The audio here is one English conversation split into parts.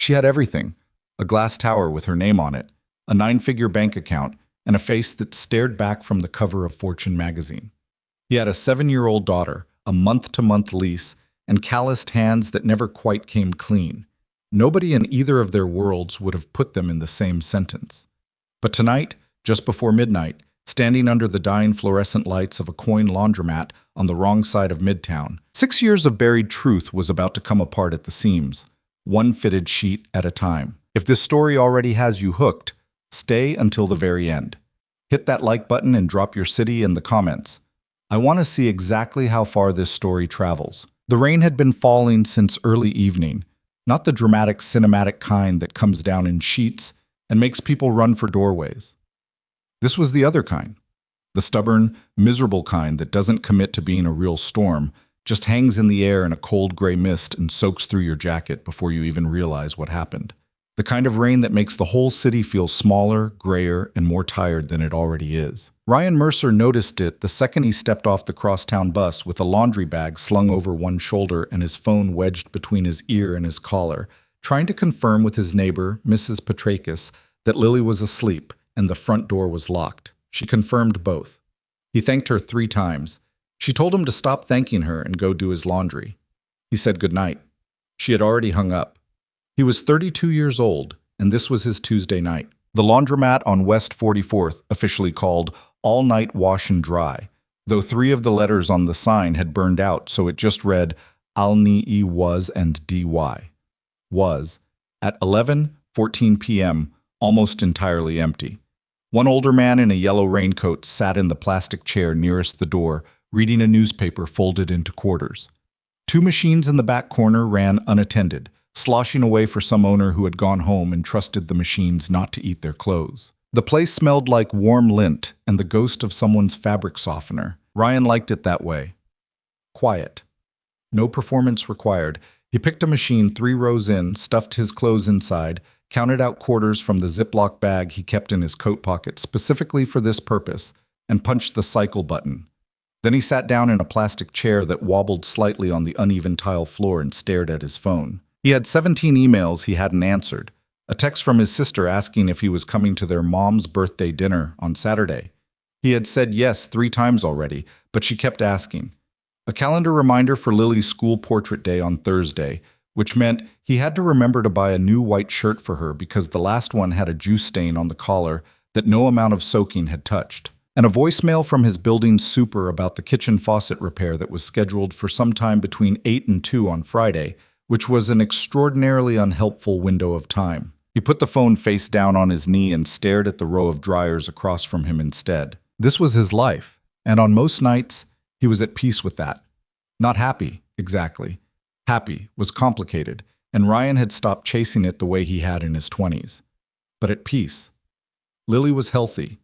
She had everything: a glass tower with her name on it, a nine-figure bank account, and a face that stared back from the cover of Fortune magazine. He had a 7-year-old daughter, a month-to-month lease, and calloused hands that never quite came clean. Nobody in either of their worlds would have put them in the same sentence. But tonight, just before midnight, standing under the dying fluorescent lights of a coin laundromat on the wrong side of Midtown, 6 years of buried truth was about to come apart at the seams, one fitted sheet at a time. If this story already has you hooked, stay until the very end. Hit that like button and drop your city in the comments. I want to see exactly how far this story travels. The rain had been falling since early evening, not the dramatic cinematic kind that comes down in sheets and makes people run for doorways. This was the other kind, the stubborn, miserable kind that doesn't commit to being a real storm, just hangs in the air in a cold gray mist and soaks through your jacket before you even realize what happened. The kind of rain that makes the whole city feel smaller, grayer, and more tired than it already is. Ryan Mercer noticed it the second he stepped off the crosstown bus with a laundry bag slung over one shoulder and his phone wedged between his ear and his collar, trying to confirm with his neighbor, Mrs. Petrakis, that Lily was asleep and the front door was locked. She confirmed both. He thanked her 3 times. She told him to stop thanking her and go do his laundry. He said goodnight. She had already hung up. He was 32 years old, and this was his Tuesday night. The laundromat on West 44th, officially called All Night Wash and Dry, though 3 of the letters on the sign had burned out, so it just read Alni was and dy. Was, at 11:14 p.m., almost entirely empty. One older man in a yellow raincoat sat in the plastic chair nearest the door, reading a newspaper folded into quarters. 2 machines in the back corner ran unattended, sloshing away for some owner who had gone home and trusted the machines not to eat their clothes. The place smelled like warm lint and the ghost of someone's fabric softener. Ryan liked it that way. Quiet. No performance required. He picked a machine 3 rows in, stuffed his clothes inside, counted out quarters from the Ziploc bag he kept in his coat pocket specifically for this purpose, and punched the cycle button. Then he sat down in a plastic chair that wobbled slightly on the uneven tile floor and stared at his phone. He had 17 emails he hadn't answered. A text from his sister asking if he was coming to their mom's birthday dinner on Saturday. He had said yes 3 times already, but she kept asking. A calendar reminder for Lily's school portrait day on Thursday, which meant he had to remember to buy a new white shirt for her because the last one had a juice stain on the collar that no amount of soaking had touched. And a voicemail from his building super about the kitchen faucet repair that was scheduled for sometime between 8 and 2 on Friday, which was an extraordinarily unhelpful window of time. He put the phone face down on his knee and stared at the row of dryers across from him instead. This was his life, and on most nights, he was at peace with that. Not happy, exactly. Happy was complicated, and Ryan had stopped chasing it the way he had in his 20s. But at peace. Lily was healthy.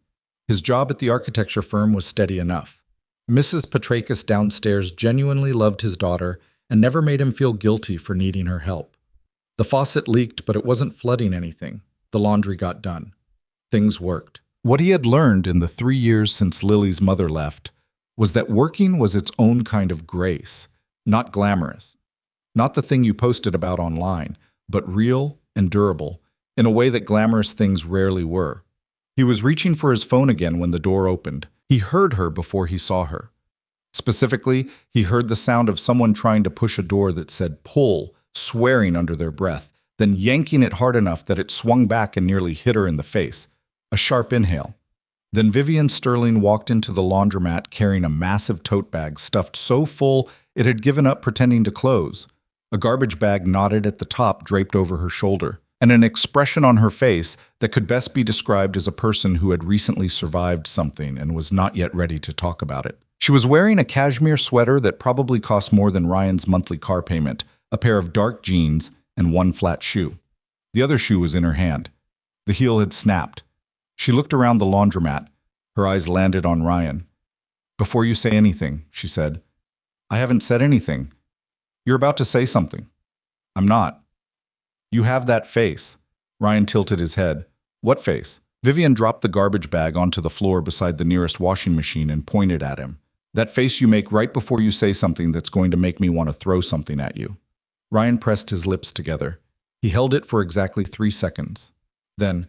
His job at the architecture firm was steady enough. Mrs. Petrakis downstairs genuinely loved his daughter and never made him feel guilty for needing her help. The faucet leaked, but it wasn't flooding anything. The laundry got done. Things worked. What he had learned in the 3 years since Lily's mother left was that working was its own kind of grace, not glamorous. Not the thing you posted about online, but real and durable, in a way that glamorous things rarely were. He was reaching for his phone again when the door opened. He heard her before he saw her. Specifically, he heard the sound of someone trying to push a door that said pull, swearing under their breath, then yanking it hard enough that it swung back and nearly hit her in the face. A sharp inhale. Then Vivian Sterling walked into the laundromat carrying a massive tote bag stuffed so full it had given up pretending to close. A garbage bag knotted at the top draped over her shoulder, and an expression on her face that could best be described as a person who had recently survived something and was not yet ready to talk about it. She was wearing a cashmere sweater that probably cost more than Ryan's monthly car payment, a pair of dark jeans, and one flat shoe. The other shoe was in her hand. The heel had snapped. She looked around the laundromat. Her eyes landed on Ryan. "Before you say anything," she said. "I haven't said anything. You're about to say something." "I'm not." "You have that face." Ryan tilted his head. "What face?" Vivian dropped the garbage bag onto the floor beside the nearest washing machine and pointed at him. "That face you make right before you say something that's going to make me want to throw something at you." Ryan pressed his lips together. He held it for exactly 3 seconds. Then,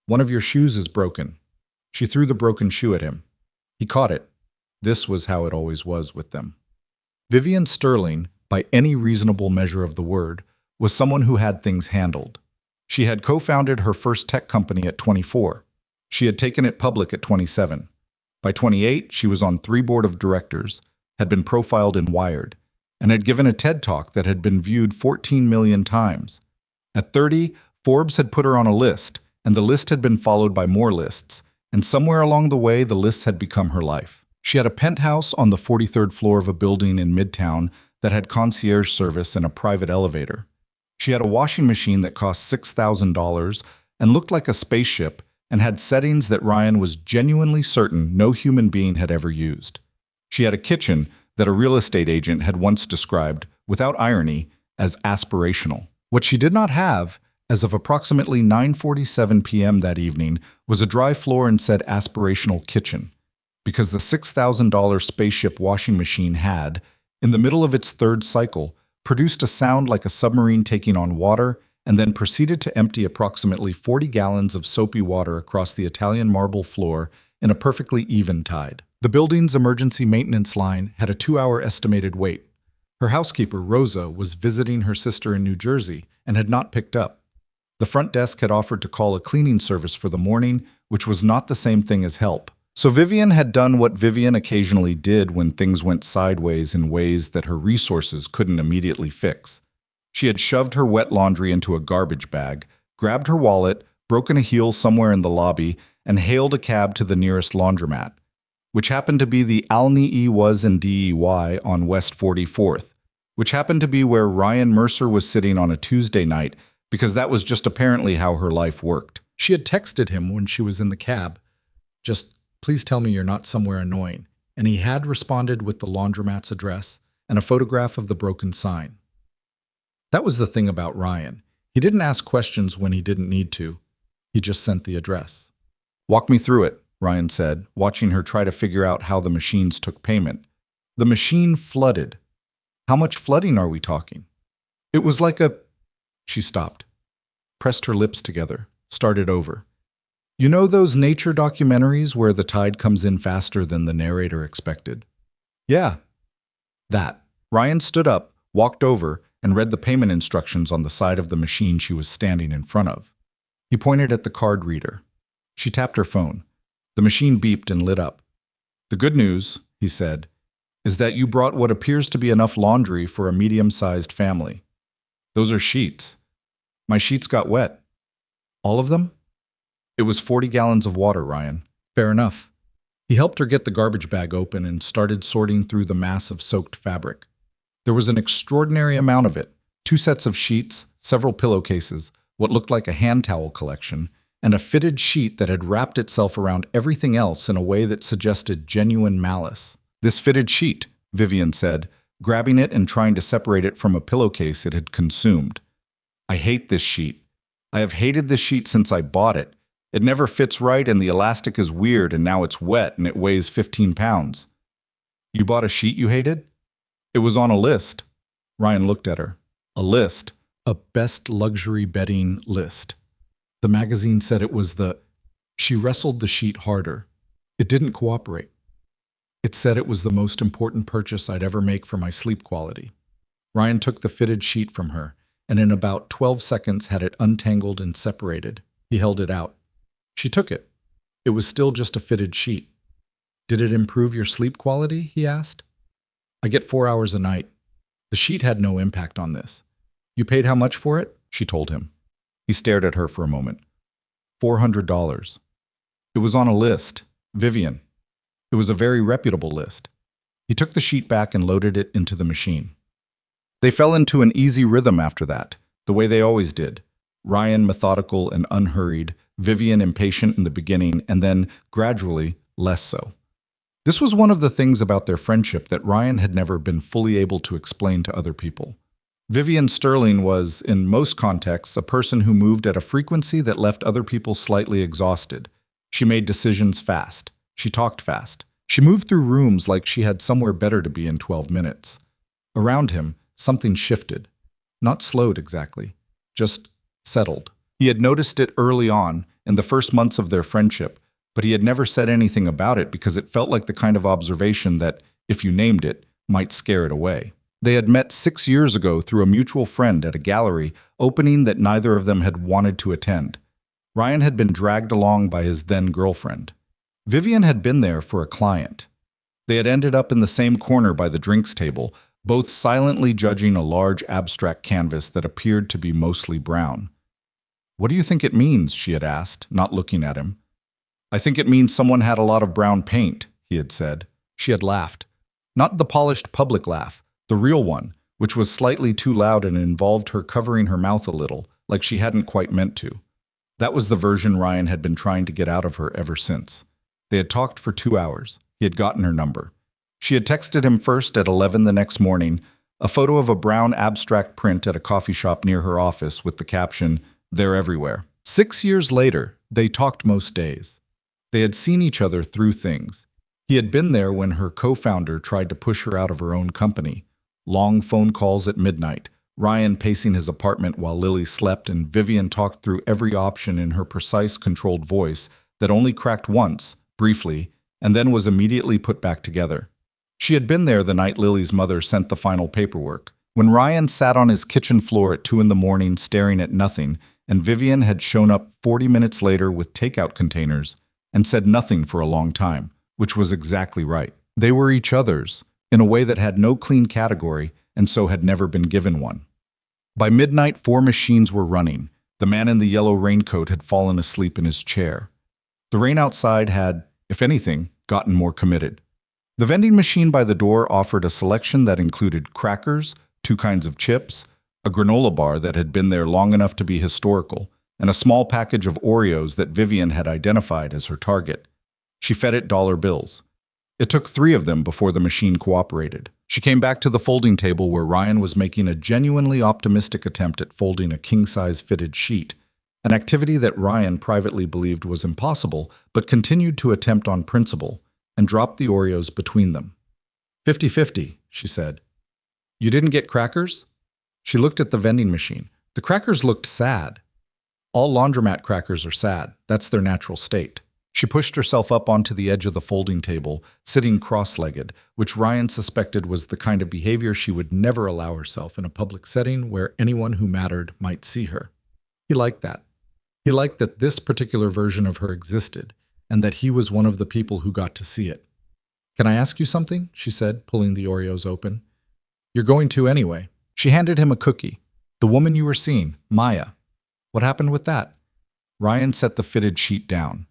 "One of your shoes is broken." She threw the broken shoe at him. He caught it. This was how it always was with them. Vivian Sterling, by any reasonable measure of the word, was someone who had things handled. She had co-founded her first tech company at 24. She had taken it public at 27. By 28, she was on 3 board of directors, had been profiled in Wired, and had given a TED Talk that had been viewed 14 million times. At 30, Forbes had put her on a list, and the list had been followed by more lists, and somewhere along the way, the lists had become her life. She had a penthouse on the 43rd floor of a building in Midtown that had concierge service and a private elevator. She had a washing machine that cost $6,000 and looked like a spaceship and had settings that Ryan was genuinely certain no human being had ever used. She had a kitchen that a real estate agent had once described, without irony, as aspirational. What she did not have, as of approximately 9:47 p.m. that evening, was a dry floor and said aspirational kitchen, because the $6,000 spaceship washing machine had, in the middle of its 3rd cycle, produced a sound like a submarine taking on water and then proceeded to empty approximately 40 gallons of soapy water across the Italian marble floor in a perfectly even tide. The building's emergency maintenance line had a 2-hour estimated wait. Her housekeeper, Rosa, was visiting her sister in New Jersey and had not picked up. The front desk had offered to call a cleaning service for the morning, which was not the same thing as help. So Vivian had done what Vivian occasionally did when things went sideways in ways that her resources couldn't immediately fix. She had shoved her wet laundry into a garbage bag, grabbed her wallet, broken a heel somewhere in the lobby, and hailed a cab to the nearest laundromat, which happened to be the Alney E was and DEY on West 44th, which happened to be where Ryan Mercer was sitting on a Tuesday night, because that was just apparently how her life worked. She had texted him when she was in the cab, "Just please tell me you're not somewhere annoying," and he had responded with the laundromat's address and a photograph of the broken sign. That was the thing about Ryan. He didn't ask questions when he didn't need to. He just sent the address. "Walk me through it," Ryan said, watching her try to figure out how the machines took payment. The machine flooded. How much flooding are we talking? It was like a... She stopped, pressed her lips together, started over. "You know those nature documentaries where the tide comes in faster than the narrator expected?" "Yeah." That. Ryan stood up, walked over, and read the payment instructions on the side of the machine she was standing in front of. He pointed at the card reader. She tapped her phone. The machine beeped and lit up. "The good news," he said, "is that you brought what appears to be enough laundry for a medium-sized family. Those are sheets. My sheets got wet." "All of them?" "It was 40 gallons of water, Ryan." "Fair enough." He helped her get the garbage bag open and started sorting through the mass of soaked fabric. There was an extraordinary amount of it: 2 sets of sheets, several pillowcases, what looked like a hand towel collection, and a fitted sheet that had wrapped itself around everything else in a way that suggested genuine malice. "This fitted sheet," Vivian said, grabbing it and trying to separate it from a pillowcase it had consumed. "I hate this sheet. I have hated this sheet since I bought it. It never fits right and the elastic is weird and now it's wet and it weighs 15 pounds. "You bought a sheet you hated?" "It was on a list." Ryan looked at her. A list. A best luxury bedding list. The magazine said it was the... She wrestled the sheet harder. It didn't cooperate. It said it was the most important purchase I'd ever make for my sleep quality. Ryan took the fitted sheet from her, and in about 12 seconds had it untangled and separated. He held it out. She took it. It was still just a fitted sheet. "Did it improve your sleep quality?" he asked. "I get 4 hours a night. The sheet had no impact on this." "You paid how much for it?" she told him. He stared at her for a moment. $400. It was on a list. Vivian. It was a very reputable list. He took the sheet back and loaded it into the machine. They fell into an easy rhythm after that, the way they always did. Ryan methodical and unhurried, Vivian impatient in the beginning, and then, gradually, less so. This was one of the things about their friendship that Ryan had never been fully able to explain to other people. Vivian Sterling was, in most contexts, a person who moved at a frequency that left other people slightly exhausted. She made decisions fast. She talked fast. She moved through rooms like she had somewhere better to be in 12 minutes. Around him, something shifted. Not slowed exactly. just settled. He had noticed it early on, in the first months of their friendship, but he had never said anything about it because it felt like the kind of observation that, if you named it, might scare it away. They had met 6 years ago through a mutual friend at a gallery opening that neither of them had wanted to attend. Ryan had been dragged along by his then-girlfriend. Vivian had been there for a client. They had ended up in the same corner by the drinks table, both silently judging a large abstract canvas that appeared to be mostly brown. "What do you think it means?" she had asked, not looking at him. "I think it means someone had a lot of brown paint," he had said. She had laughed. Not the polished public laugh, the real one, which was slightly too loud and involved her covering her mouth a little, like she hadn't quite meant to. That was the version Ryan had been trying to get out of her ever since. They had talked for 2 hours. He had gotten her number. She had texted him first at 11 the next morning, a photo of a brown abstract print at a coffee shop near her office with the caption, "They're everywhere." 6 years later, they talked most days. They had seen each other through things. He had been there when her co-founder tried to push her out of her own company. Long phone calls at midnight, Ryan pacing his apartment while Lily slept, and Vivian talked through every option in her precise, controlled voice that only cracked once, briefly, and then was immediately put back together. She had been there the night Lily's mother sent the final paperwork, when Ryan sat on his kitchen floor at 2 in the morning staring at nothing, and Vivian had shown up 40 minutes later with takeout containers and said nothing for a long time, which was exactly right. They were each other's, in a way that had no clean category, and so had never been given one. By midnight, 4 machines were running. The man in the yellow raincoat had fallen asleep in his chair. The rain outside had, if anything, gotten more committed. The vending machine by the door offered a selection that included crackers, 2 kinds of chips, a granola bar that had been there long enough to be historical, and a small package of Oreos that Vivian had identified as her target. She fed it dollar bills. It took 3 of them before the machine cooperated. She came back to the folding table where Ryan was making a genuinely optimistic attempt at folding a king-size fitted sheet, an activity that Ryan privately believed was impossible, but continued to attempt on principle, and dropped the Oreos between them. 50-50, she said. "You didn't get crackers?" She looked at the vending machine. The crackers looked sad. All laundromat crackers are sad. That's their natural state. She pushed herself up onto the edge of the folding table, sitting cross-legged, which Ryan suspected was the kind of behavior she would never allow herself in a public setting where anyone who mattered might see her. He liked that. He liked that this particular version of her existed, and that he was one of the people who got to see it. "Can I ask you something?" she said, pulling the Oreos open. "You're going to anyway." She handed him a cookie. "The woman you were seeing, Maya. What happened with that?" Ryan set the fitted sheet down.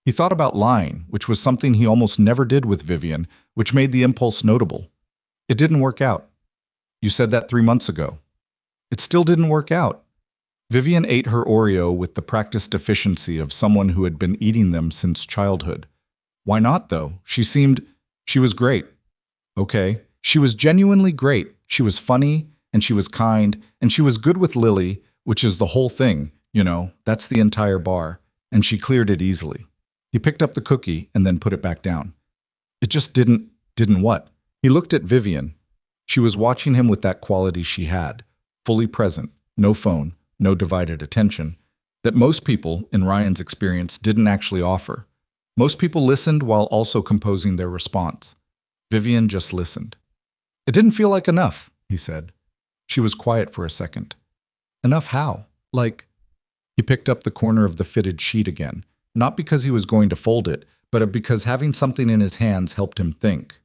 He thought about lying, which was something he almost never did with Vivian, which made the impulse notable. "It didn't work out." "You said that 3 months ago." "It still didn't work out." Vivian ate her Oreo with the practiced efficiency of someone who had been eating them since childhood. "Why not, though? She was great." "Okay. She was genuinely great. She was funny, and she was kind, and she was good with Lily, which is the whole thing, that's the entire bar, and she cleared it easily." He picked up the cookie and then put it back down. "It just didn't what?" He looked at Vivian. She was watching him with that quality she had, fully present, no phone, no divided attention, that most people, in Ryan's experience, didn't actually offer. Most people listened while also composing their response. Vivian just listened. "It didn't feel like enough," he said. She was quiet for a second. "Enough how? Like?" He picked up the corner of the fitted sheet again, not because he was going to fold it, but because having something in his hands helped him think.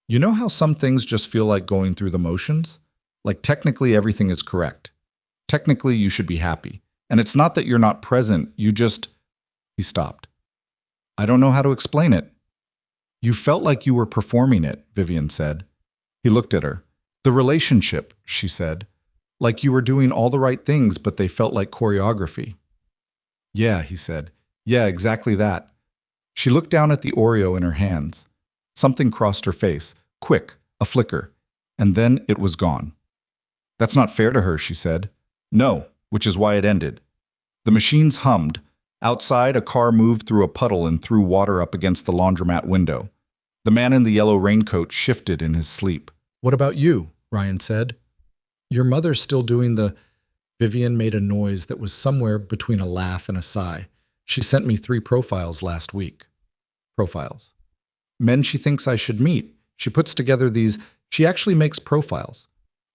"You know how some things just feel like going through the motions? Like technically everything is correct. Technically you should be happy. And it's not that you're not present, you just—" He stopped. "I don't know how to explain it." "You felt like you were performing it," Vivian said. He looked at her. "The relationship," she said. "Like you were doing all the right things, but they felt like choreography." "Yeah," he said. "Yeah, exactly that." She looked down at the Oreo in her hands. Something crossed her face. Quick, a flicker. And then it was gone. "That's not fair to her," she said. "No, which is why it ended." The machines hummed. Outside, a car moved through a puddle and threw water up against the laundromat window. The man in the yellow raincoat shifted in his sleep. "What about you?" Ryan said. "Your mother's still doing the—" Vivian made a noise that was somewhere between a laugh and a sigh. She sent me 3 profiles last week. Profiles. Men she thinks I should meet. She puts together these, she actually makes profiles,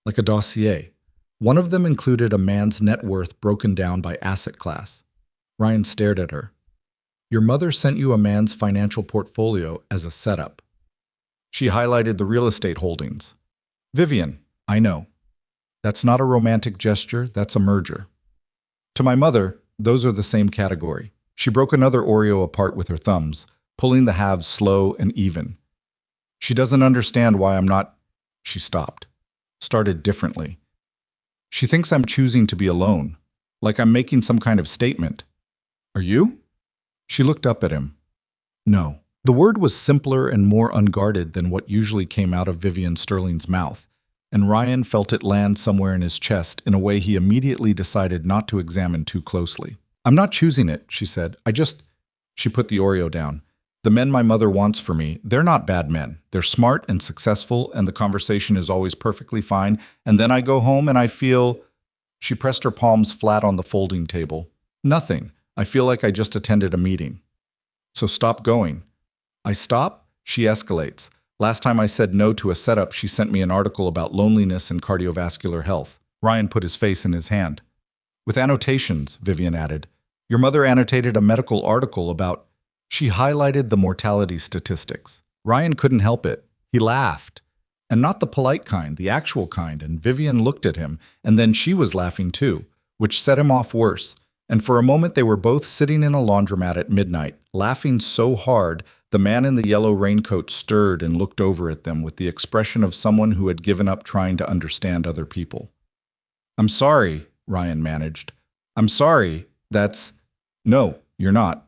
like a dossier. One of them included a man's net worth broken down by asset class. Ryan stared at her. Your mother sent you a man's financial portfolio as a setup. She highlighted the real estate holdings. Vivian, I know. That's not a romantic gesture, that's a merger. To my mother, those are the same category. She broke another Oreo apart with her thumbs, pulling the halves slow and even. She doesn't understand why I'm not. She stopped. Started differently. She thinks I'm choosing to be alone, like I'm making some kind of statement. Are you? She looked up at him. No. The word was simpler and more unguarded than what usually came out of Vivian Sterling's mouth, and Ryan felt it land somewhere in his chest in a way he immediately decided not to examine too closely. I'm not choosing it, she said. She put the Oreo down. The men my mother wants for me, they're not bad men. They're smart and successful, and the conversation is always perfectly fine, and then I go home and I feel. She pressed her palms flat on the folding table. Nothing. I feel like I just attended a meeting. So stop going. I stop? She escalates. Last time I said no to a setup, she sent me an article about loneliness and cardiovascular health. Ryan put his face in his hand. With annotations, Vivian added. Your mother annotated a medical article about. She highlighted the mortality statistics. Ryan couldn't help it. He laughed. And not the polite kind, the actual kind, and Vivian looked at him, and then she was laughing too, which set him off worse. And for a moment they were both sitting in a laundromat at midnight, laughing so hard, the man in the yellow raincoat stirred and looked over at them with the expression of someone who had given up trying to understand other people. I'm sorry, Ryan managed. I'm sorry, that's. No, you're not.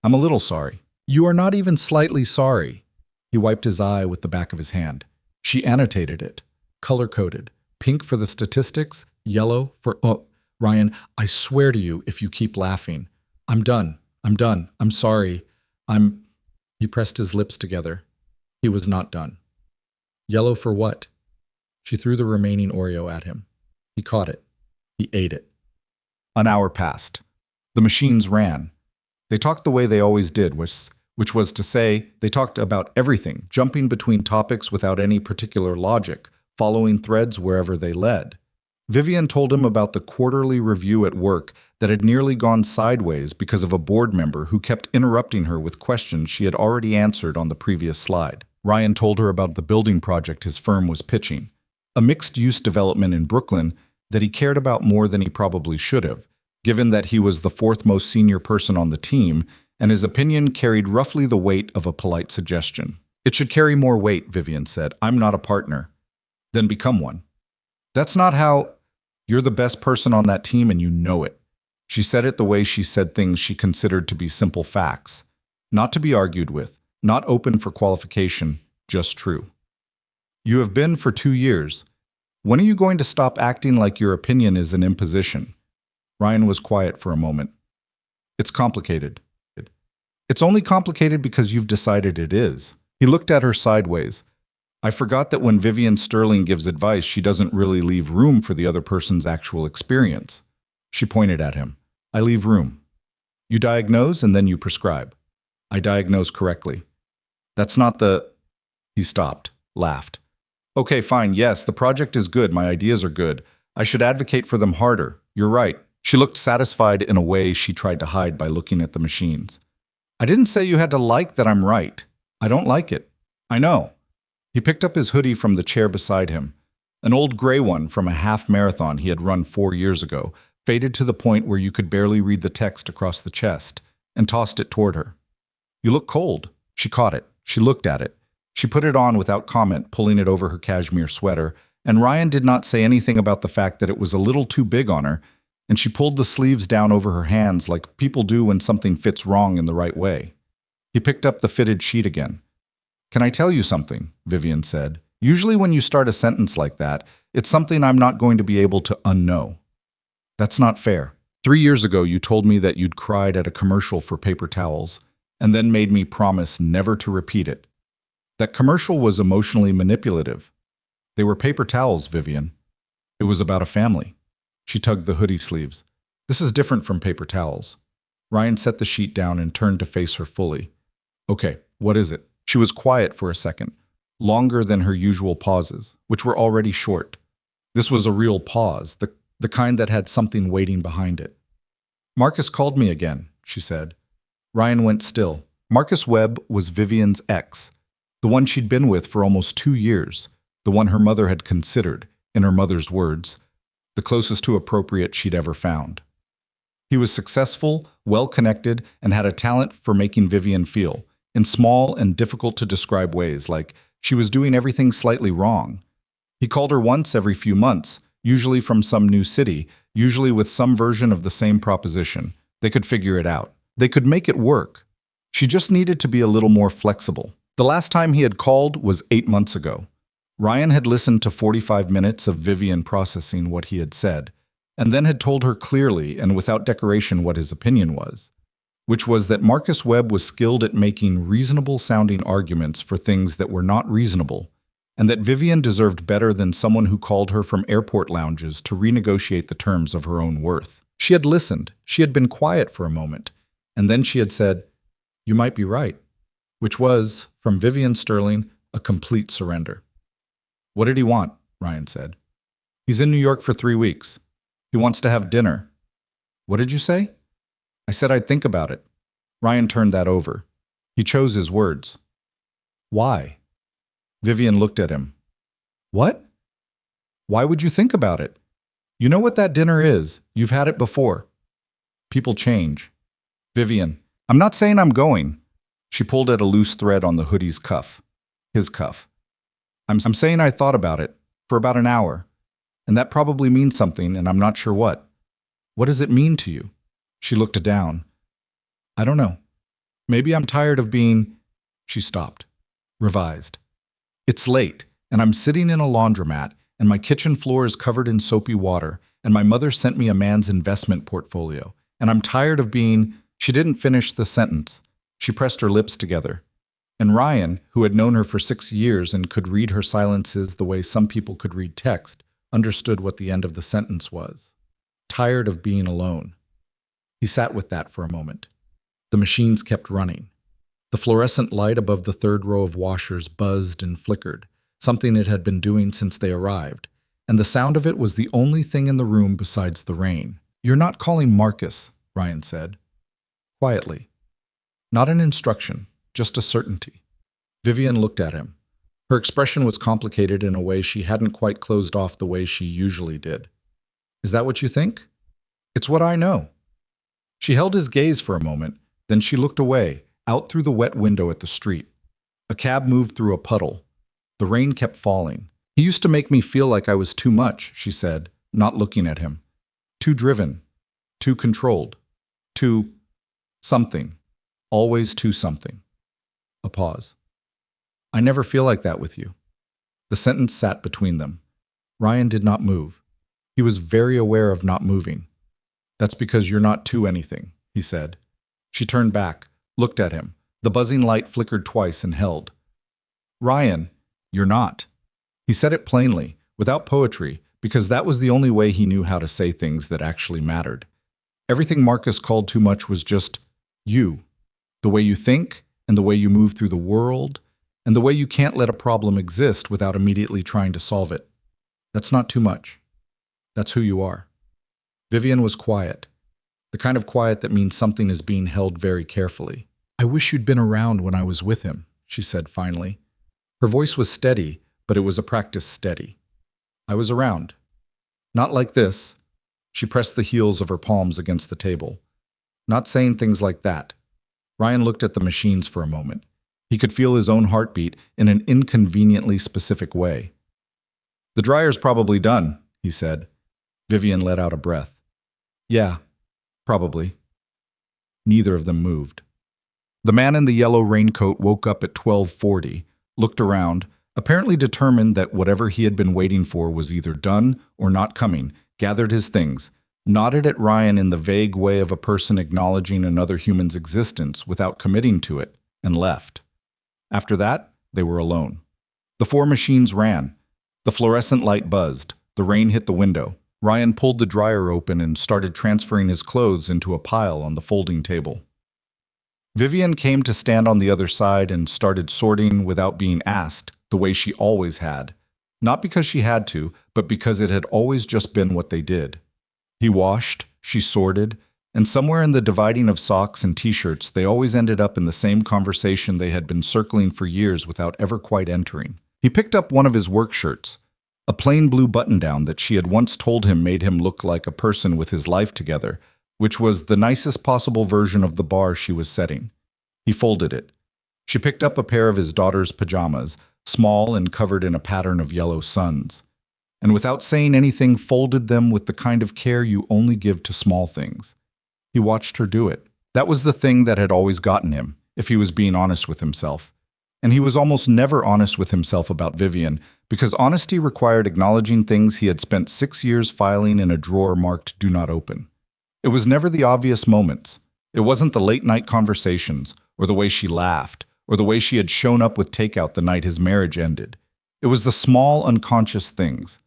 I'm a little sorry. You are not even slightly sorry. He wiped his eye with the back of his hand. She annotated it, color-coded, pink for the statistics, yellow for. Oh, Ryan, I swear to you if you keep laughing. I'm done. I'm sorry. He pressed his lips together. He was not done. Yellow for what? She threw the remaining Oreo at him. He caught it. He ate it. An hour passed. The machines ran. They talked the way they always did, which was to say, they talked about everything, jumping between topics without any particular logic, following threads wherever they led. Vivian told him about the quarterly review at work that had nearly gone sideways because of a board member who kept interrupting her with questions she had already answered on the previous slide. Ryan told her about the building project his firm was pitching, a mixed-use development in Brooklyn that he cared about more than he probably should have, given that he was the fourth most senior person on the team, and his opinion carried roughly the weight of a polite suggestion. It should carry more weight, Vivian said. I'm not a partner. Then become one. That's not how. You're the best person on that team and you know it. She said it the way she said things she considered to be simple facts, not to be argued with, not open for qualification, just true. You have been for 2 years. When are you going to stop acting like your opinion is an imposition? Ryan was quiet for a moment. It's complicated. It's only complicated because you've decided it is. He looked at her sideways. I forgot that when Vivian Sterling gives advice, she doesn't really leave room for the other person's actual experience. She pointed at him. I leave room. You diagnose and then you prescribe. I diagnose correctly. That's not the. He stopped, laughed. Okay, fine, yes, the project is good, my ideas are good. I should advocate for them harder. You're right. She looked satisfied in a way she tried to hide by looking at the machines. I didn't say you had to like that I'm right. I don't like it. I know. He picked up his hoodie from the chair beside him, an old gray one from a half marathon he had run 4 years ago, faded to the point where you could barely read the text across the chest, and tossed it toward her. You look cold. She caught it. She looked at it. She put it on without comment, pulling it over her cashmere sweater, and Ryan did not say anything about the fact that it was a little too big on her, and she pulled the sleeves down over her hands like people do when something fits wrong in the right way. He picked up the fitted sheet again. Can I tell you something? Vivian said. Usually when you start a sentence like that, it's something I'm not going to be able to unknow. That's not fair. 3 years ago you told me that you'd cried at a commercial for paper towels, and then made me promise never to repeat it. That commercial was emotionally manipulative. They were paper towels, Vivian. It was about a family. She tugged the hoodie sleeves. This is different from paper towels. Ryan set the sheet down and turned to face her fully. Okay, what is it? She was quiet for a second, longer than her usual pauses, which were already short. This was a real pause, the kind that had something waiting behind it. Marcus called me again, she said. Ryan went still. Marcus Webb was Vivian's ex, the one she'd been with for almost 2 years, the one her mother had considered, in her mother's words, the closest to appropriate she'd ever found. He was successful, well-connected, and had a talent for making Vivian feel, in small and difficult-to-describe ways, like she was doing everything slightly wrong. He called her once every few months, usually from some new city, usually with some version of the same proposition. They could figure it out. They could make it work. She just needed to be a little more flexible. The last time he had called was 8 months ago. Ryan had listened to 45 minutes of Vivian processing what he had said, and then had told her clearly and without decoration what his opinion was, which was that Marcus Webb was skilled at making reasonable-sounding arguments for things that were not reasonable, and that Vivian deserved better than someone who called her from airport lounges to renegotiate the terms of her own worth. She had listened. She had been quiet for a moment, and then she had said, "You might be right," which was, from Vivian Sterling, a complete surrender. "What did he want?" Ryan said. "He's in New York for 3 weeks. He wants to have dinner." "What did you say?" "I said I'd think about it." Ryan turned that over. He chose his words. "Why?" Vivian looked at him. "What? Why would you think about it? You know what that dinner is. You've had it before." "People change." "Vivian, I'm not saying I'm going." She pulled at a loose thread on the hoodie's cuff. His cuff. I'm saying I thought about it for about an hour, and that probably means something, and I'm not sure what." "What does it mean to you?" She looked down. "I don't know. Maybe I'm tired of being—" She stopped. Revised. "It's late, and I'm sitting in a laundromat, and my kitchen floor is covered in soapy water, and my mother sent me a man's investment portfolio, and I'm tired of being—" She didn't finish the sentence. She pressed her lips together. And Ryan, who had known her for 6 years and could read her silences the way some people could read text, understood what the end of the sentence was. Tired of being alone. He sat with that for a moment. The machines kept running. The fluorescent light above the third row of washers buzzed and flickered, something it had been doing since they arrived, and the sound of it was the only thing in the room besides the rain. "You're not calling Marcus," Ryan said. Quietly. Not an instruction, just a certainty. Vivian looked at him. Her expression was complicated in a way she hadn't quite closed off the way she usually did. "Is that what you think?" "It's what I know." She held his gaze for a moment, then she looked away, out through the wet window at the street. A cab moved through a puddle. The rain kept falling. "He used to make me feel like I was too much," she said, not looking at him. "Too driven. Too controlled. Too something. Always too something." A pause. "I never feel like that with you." The sentence sat between them. Ryan did not move. He was very aware of not moving. "That's because you're not to anything," he said. She turned back, looked at him. The buzzing light flickered twice and held. "Ryan, you're not." He said it plainly, without poetry, because that was the only way he knew how to say things that actually mattered. Everything Marcus called too much was just you. The way you think, and the way you move through the world, and the way you can't let a problem exist without immediately trying to solve it. That's not too much. That's who you are. Vivian was quiet. The kind of quiet that means something is being held very carefully. "I wish you'd been around when I was with him," she said finally. Her voice was steady, but it was a practiced steady. "I was around. Not like this." She pressed the heels of her palms against the table. "Not saying things like that." Ryan looked at the machines for a moment. He could feel his own heartbeat in an inconveniently specific way. "The dryer's probably done," he said. Vivian let out a breath. "Yeah, probably." Neither of them moved. The man in the yellow raincoat woke up at 12:40, looked around, apparently determined that whatever he had been waiting for was either done or not coming, gathered his things, nodded at Ryan in the vague way of a person acknowledging another human's existence without committing to it, and left. After that, they were alone. The 4 machines ran. The fluorescent light buzzed. The rain hit the window. Ryan pulled the dryer open and started transferring his clothes into a pile on the folding table. Vivian came to stand on the other side and started sorting without being asked, the way she always had. Not because she had to, but because it had always just been what they did. He washed, she sorted, and somewhere in the dividing of socks and t-shirts, they always ended up in the same conversation they had been circling for years without ever quite entering. He picked up one of his work shirts, a plain blue button-down that she had once told him made him look like a person with his life together, which was the nicest possible version of the bar she was setting. He folded it. She picked up a pair of his daughter's pajamas, small and covered in a pattern of yellow suns, and without saying anything folded them with the kind of care you only give to small things. He watched her do it. That was the thing that had always gotten him, if he was being honest with himself. And he was almost never honest with himself about Vivian, because honesty required acknowledging things he had spent 6 years filing in a drawer marked "Do Not Open." It was never the obvious moments. It wasn't the late-night conversations, or the way she laughed, or the way she had shown up with takeout the night his marriage ended. It was the small, unconscious things.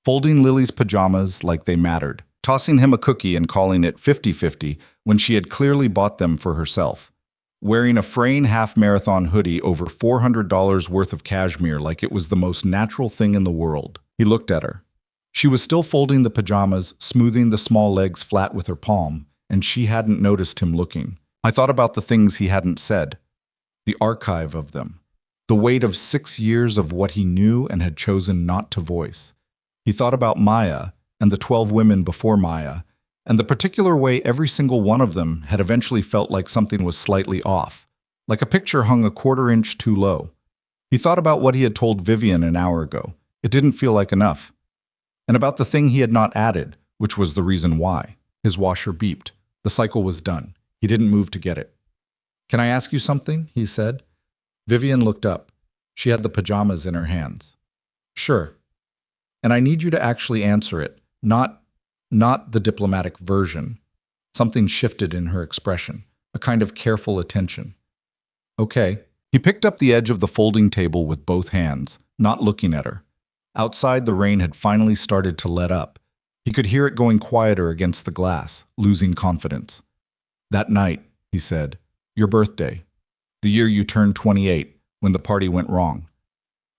Folding Lily's pajamas like they mattered, tossing him a cookie and calling it 50-50 when she had clearly bought them for herself. Wearing a fraying half-marathon hoodie over $400 worth of cashmere like it was the most natural thing in the world. He looked at her. She was still folding the pajamas, smoothing the small legs flat with her palm, and she hadn't noticed him looking. I thought about the things he hadn't said, the archive of them, the weight of 6 years of what he knew and had chosen not to voice. He thought about Maya and the 12 women before Maya, and the particular way every single one of them had eventually felt like something was slightly off, like a picture hung a quarter-inch too low. He thought about what he had told Vivian an hour ago. It didn't feel like enough. And about the thing he had not added, which was the reason why. His washer beeped. The cycle was done. He didn't move to get it. "Can I ask you something?" he said. Vivian looked up. She had the pajamas in her hands. "Sure. And I need you to actually answer it, not the diplomatic version." Something shifted in her expression, a kind of careful attention. "Okay." He picked up the edge of the folding table with both hands, not looking at her. Outside, the rain had finally started to let up. He could hear it going quieter against the glass, losing confidence. "That night," he said, "your birthday, the year you turned 28, when the party went wrong."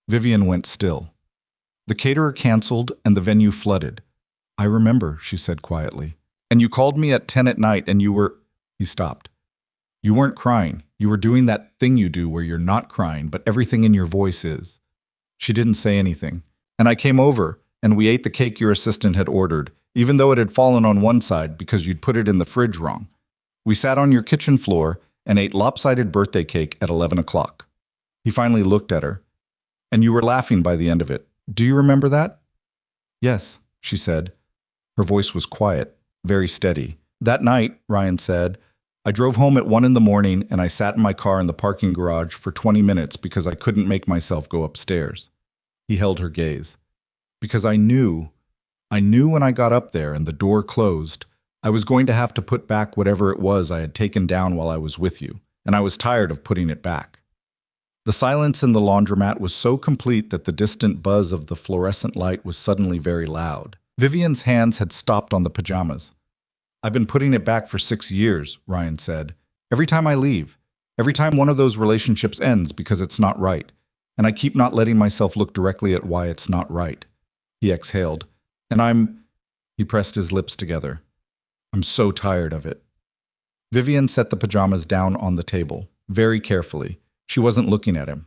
Vivian went still. "The caterer canceled and the venue flooded." "I remember," she said quietly. "And you called me at 10 at night and you were—" He stopped. "You weren't crying. You were doing that thing you do where you're not crying, but everything in your voice is." She didn't say anything. "And I came over, and we ate the cake your assistant had ordered, even though it had fallen on one side because you'd put it in the fridge wrong. We sat on your kitchen floor and ate lopsided birthday cake at 11 o'clock. He finally looked at her. "And you were laughing by the end of it. Do you remember that?" "Yes," she said. Her voice was quiet, very steady. "That night," Ryan said, "I drove home at 1 in the morning and I sat in my car in the parking garage for 20 minutes because I couldn't make myself go upstairs." He held her gaze. "Because I knew when I got up there and the door closed, I was going to have to put back whatever it was I had taken down while I was with you, and I was tired of putting it back." The silence in the laundromat was so complete that the distant buzz of the fluorescent light was suddenly very loud. Vivian's hands had stopped on the pajamas. "I've been putting it back for 6 years," Ryan said. "Every time I leave. Every time one of those relationships ends because it's not right. And I keep not letting myself look directly at why it's not right." He exhaled. "And He pressed his lips together. "I'm so tired of it." Vivian set the pajamas down on the table, very carefully. She wasn't looking at him.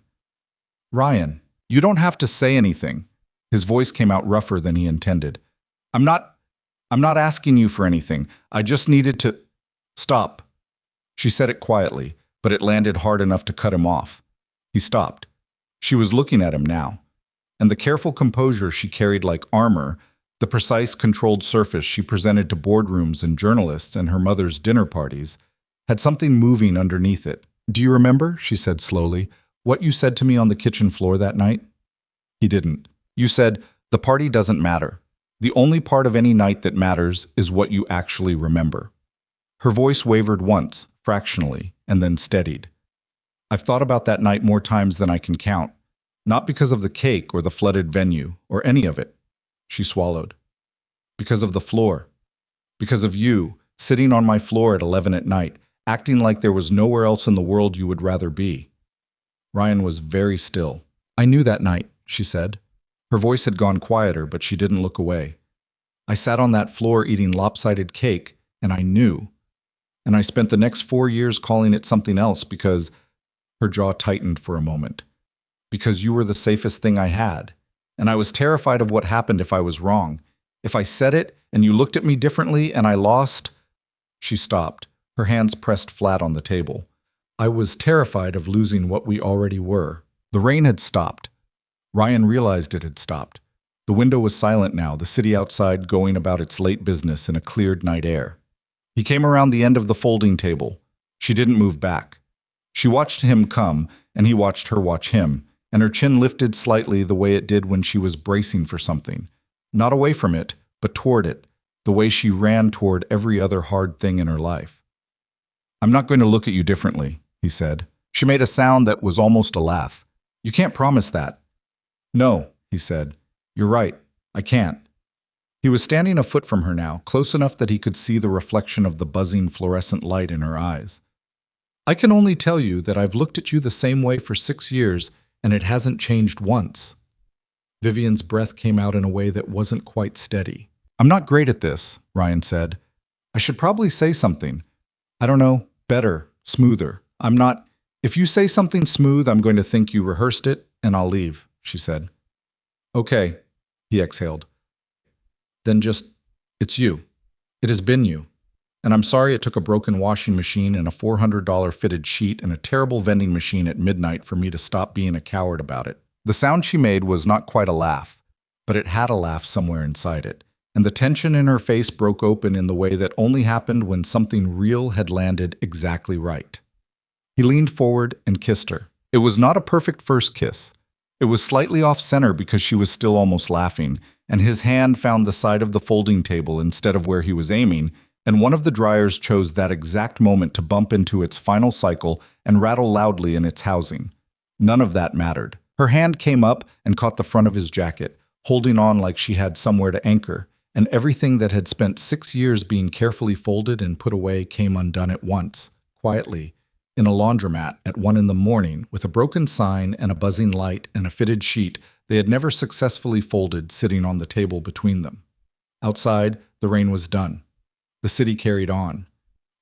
"Ryan, you don't have to say anything." His voice came out rougher than he intended. I'm not asking you for anything. I just needed to—" "Stop." She said it quietly, but it landed hard enough to cut him off. He stopped. She was looking at him now, and the careful composure she carried like armor, the precise, controlled surface she presented to boardrooms and journalists and her mother's dinner parties, had something moving underneath it. "Do you remember," she said slowly, "what you said to me on the kitchen floor that night?" He didn't. "You said, 'The party doesn't matter. The only part of any night that matters is what you actually remember.'" Her voice wavered once, fractionally, and then steadied. "I've thought about that night more times than I can count, not because of the cake or the flooded venue, or any of it." She swallowed. Because of the floor. Because of you, sitting on my floor at 11 at night, acting like there was nowhere else in the world you would rather be. Ryan was very still. I knew that night, she said. Her voice had gone quieter, but she didn't look away. I sat on that floor eating lopsided cake, and I knew. And I spent the next 4 years calling it something else because her jaw tightened for a moment. Because you were the safest thing I had. And I was terrified of what happened if I was wrong. If I said it, and you looked at me differently, and I lost. She stopped, her hands pressed flat on the table. I was terrified of losing what we already were. The rain had stopped. Ryan realized it had stopped. The window was silent now, the city outside going about its late business in a cleared night air. He came around the end of the folding table. She didn't move back. She watched him come, and he watched her watch him, and her chin lifted slightly the way it did when she was bracing for something. Not away from it, but toward it, the way she ran toward every other hard thing in her life. I'm not going to look at you differently, he said. She made a sound that was almost a laugh. You can't promise that. No, he said. You're right. I can't. He was standing a foot from her now, close enough that he could see the reflection of the buzzing fluorescent light in her eyes. I can only tell you that I've looked at you the same way for 6 years, and it hasn't changed once. Vivian's breath came out in a way that wasn't quite steady. I'm not great at this, Ryan said. I should probably say something. I don't know, better, smoother. I'm not. If you say something smooth, I'm going to think you rehearsed it, and I'll leave, she said. Okay, he exhaled. Then just, it's you. It has been you. And I'm sorry it took a broken washing machine and a $400 fitted sheet and a terrible vending machine at midnight for me to stop being a coward about it. The sound she made was not quite a laugh, but it had a laugh somewhere inside it, and the tension in her face broke open in the way that only happened when something real had landed exactly right. He leaned forward and kissed her. It was not a perfect first kiss. It was slightly off-center because she was still almost laughing, and his hand found the side of the folding table instead of where he was aiming, and one of the dryers chose that exact moment to bump into its final cycle and rattle loudly in its housing. None of that mattered. Her hand came up and caught the front of his jacket, holding on like she had somewhere to anchor, and everything that had spent 6 years being carefully folded and put away came undone at once, quietly, in a laundromat at 1 a.m, with a broken sign and a buzzing light and a fitted sheet they had never successfully folded sitting on the table between them. Outside, the rain was done. The city carried on.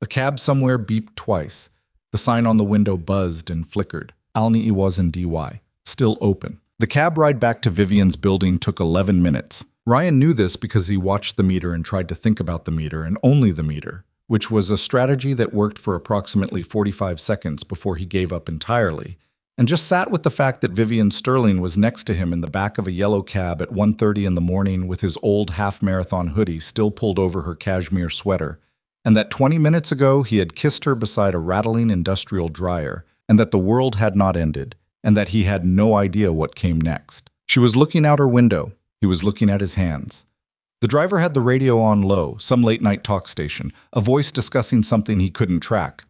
A cab somewhere beeped twice. The sign on the window buzzed and flickered. Alni Iwasan DY, still open. The cab ride back to Vivian's building took 11 minutes. Ryan knew this because he watched the meter and tried to think about the meter and only the meter, which was a strategy that worked for approximately 45 seconds before he gave up entirely, and just sat with the fact that Vivian Sterling was next to him in the back of a yellow cab at 1:30 in the morning with his old half-marathon hoodie still pulled over her cashmere sweater, and that 20 minutes ago he had kissed her beside a rattling industrial dryer, and that the world had not ended, and that he had no idea what came next. She was looking out her window. He was looking at his hands. The driver had the radio on low, some late-night talk station, a voice discussing something he couldn't track.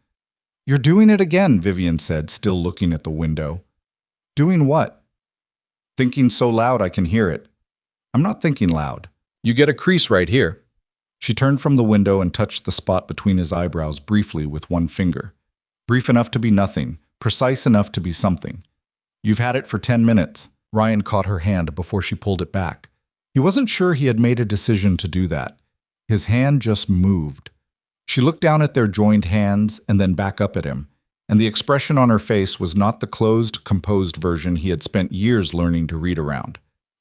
You're doing it again, Vivian said, still looking at the window. Doing what? Thinking so loud I can hear it. I'm not thinking loud. You get a crease right here. She turned from the window and touched the spot between his eyebrows briefly with one finger. Brief enough to be nothing, precise enough to be something. You've had it for 10 minutes. Ryan caught her hand before she pulled it back. He wasn't sure he had made a decision to do that. His hand just moved. She looked down at their joined hands and then back up at him, and the expression on her face was not the closed, composed version he had spent years learning to read around.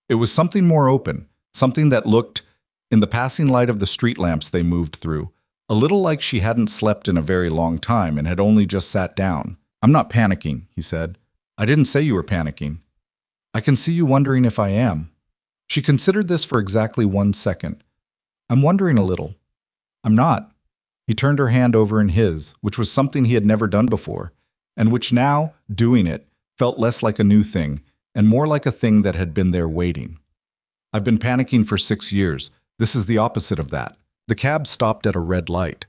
It was something more open, something that looked, in the passing light of the street lamps they moved through, a little like she hadn't slept in a very long time and had only just sat down. I'm not panicking, he said. I didn't say you were panicking. I can see you wondering if I am. She considered this for exactly 1 second. I'm wondering a little. I'm not. He turned her hand over in his, which was something he had never done before, and which now, doing it, felt less like a new thing, and more like a thing that had been there waiting. I've been panicking for 6 years. This is the opposite of that. The cab stopped at a red light.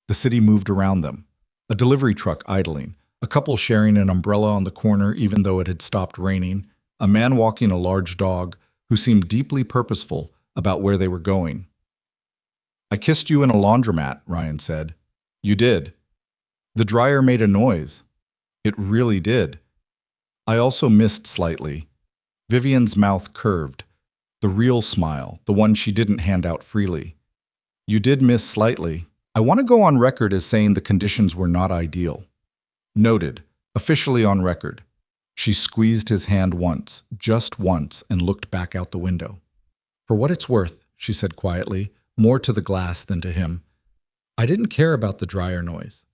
The city moved around them. A delivery truck idling, a couple sharing an umbrella on the corner even though it had stopped raining, a man walking a large dog who seemed deeply purposeful about where they were going. I kissed you in a laundromat, Ryan said. You did. The dryer made a noise. It really did. I also missed slightly. Vivian's mouth curved. The real smile, the one she didn't hand out freely. You did miss slightly. I want to go on record as saying the conditions were not ideal. Noted. Officially on record. She squeezed his hand once, just once, and looked back out the window. For what it's worth, she said quietly, more to the glass than to him, I didn't care about the dryer noise.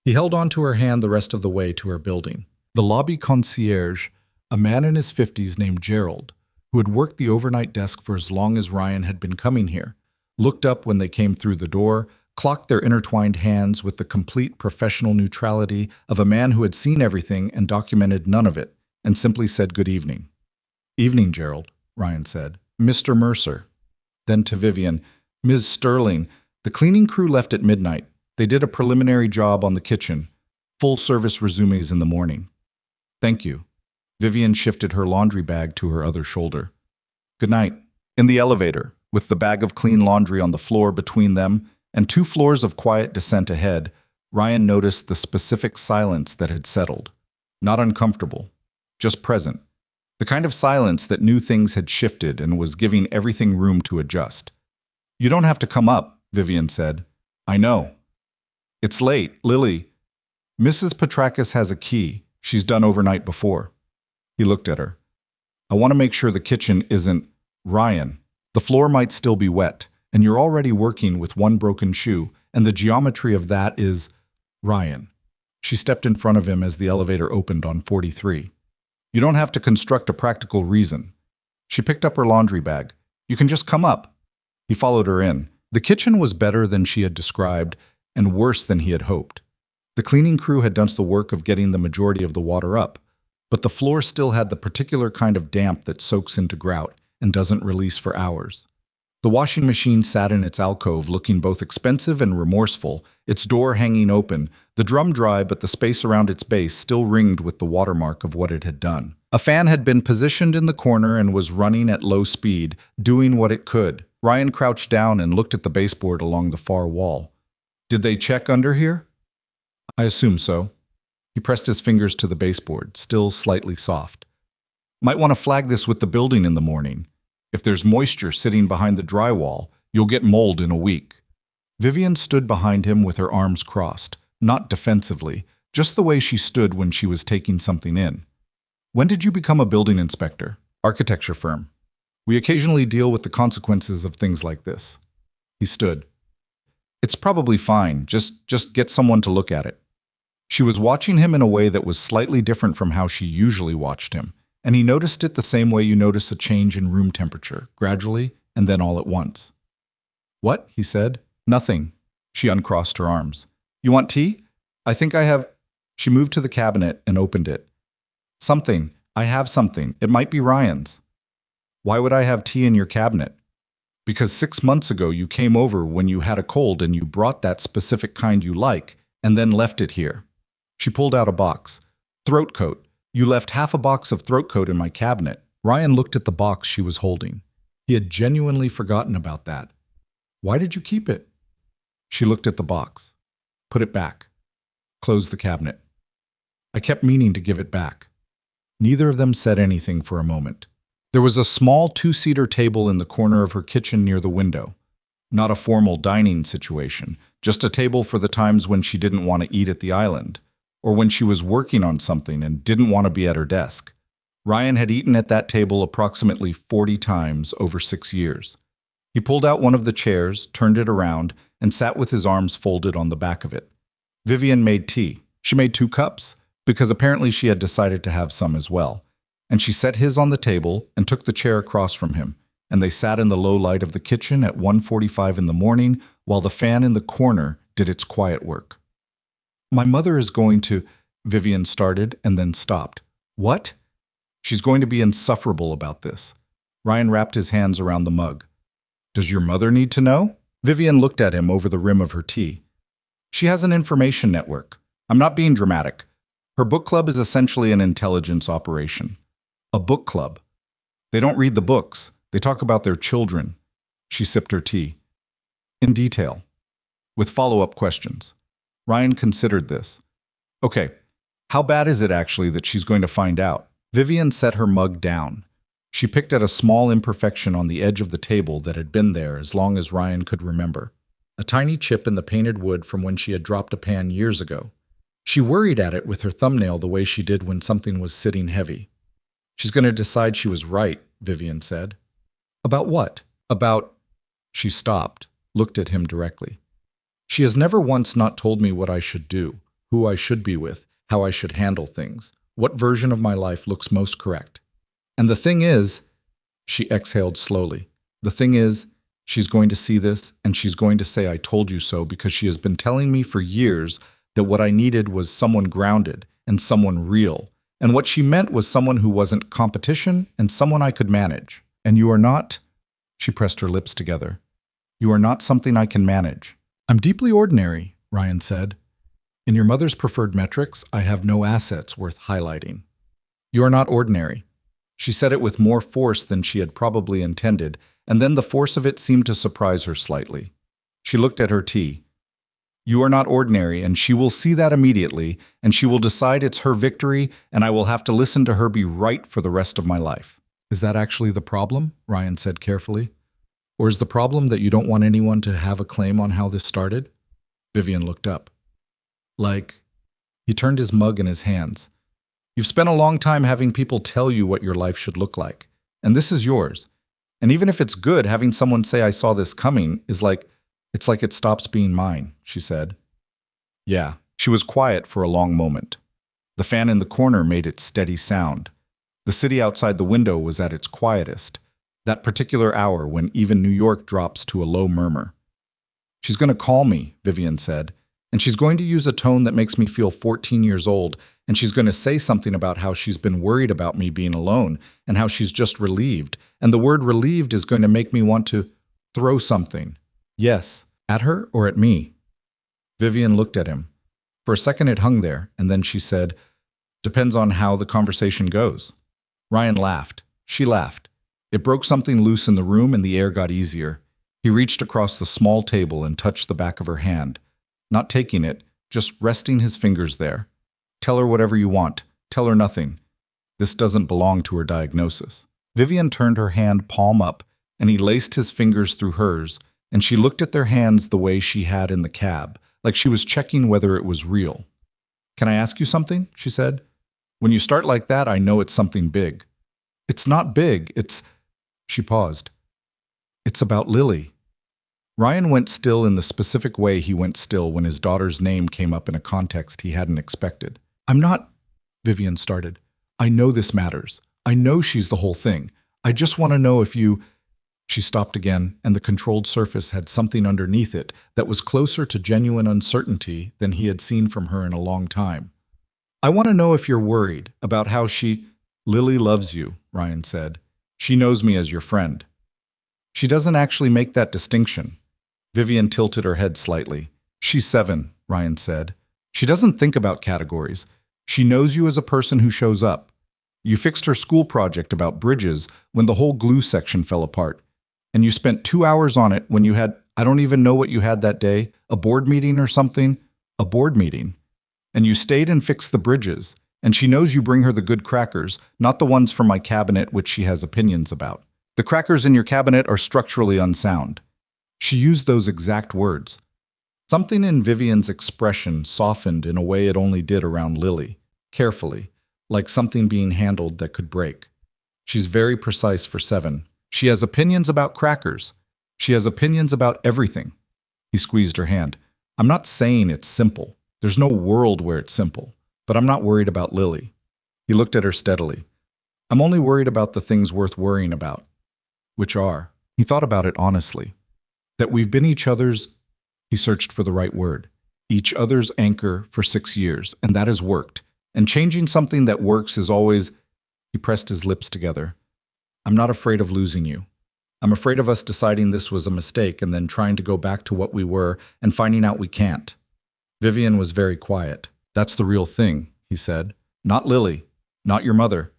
He held on to her hand the rest of the way to her building. The lobby concierge, a man in his 50s named Gerald, who had worked the overnight desk for as long as Ryan had been coming here, looked up when they came through the door, clocked their intertwined hands with the complete professional neutrality of a man who had seen everything and documented none of it, and simply said good evening. Evening, Gerald, Ryan said. Mr. Mercer. Then to Vivian, Ms. Sterling, the cleaning crew left at midnight. They did a preliminary job on the kitchen. Full service resumes in the morning. Thank you. Vivian shifted her laundry bag to her other shoulder. Good night. In the elevator, with the bag of clean laundry on the floor between them and 2 floors of quiet descent ahead, Ryan noticed the specific silence that had settled. Not uncomfortable, just present. The kind of silence that knew things had shifted and was giving everything room to adjust. You don't have to come up, Vivian said. I know. It's late, Lily. Mrs. Petrakis has a key. She's done overnight before. He looked at her. I want to make sure the kitchen isn't Ryan. The floor might still be wet, and you're already working with 1 broken shoe, and the geometry of that is Ryan. She stepped in front of him as the elevator opened on 43. You don't have to construct a practical reason. She picked up her laundry bag. You can just come up. He followed her in. The kitchen was better than she had described, and worse than he had hoped. The cleaning crew had done the work of getting the majority of the water up, but the floor still had the particular kind of damp that soaks into grout and doesn't release for hours. The washing machine sat in its alcove looking both expensive and remorseful, its door hanging open, the drum dry but the space around its base still ringed with the watermark of what it had done. A fan had been positioned in the corner and was running at low speed, doing what it could. Ryan crouched down and looked at the baseboard along the far wall. Did they check under here? I assume so. He pressed his fingers to the baseboard, still slightly soft. Might want to flag this with the building in the morning. If there's moisture sitting behind the drywall, you'll get mold in a week. Vivian stood behind him with her arms crossed, not defensively, just the way she stood when she was taking something in. When did you become a building inspector? Architecture firm. We occasionally deal with the consequences of things like this. He stood. It's probably fine. Just get someone to look at it. She was watching him in a way that was slightly different from how she usually watched him, and he noticed it the same way you notice a change in room temperature, gradually and then all at once. What? He said. Nothing. She uncrossed her arms. You want tea? I think I have. She moved to the cabinet and opened it. Something. I have something. It might be Ryan's. Why would I have tea in your cabinet? Because 6 months ago you came over when you had a cold and you brought that specific kind you like, and then left it here. She pulled out a box. Throat coat. You left half a box of throat coat in my cabinet. Ryan looked at the box she was holding. He had genuinely forgotten about that. Why did you keep it? She looked at the box. Put it back. Closed the cabinet. I kept meaning to give it back. Neither of them said anything for a moment. There was a small 2-seater table in the corner of her kitchen near the window. Not a formal dining situation, just a table for the times when she didn't want to eat at the island, or when she was working on something and didn't want to be at her desk. Ryan had eaten at that table approximately 40 times over 6 years. He pulled out one of the chairs, turned it around, and sat with his arms folded on the back of it. Vivian made tea. She made 2 cups, because apparently she had decided to have some as well. And she set his on the table and took the chair across from him, and they sat in the low light of the kitchen at 1:45 in the morning while the fan in the corner did its quiet work. My mother is going to, Vivian started and then stopped. What? She's going to be insufferable about this. Ryan wrapped his hands around the mug. Does your mother need to know? Vivian looked at him over the rim of her tea. She has an information network. I'm not being dramatic. Her book club is essentially an intelligence operation. A book club. They don't read the books. They talk about their children. She sipped her tea. In detail, with follow-up questions. Ryan considered this. Okay, how bad is it actually that she's going to find out? Vivian set her mug down. She picked at a small imperfection on the edge of the table that had been there as long as Ryan could remember. A tiny chip in the painted wood from when she had dropped a pan years ago. She worried at it with her thumbnail the way she did when something was sitting heavy. She's going to decide she was right, Vivian said. About what? About... She stopped, looked at him directly. She has never once not told me what I should do, who I should be with, how I should handle things, what version of my life looks most correct. And the thing is, she exhaled slowly, the thing is, she's going to see this and she's going to say I told you so because she has been telling me for years that what I needed was someone grounded and someone real. And what she meant was someone who wasn't competition and someone I could manage. And you are not, she pressed her lips together, you are not something I can manage. I'm deeply ordinary, Ryan said. In your mother's preferred metrics, I have no assets worth highlighting. You are not ordinary. She said it with more force than she had probably intended, and then the force of it seemed to surprise her slightly. She looked at her tea. You are not ordinary, and she will see that immediately, and she will decide it's her victory, and I will have to listen to her be right for the rest of my life. Is that actually the problem? Ryan said carefully. Or is the problem that you don't want anyone to have a claim on how this started? Vivian looked up. He turned his mug in his hands. You've spent a long time having people tell you what your life should look like, and this is yours. And even if it's good, having someone say I saw this coming is it's like it stops being mine, she said. Yeah, she was quiet for a long moment. The fan in the corner made its steady sound. The city outside the window was at its quietest, that particular hour when even New York drops to a low murmur. She's going to call me, Vivian said, and she's going to use a tone that makes me feel 14 years old, and she's going to say something about how she's been worried about me being alone, and how she's just relieved, and the word relieved is going to make me want to throw something. Yes, at her or at me? Vivian looked at him. For a second it hung there, and then she said, Depends on how the conversation goes. Ryan laughed. She laughed. It broke something loose in the room and the air got easier. He reached across the small table and touched the back of her hand. Not taking it, just resting his fingers there. Tell her whatever you want. Tell her nothing. This doesn't belong to her diagnosis. Vivian turned her hand palm up, and he laced his fingers through hers, and she looked at their hands the way she had in the cab, like she was checking whether it was real. Can I ask you something? She said. When you start like that, I know it's something big. It's not big, it's... She paused. It's about Lily. Ryan went still in the specific way he went still when his daughter's name came up in a context he hadn't expected. I'm not... Vivian started. I know this matters. I know she's the whole thing. I just want to know if you... She stopped again, and the controlled surface had something underneath it that was closer to genuine uncertainty than he had seen from her in a long time. I want to know if you're worried about how she... Lily loves you, Ryan said. She knows me as your friend. She doesn't actually make that distinction. Vivian tilted her head slightly. She's 7, Ryan said. She doesn't think about categories. She knows you as a person who shows up. You fixed her school project about bridges when the whole glue section fell apart. And you spent 2 hours on it when you had, I don't even know what you had that day, a board meeting or something? A board meeting. And you stayed and fixed the bridges. And she knows you bring her the good crackers, not the ones from my cabinet which she has opinions about. The crackers in your cabinet are structurally unsound. She used those exact words. Something in Vivian's expression softened in a way it only did around Lily, carefully, like something being handled that could break. She's very precise for 7. She has opinions about crackers. She has opinions about everything. He squeezed her hand. I'm not saying it's simple. There's no world where it's simple. But I'm not worried about Lily. He looked at her steadily. I'm only worried about the things worth worrying about. Which are, he thought about it honestly, that we've been each other's, he searched for the right word, each other's anchor for 6 years, and that has worked. And changing something that works is always, he pressed his lips together. I'm not afraid of losing you. I'm afraid of us deciding this was a mistake and then trying to go back to what we were and finding out we can't. Vivian was very quiet. That's the real thing, he said. Not Lily. Not your mother.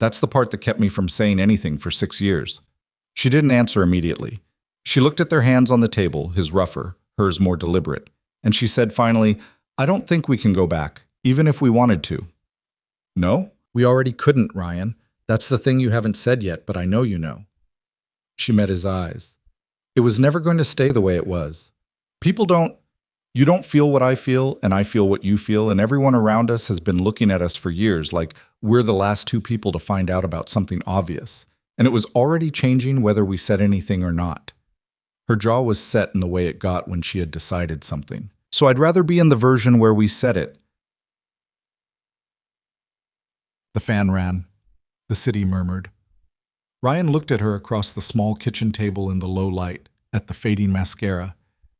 That's the part that kept me from saying anything for 6 years. She didn't answer immediately. She looked at their hands on the table, his rougher, hers more deliberate, and she said finally, I don't think we can go back, even if we wanted to. No? We already couldn't, Ryan. That's the thing you haven't said yet, but I know you know. She met his eyes. It was never going to stay the way it was. People don't. You don't feel what I feel, and I feel what you feel, and everyone around us has been looking at us for years like we're the last two people to find out about something obvious. And it was already changing whether we said anything or not. Her jaw was set in the way it got when she had decided something. So I'd rather be in the version where we said it. The fan ran. The city murmured. Ryan looked at her across the small kitchen table in the low light, at the fading mascara,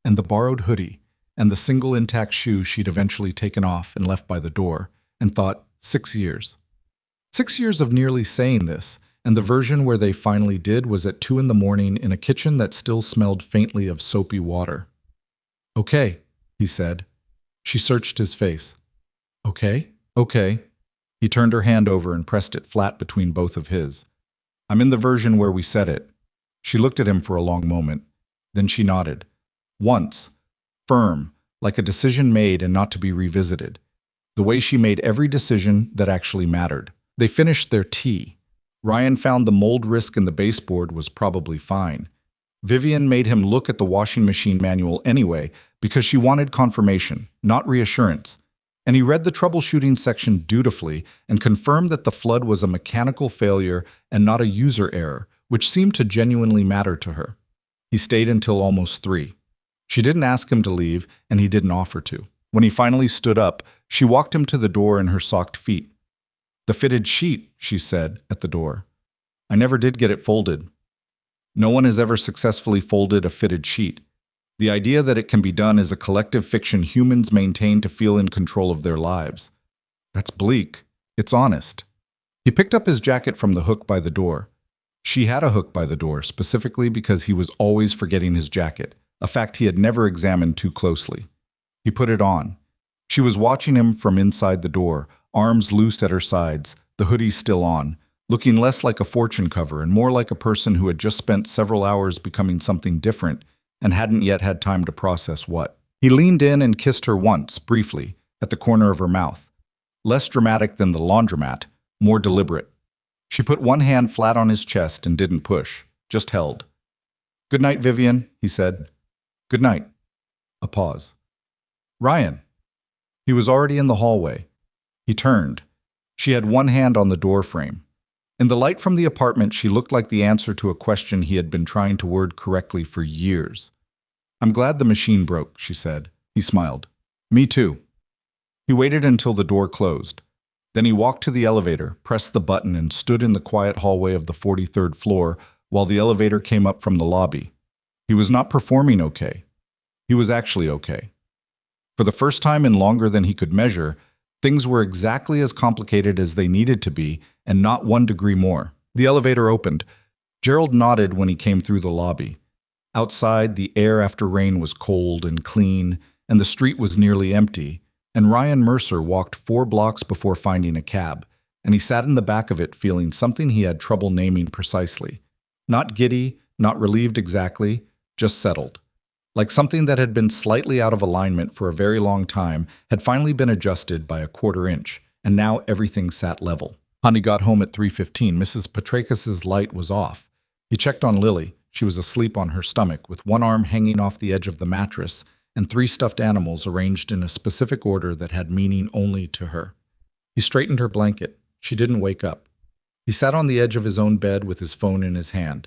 and the borrowed hoodie, and the single intact shoe she'd eventually taken off and left by the door, and thought, 6 years. 6 years of nearly saying this, and the version where they finally did was at 2 in the morning in a kitchen that still smelled faintly of soapy water. Okay, he said. She searched his face. Okay, okay. He turned her hand over and pressed it flat between both of his. I'm in the version where we said it. She looked at him for a long moment. Then she nodded. Once. Firm, like a decision made and not to be revisited. The way she made every decision that actually mattered. They finished their tea. Ryan found the mold risk in the baseboard was probably fine. Vivian made him look at the washing machine manual anyway because she wanted confirmation, not reassurance. And he read the troubleshooting section dutifully and confirmed that the flood was a mechanical failure and not a user error, which seemed to genuinely matter to her. He stayed until almost 3. She didn't ask him to leave, and he didn't offer to. When he finally stood up, she walked him to the door in her socked feet. The fitted sheet, she said, at the door. I never did get it folded. No one has ever successfully folded a fitted sheet. The idea that it can be done is a collective fiction humans maintain to feel in control of their lives. That's bleak. It's honest. He picked up his jacket from the hook by the door. She had a hook by the door, specifically because he was always forgetting his jacket, a fact he had never examined too closely. He put it on. She was watching him from inside the door, arms loose at her sides, the hoodie still on, looking less like a fortune cover and more like a person who had just spent several hours becoming something different and hadn't yet had time to process what. He leaned in and kissed her once, briefly, at the corner of her mouth. Less dramatic than the laundromat, more deliberate. She put one hand flat on his chest and didn't push, just held. Good night, Vivian, he said. Good night. A pause. Ryan. He was already in the hallway. He turned. She had one hand on the door frame. In the light from the apartment, she looked like the answer to a question he had been trying to word correctly for years. I'm glad the machine broke, she said. He smiled. Me too. He waited until the door closed. Then he walked to the elevator, pressed the button, and stood in the quiet hallway of the 43rd floor while the elevator came up from the lobby. He was not performing okay. He was actually okay. For the first time in longer than he could measure, things were exactly as complicated as they needed to be, and not 1 degree more. The elevator opened. Gerald nodded when he came through the lobby. Outside, the air after rain was cold and clean, and the street was nearly empty, and Ryan Mercer walked 4 blocks before finding a cab, and he sat in the back of it feeling something he had trouble naming precisely. Not giddy, not relieved exactly, just settled. Like something that had been slightly out of alignment for a very long time had finally been adjusted by a 1/4 inch, and now everything sat level. Honey got home at 3:15. Mrs. Petrakis's light was off. He checked on Lily. She was asleep on her stomach, with one arm hanging off the edge of the mattress, and 3 stuffed animals arranged in a specific order that had meaning only to her. He straightened her blanket. She didn't wake up. He sat on the edge of his own bed with his phone in his hand.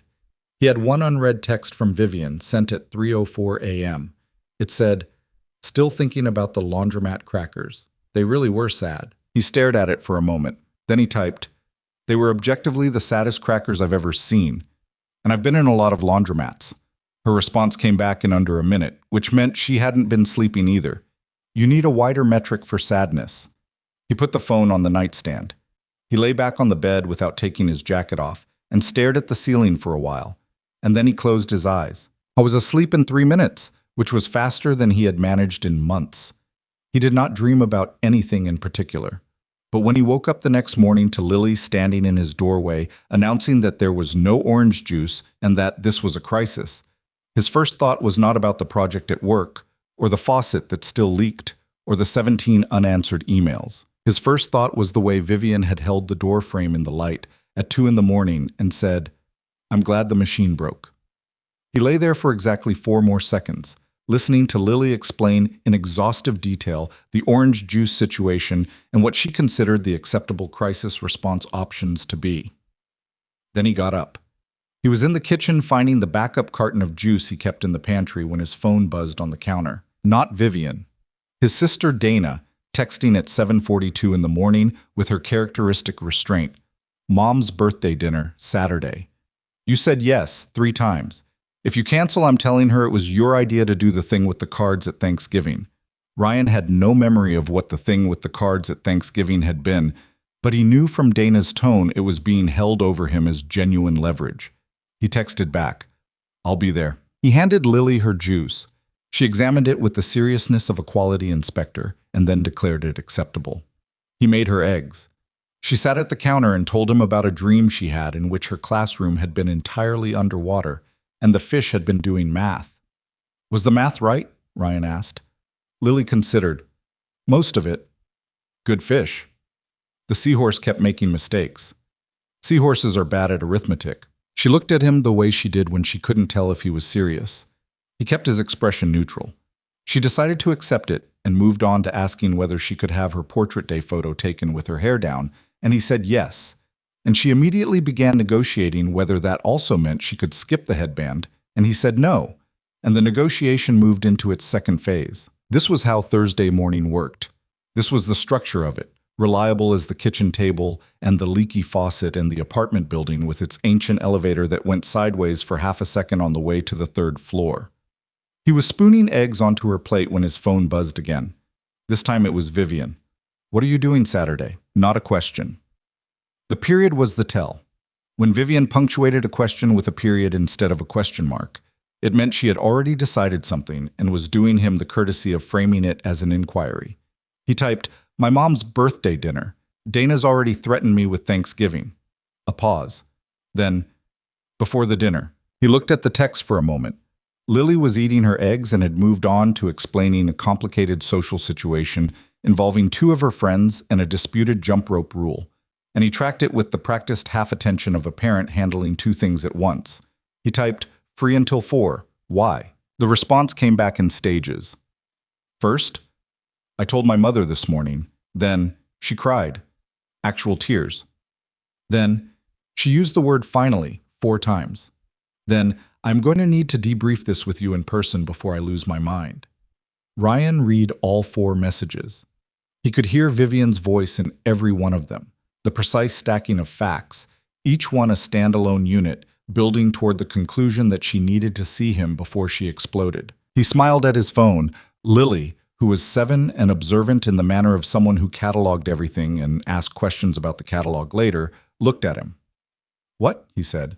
He had one unread text from Vivian, sent at 3:04 a.m. It said, still thinking about the laundromat crackers. They really were sad. He stared at it for a moment. Then he typed, they were objectively the saddest crackers I've ever seen. And I've been in a lot of laundromats. Her response came back in under a minute, which meant she hadn't been sleeping either. You need a wider metric for sadness. He put the phone on the nightstand. He lay back on the bed without taking his jacket off and stared at the ceiling for a while. And then he closed his eyes. I was asleep in 3 minutes, which was faster than he had managed in months. He did not dream about anything in particular. But when he woke up the next morning to Lily standing in his doorway, announcing that there was no orange juice and that this was a crisis, His first thought was not about the project at work, or the faucet that still leaked, or the 17 unanswered emails. His first thought was the way Vivian had held the door frame in the light at 2 in the morning and said, "I'm glad the machine broke." He lay there for exactly 4 more seconds, listening to Lily explain in exhaustive detail the orange juice situation and what she considered the acceptable crisis response options to be. Then he got up. He was in the kitchen finding the backup carton of juice he kept in the pantry when his phone buzzed on the counter. Not Vivian. His sister Dana, texting at 7:42 in the morning with her characteristic restraint. "Mom's birthday dinner, Saturday. You said yes 3 times. If you cancel, I'm telling her it was your idea to do the thing with the cards at Thanksgiving." Ryan had no memory of what the thing with the cards at Thanksgiving had been, but he knew from Dana's tone it was being held over him as genuine leverage. He texted back, "I'll be there." He handed Lily her juice. She examined it with the seriousness of a quality inspector and then declared it acceptable. He made her eggs. She sat at the counter and told him about a dream she had in which her classroom had been entirely underwater and the fish had been doing math. "Was the math right?" Ryan asked. Lily considered. "Most of it. Good fish. The seahorse kept making mistakes. Seahorses are bad at arithmetic." She looked at him the way she did when she couldn't tell if he was serious. He kept his expression neutral. She decided to accept it and moved on to asking whether she could have her portrait day photo taken with her hair down, and he said yes. And she immediately began negotiating whether that also meant she could skip the headband, and he said no, and the negotiation moved into its second phase. This was how Thursday morning worked. This was the structure of it, reliable as the kitchen table and the leaky faucet in the apartment building with its ancient elevator that went sideways for half a second on the way to the 3rd floor. He was spooning eggs onto her plate when his phone buzzed again. This time it was Vivian. "What are you doing Saturday?" Not a question. The period was the tell. When Vivian punctuated a question with a period instead of a question mark, it meant she had already decided something and was doing him the courtesy of framing it as an inquiry. He typed, "My mom's birthday dinner. Dana's already threatened me with Thanksgiving." A pause. Then, "Before the dinner." He looked at the text for a moment. Lily was eating her eggs and had moved on to explaining a complicated social situation involving 2 of her friends and a disputed jump rope rule, and he tracked it with the practiced half-attention of a parent handling 2 things at once. He typed, "Free until 4. Why?" The response came back in stages. First, "I told my mother this morning." Then, "She cried." Actual tears. Then, "She used the word finally 4 times." Then, "I'm going to need to debrief this with you in person before I lose my mind." Ryan read all 4 messages. He could hear Vivian's voice in every one of them, the precise stacking of facts, each one a standalone unit, building toward the conclusion that she needed to see him before she exploded. He smiled at his phone. Lily, who was 7 and observant in the manner of someone who cataloged everything and asked questions about the catalog later, looked at him. "What?" he said.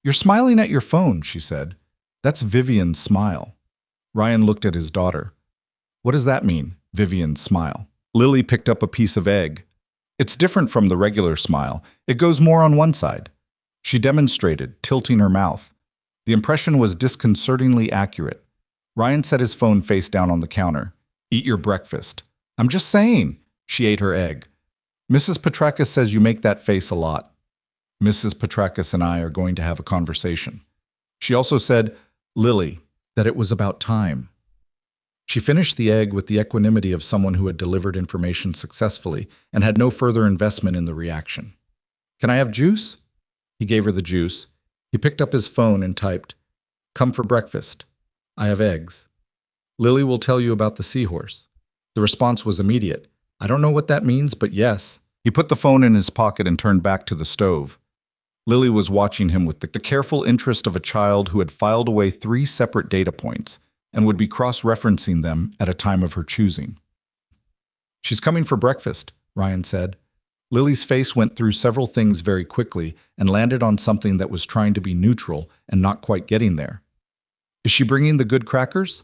"You're smiling at your phone," she said. "That's Vivian's smile." Ryan looked at his daughter. "What does that mean, Vivian's smile?" Lily picked up a piece of egg. "It's different from the regular smile. It goes more on one side." She demonstrated, tilting her mouth. The impression was disconcertingly accurate. Ryan set his phone face down on the counter. "Eat your breakfast." "I'm just saying." She ate her egg. "Mrs. Petrakis says you make that face a lot." "Mrs. Petrakis and I are going to have a conversation." She also said, "Lily, that it was about time." She finished the egg with the equanimity of someone who had delivered information successfully and had no further investment in the reaction. "Can I have juice?" He gave her the juice. He picked up his phone and typed, "Come for breakfast. I have eggs. Lily will tell you about the seahorse." The response was immediate. "I don't know what that means, but yes." He put the phone in his pocket and turned back to the stove. Lily was watching him with the careful interest of a child who had filed away 3 separate data points and would be cross-referencing them at a time of her choosing. "She's coming for breakfast," Ryan said. Lily's face went through several things very quickly and landed on something that was trying to be neutral and not quite getting there. "Is she bringing the good crackers?"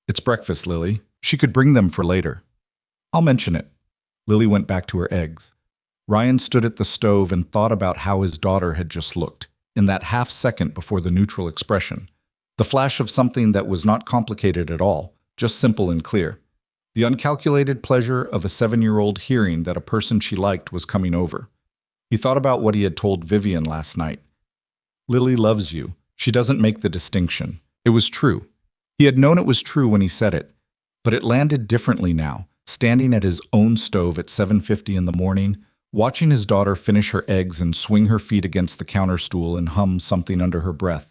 "It's breakfast, Lily. She could bring them for later." "I'll mention it." Lily went back to her eggs. Ryan stood at the stove and thought about how his daughter had just looked, in that half second before the neutral expression. The flash of something that was not complicated at all, just simple and clear. The uncalculated pleasure of a 7-year-old hearing that a person she liked was coming over. He thought about what he had told Vivian last night. Lily loves you. She doesn't make the distinction. It was true. He had known it was true when he said it, but it landed differently now, standing at his own stove at 7:50 in the morning, watching his daughter finish her eggs and swing her feet against the counter stool and hum something under her breath,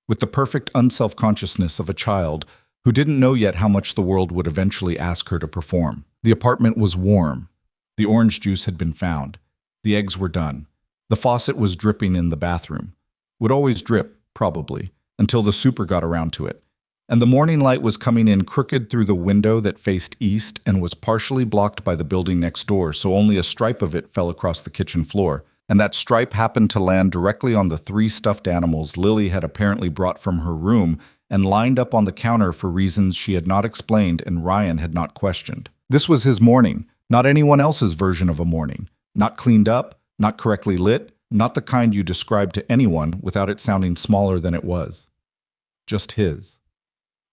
with the perfect unself-consciousness of a child who didn't know yet how much the world would eventually ask her to perform. The apartment was warm. The orange juice had been found. The eggs were done. The faucet was dripping in the bathroom. Would always drip, probably, until the super got around to it. And the morning light was coming in crooked through the window that faced east and was partially blocked by the building next door, so only a stripe of it fell across the kitchen floor. And that stripe happened to land directly on the 3 stuffed animals Lily had apparently brought from her room and lined up on the counter for reasons she had not explained and Ryan had not questioned. This was his morning, not anyone else's version of a morning. Not cleaned up, not correctly lit, not the kind you describe to anyone without it sounding smaller than it was. Just his.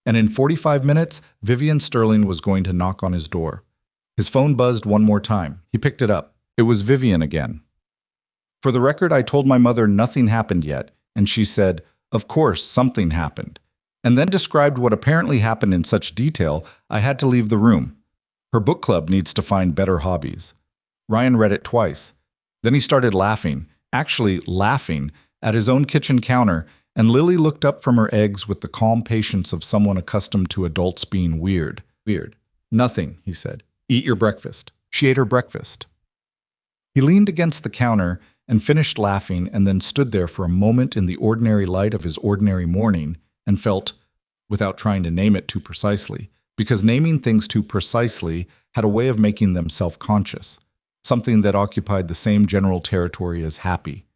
And in 45 minutes, Vivian Sterling was going to knock on his door. His phone buzzed one more time. He picked it up. It was Vivian again. For the record, I told my mother nothing happened yet, and she said, "Of course, something happened," and then described what apparently happened in such detail I had to leave the room. Her book club needs to find better hobbies. Ryan read it twice. Then he started laughing, actually laughing, at his own kitchen counter, and Lily looked up from her eggs with the calm patience of someone accustomed to adults being weird. Weird. "Nothing," he said. "Eat your breakfast." She ate her breakfast. He leaned against the counter and finished laughing and then stood there for a moment in the ordinary light of his ordinary morning and felt, without trying to name it too precisely, because naming things too precisely had a way of making them self-conscious, something that occupied the same general territory as happy.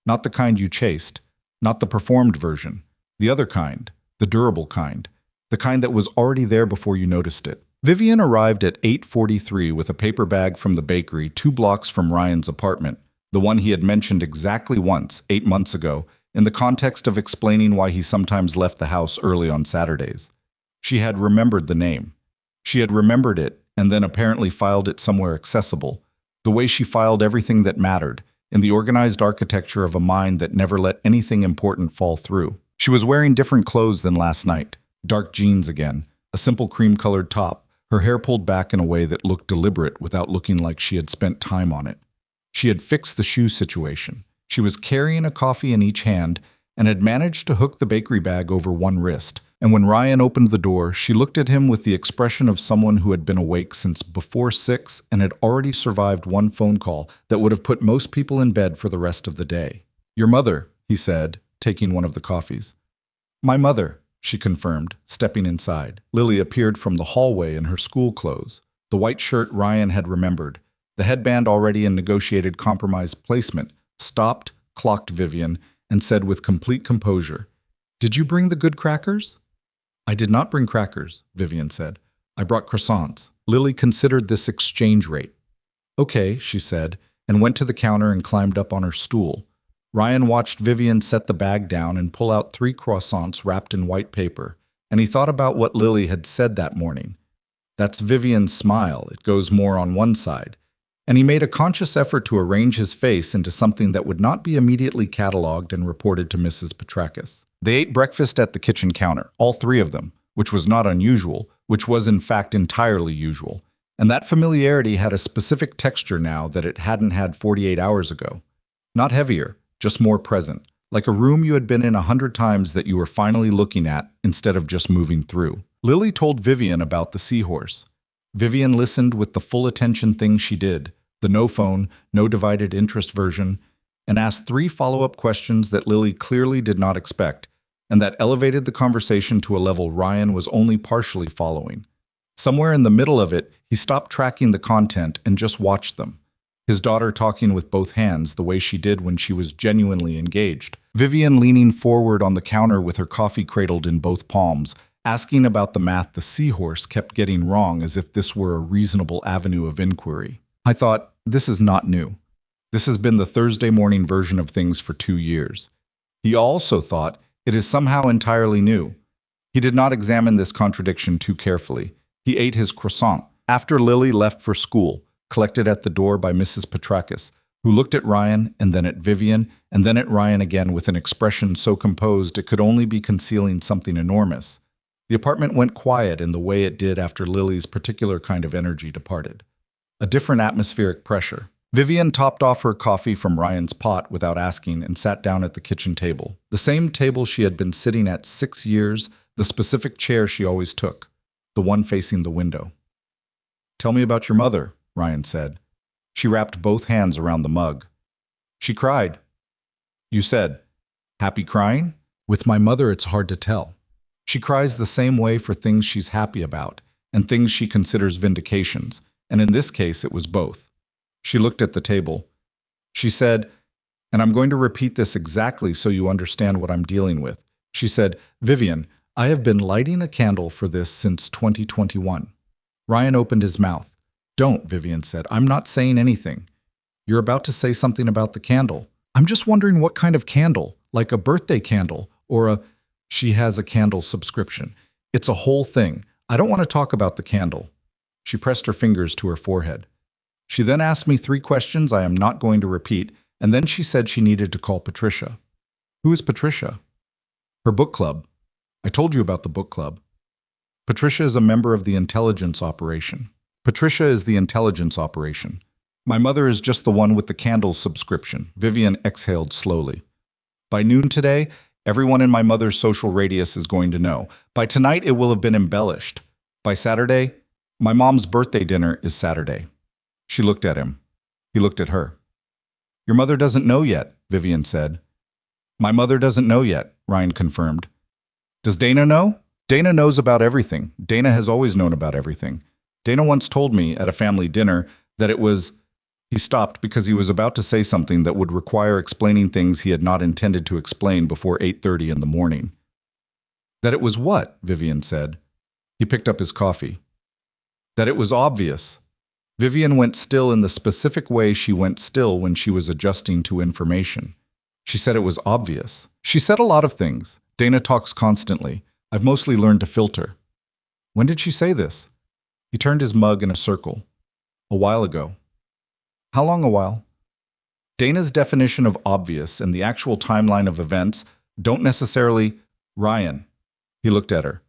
Not the kind you chased, not the performed version, the other kind, the durable kind, the kind that was already there before you noticed it. Vivian arrived at 8:43 with a paper bag from the bakery 2 blocks from Ryan's apartment, the one he had mentioned exactly once, 8 months ago, in the context of explaining why he sometimes left the house early on Saturdays. She had remembered the name. She had remembered it and then apparently filed it somewhere accessible, the way she filed everything that mattered, in the organized architecture of a mind that never let anything important fall through. She was wearing different clothes than last night. Dark jeans again, a simple cream-colored top, her hair pulled back in a way that looked deliberate without looking like she had spent time on it. She had fixed the shoe situation. She was carrying a coffee in each hand and had managed to hook the bakery bag over one wrist. And when Ryan opened the door, she looked at him with the expression of someone who had been awake since before 6 and had already survived one phone call that would have put most people in bed for the rest of the day. "Your mother," he said, taking one of the coffees. "My mother," she confirmed, stepping inside. Lily appeared from the hallway in her school clothes, the white shirt Ryan had remembered, the headband already in negotiated compromise placement, stopped, clocked Vivian, and said with complete composure, "Did you bring the good crackers?" "I did not bring crackers," Vivian said. "I brought croissants." Lily considered this exchange rate. "Okay," she said, and went to the counter and climbed up on her stool. Ryan watched Vivian set the bag down and pull out 3 croissants wrapped in white paper, and he thought about what Lily had said that morning. That's Vivian's smile, it goes more on one side. And he made a conscious effort to arrange his face into something that would not be immediately catalogued and reported to Mrs. Petrakis. They ate breakfast at the kitchen counter, all 3 of them, which was not unusual, which was in fact entirely usual. And that familiarity had a specific texture now that it hadn't had 48 hours ago. Not heavier, just more present, like a room you had been in 100 times that you were finally looking at instead of just moving through. Lily told Vivian about the seahorse. Vivian listened with the full attention thing she did, the no phone, no divided interest version, and asked 3 follow-up questions that Lily clearly did not expect, and that elevated the conversation to a level Ryan was only partially following. Somewhere in the middle of it, he stopped tracking the content and just watched them. His daughter talking with both hands the way she did when she was genuinely engaged. Vivian leaning forward on the counter with her coffee cradled in both palms, asking about the math the seahorse kept getting wrong as if this were a reasonable avenue of inquiry. I thought, this is not new. This has been the Thursday morning version of things for 2 years. He also thought, it is somehow entirely new. He did not examine this contradiction too carefully. He ate his croissant. After Lily left for school, collected at the door by Mrs. Petrakis, who looked at Ryan and then at Vivian and then at Ryan again with an expression so composed it could only be concealing something enormous. The apartment went quiet in the way it did after Lily's particular kind of energy departed. A different atmospheric pressure. Vivian topped off her coffee from Ryan's pot without asking and sat down at the kitchen table. The same table she had been sitting at 6 years, the specific chair she always took, the one facing the window. "Tell me about your mother," Ryan said. She wrapped both hands around the mug. "She cried." "You said, happy crying?" "With my mother it's hard to tell. She cries the same way for things she's happy about and things she considers vindications, and in this case it was both." She looked at the table. She said, and I'm going to repeat this exactly so you understand what I'm dealing with. She said, "Vivian, I have been lighting a candle for this since 2021. Ryan opened his mouth. "Don't," Vivian said. "I'm not saying anything. You're about to say something about the candle. I'm just wondering what kind of candle, like a birthday candle or a..." She has a candle subscription. It's a whole thing. I don't want to talk about the candle. She pressed her fingers to her forehead. She then asked me 3 questions I am not going to repeat, and then she said she needed to call Patricia. "Who is Patricia?" "Her book club. I told you about the book club. Patricia is a member of the intelligence operation. Patricia is the intelligence operation. My mother is just the one with the candle subscription." Vivian exhaled slowly. "By noon today, everyone in my mother's social radius is going to know. By tonight, it will have been embellished. By Saturday, my mom's birthday dinner is Saturday." She looked at him. He looked at her. "Your mother doesn't know yet," Vivian said. "My mother doesn't know yet," Ryan confirmed. "Does Dana know?" "Dana knows about everything. Dana has always known about everything. Dana once told me at a family dinner that it was..." He stopped because he was about to say something that would require explaining things he had not intended to explain before 8:30 in the morning. "That it was what?" Vivian said. He picked up his coffee. "That it was obvious." Vivian went still in the specific way she went still when she was adjusting to information. She said it was obvious. She said a lot of things. Dana talks constantly. I've mostly learned to filter. When did she say this? He turned his mug in a circle. A while ago. How long a while? Dana's definition of obvious and the actual timeline of events don't necessarily... Ryan. He looked at her.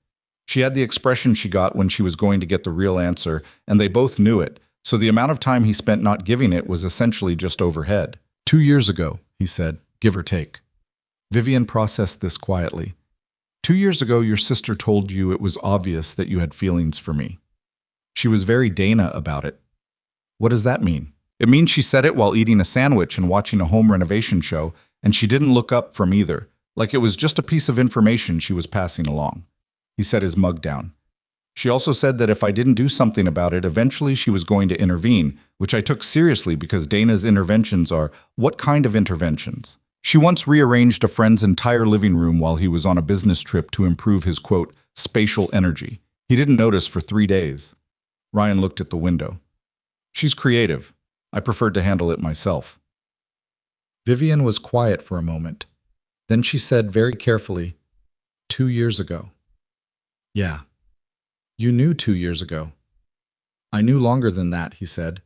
She had the expression she got when she was going to get the real answer, and they both knew it, so the amount of time he spent not giving it was essentially just overhead. 2 years ago, he said, give or take. Vivian processed this quietly. 2 years ago, your sister told you it was obvious that you had feelings for me. She was very Dana about it. What does that mean? It means she said it while eating a sandwich and watching a home renovation show, and she didn't look up from either, like it was just a piece of information she was passing along. He set his mug down. She also said that if I didn't do something about it, eventually she was going to intervene, which I took seriously because Dana's interventions are, what kind of interventions? She once rearranged a friend's entire living room while he was on a business trip to improve his, quote, spatial energy. He didn't notice for 3 days. Ryan looked at the window. She's creative. I preferred to handle it myself. Vivian was quiet for a moment. Then she said very carefully, 2 years ago. Yeah. You knew 2 years ago. I knew longer than that, he said.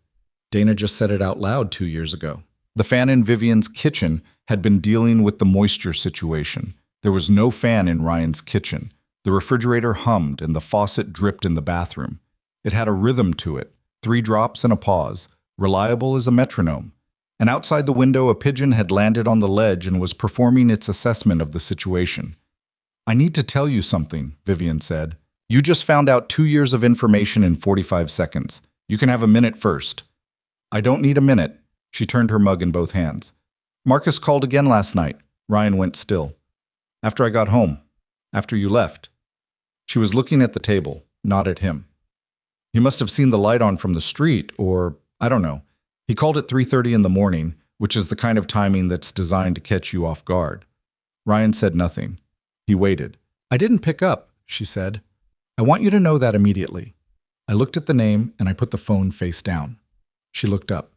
Dana just said it out loud 2 years ago. The fan in Vivian's kitchen had been dealing with the moisture situation. There was no fan in Ryan's kitchen. The refrigerator hummed and the faucet dripped in the bathroom. It had a rhythm to it, 3 drops and a pause, reliable as a metronome. And outside the window, a pigeon had landed on the ledge and was performing its assessment of the situation. I need to tell you something, Vivian said. You just found out 2 years of information in 45 seconds. You can have a minute first. I don't need a minute. She turned her mug in both hands. Marcus called again last night. Ryan went still. After I got home. After you left. She was looking at the table, not at him. He must have seen the light on from the street, or, I don't know. He called at 3:30 in the morning, which is the kind of timing that's designed to catch you off guard. Ryan said nothing. He waited. I didn't pick up, she said. I want you to know that immediately. I looked at the name and I put the phone face down. She looked up.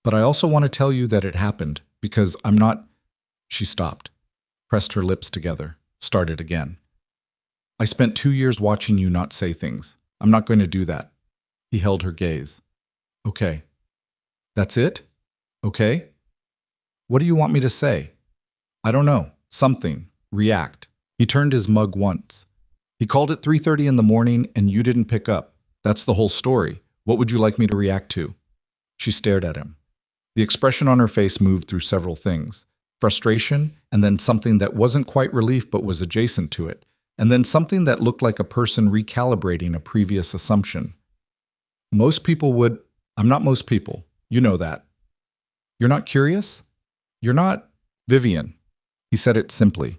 But I also want to tell you that it happened, because I'm not... She stopped, pressed her lips together, started again. I spent 2 years watching you not say things. I'm not going to do that. He held her gaze. Okay. That's it? Okay? What do you want me to say? I don't know. Something. React. He turned his mug once. He called at 3:30 in the morning and you didn't pick up. That's the whole story. What would you like me to react to? She stared at him. The expression on her face moved through several things. Frustration, and then something that wasn't quite relief but was adjacent to it, and then something that looked like a person recalibrating a previous assumption. Most people would. I'm not most people. You know that. You're not curious? You're not Vivian. He said it simply.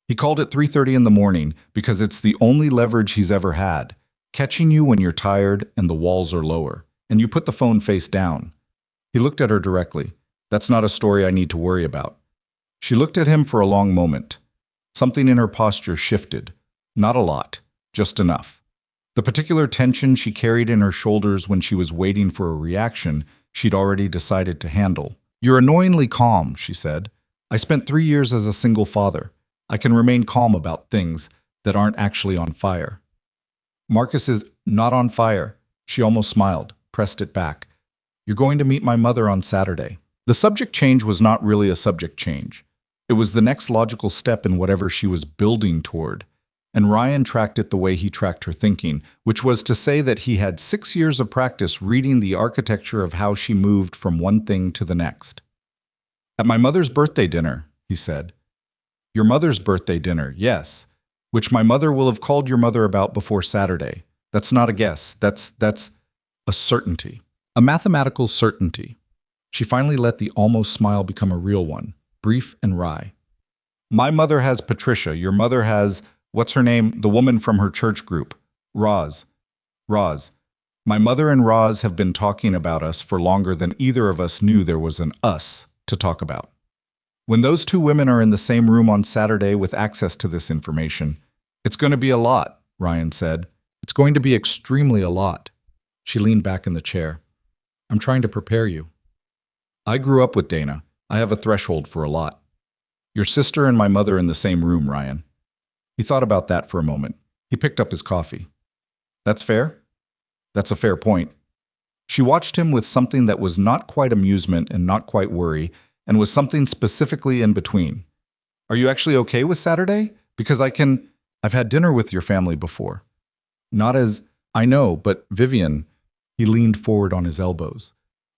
He called at 3:30 in the morning because it's the only leverage he's ever had, catching you when you're tired and the walls are lower, and you put the phone face down. He looked at her directly. That's not a story I need to worry about. She looked at him for a long moment. Something in her posture shifted. Not a lot, just enough. The particular tension she carried in her shoulders when she was waiting for a reaction, she'd already decided to handle. You're annoyingly calm, she said. I spent 3 years as a single father. I can remain calm about things that aren't actually on fire. Marcus is not on fire. She almost smiled, pressed it back. You're going to meet my mother on Saturday. The subject change was not really a subject change. It was the next logical step in whatever she was building toward. And Ryan tracked it the way he tracked her thinking, which was to say that he had 6 years of practice reading the architecture of how she moved from one thing to the next. At my mother's birthday dinner, he said. Your mother's birthday dinner, yes, which my mother will have called your mother about before Saturday. That's not a guess. That's a certainty. A mathematical certainty. She finally let the almost smile become a real one, brief and wry. My mother has Patricia. Your mother has, what's her name? The woman from her church group. Roz. Roz. My mother and Roz have been talking about us for longer than either of us knew there was an us to talk about. When those two women are in the same room on Saturday with access to this information, it's going to be a lot, Ryan said. It's going to be extremely a lot. She leaned back in the chair. I'm trying to prepare you. I grew up with Dana. I have a threshold for a lot. Your sister and my mother in the same room, Ryan. He thought about that for a moment. He picked up his coffee. That's fair? That's a fair point. She watched him with something that was not quite amusement and not quite worry, and was something specifically in between. Are you actually okay with Saturday? Because I've had dinner with your family before. Not as, I know, but Vivian, he leaned forward on his elbows.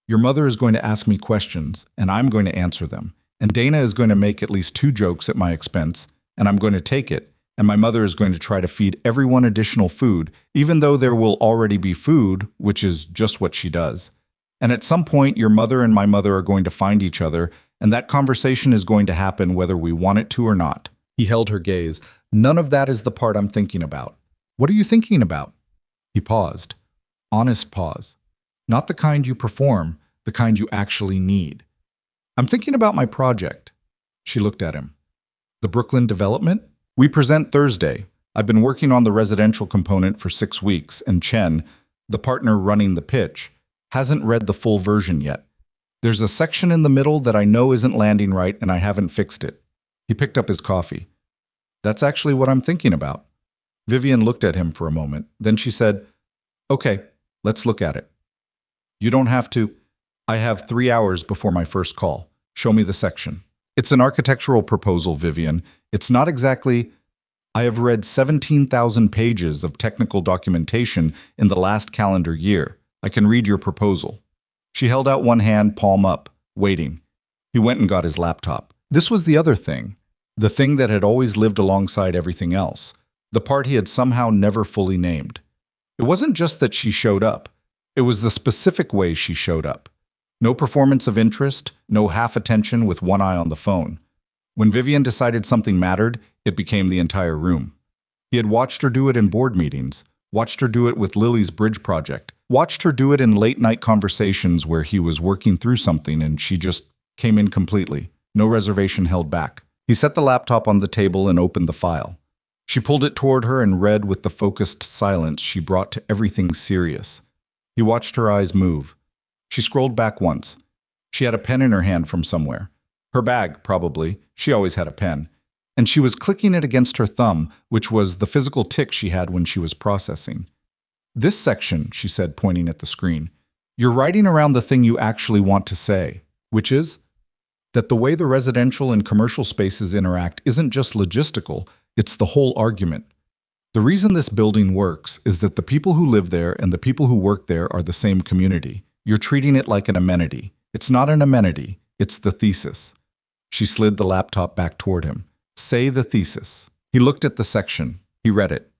Your mother is going to ask me questions, and I'm going to answer them. And Dana is going to make at least 2 jokes at my expense, and I'm going to take it. And my mother is going to try to feed everyone additional food, even though there will already be food, which is just what she does. And at some point, your mother and my mother are going to find each other, and that conversation is going to happen whether we want it to or not. He held her gaze. None of that is the part I'm thinking about. What are you thinking about? He paused. Honest pause. Not the kind you perform, the kind you actually need. I'm thinking about my project. She looked at him. The Brooklyn development? We present Thursday. I've been working on the residential component for 6 weeks, and Chen, the partner running the pitch, hasn't read the full version yet. There's a section in the middle that I know isn't landing right, and I haven't fixed it. He picked up his coffee. That's actually what I'm thinking about. Vivian looked at him for a moment. Then she said, Okay, let's look at it. You don't have to. I have 3 hours before my first call. Show me the section. It's an architectural proposal, Vivian. It's not exactly. I have read 17,000 pages of technical documentation in the last calendar year. I can read your proposal. She held out one hand, palm up, waiting. He went and got his laptop. This was the other thing. The thing that had always lived alongside everything else. The part he had somehow never fully named. It wasn't just that she showed up. It was the specific way she showed up. No performance of interest, no half attention with one eye on the phone. When Vivian decided something mattered, it became the entire room. He had watched her do it in board meetings, watched her do it with Lily's bridge project, watched her do it in late-night conversations where he was working through something and she just came in completely, no reservation held back. He set the laptop on the table and opened the file. She pulled it toward her and read with the focused silence she brought to everything serious. He watched her eyes move. She scrolled back once. She had a pen in her hand from somewhere. Her bag, probably. She always had a pen. and she was clicking it against her thumb, which was the physical tick she had when she was processing. This section, she said, pointing at the screen, you're writing around the thing you actually want to say, which is that the way the residential and commercial spaces interact isn't just logistical, it's the whole argument. The reason this building works is that the people who live there and the people who work there are the same community. You're treating it like an amenity. It's not an amenity, it's the thesis. She slid the laptop back toward him. Say the thesis. He looked at the section. He read it.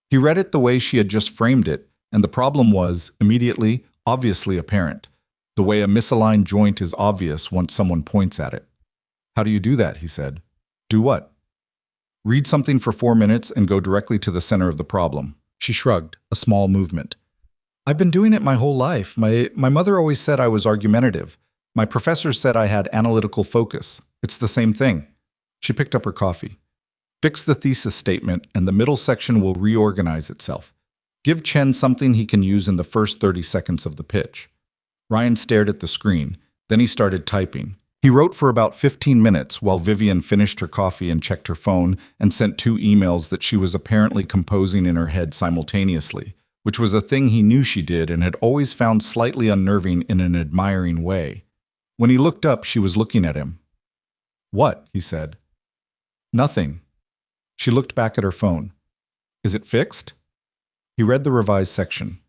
He read it the way she had just framed it, and the problem was, immediately, obviously apparent. The way a misaligned joint is obvious once someone points at it. How do you do that? He said. Do what? Read something for 4 minutes and go directly to the center of the problem. She shrugged, a small movement. I've been doing it my whole life. My mother always said I was argumentative. My professors said I had analytical focus. It's the same thing. She picked up her coffee. Fix the thesis statement, and the middle section will reorganize itself. Give Chen something he can use in the first 30 seconds of the pitch. Ryan stared at the screen. Then he started typing. He wrote for about 15 minutes while Vivian finished her coffee and checked her phone and sent 2 emails that she was apparently composing in her head simultaneously, which was a thing he knew she did and had always found slightly unnerving in an admiring way. When he looked up, she was looking at him. What? He said. Nothing. She looked back at her phone. Is it fixed? He read the revised section.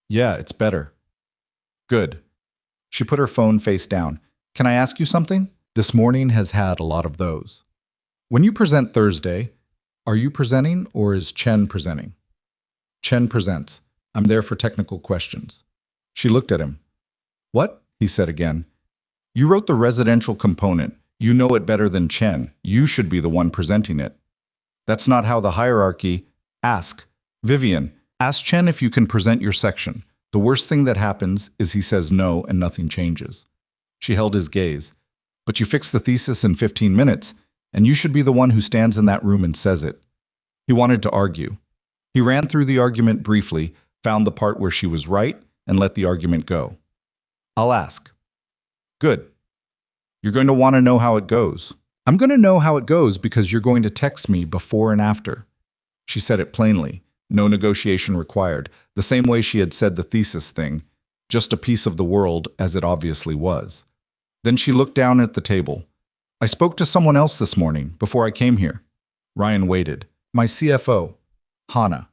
Yeah, it's better. Good. She put her phone face down. Can I ask you something? This morning has had a lot of those. When you present Thursday, are you presenting or is Chen presenting? Chen presents. I'm there for technical questions. She looked at him. What? He said again. You wrote the residential component. You know it better than Chen. You should be the one presenting it. That's not how the hierarchy. Ask. Vivian, ask Chen if you can present your section. The worst thing that happens is he says no and nothing changes. She held his gaze. But you fixed the thesis in 15 minutes, and you should be the one who stands in that room and says it. He wanted to argue. He ran through the argument briefly, found the part where she was right, and let the argument go. I'll ask. Good. You're going to want to know how it goes. I'm going to know how it goes because you're going to text me before and after. She said it plainly, no negotiation required, the same way she had said the thesis thing, just a piece of the world as it obviously was. Then she looked down at the table. I spoke to someone else this morning, before I came here. Ryan waited. My CFO, Hannah.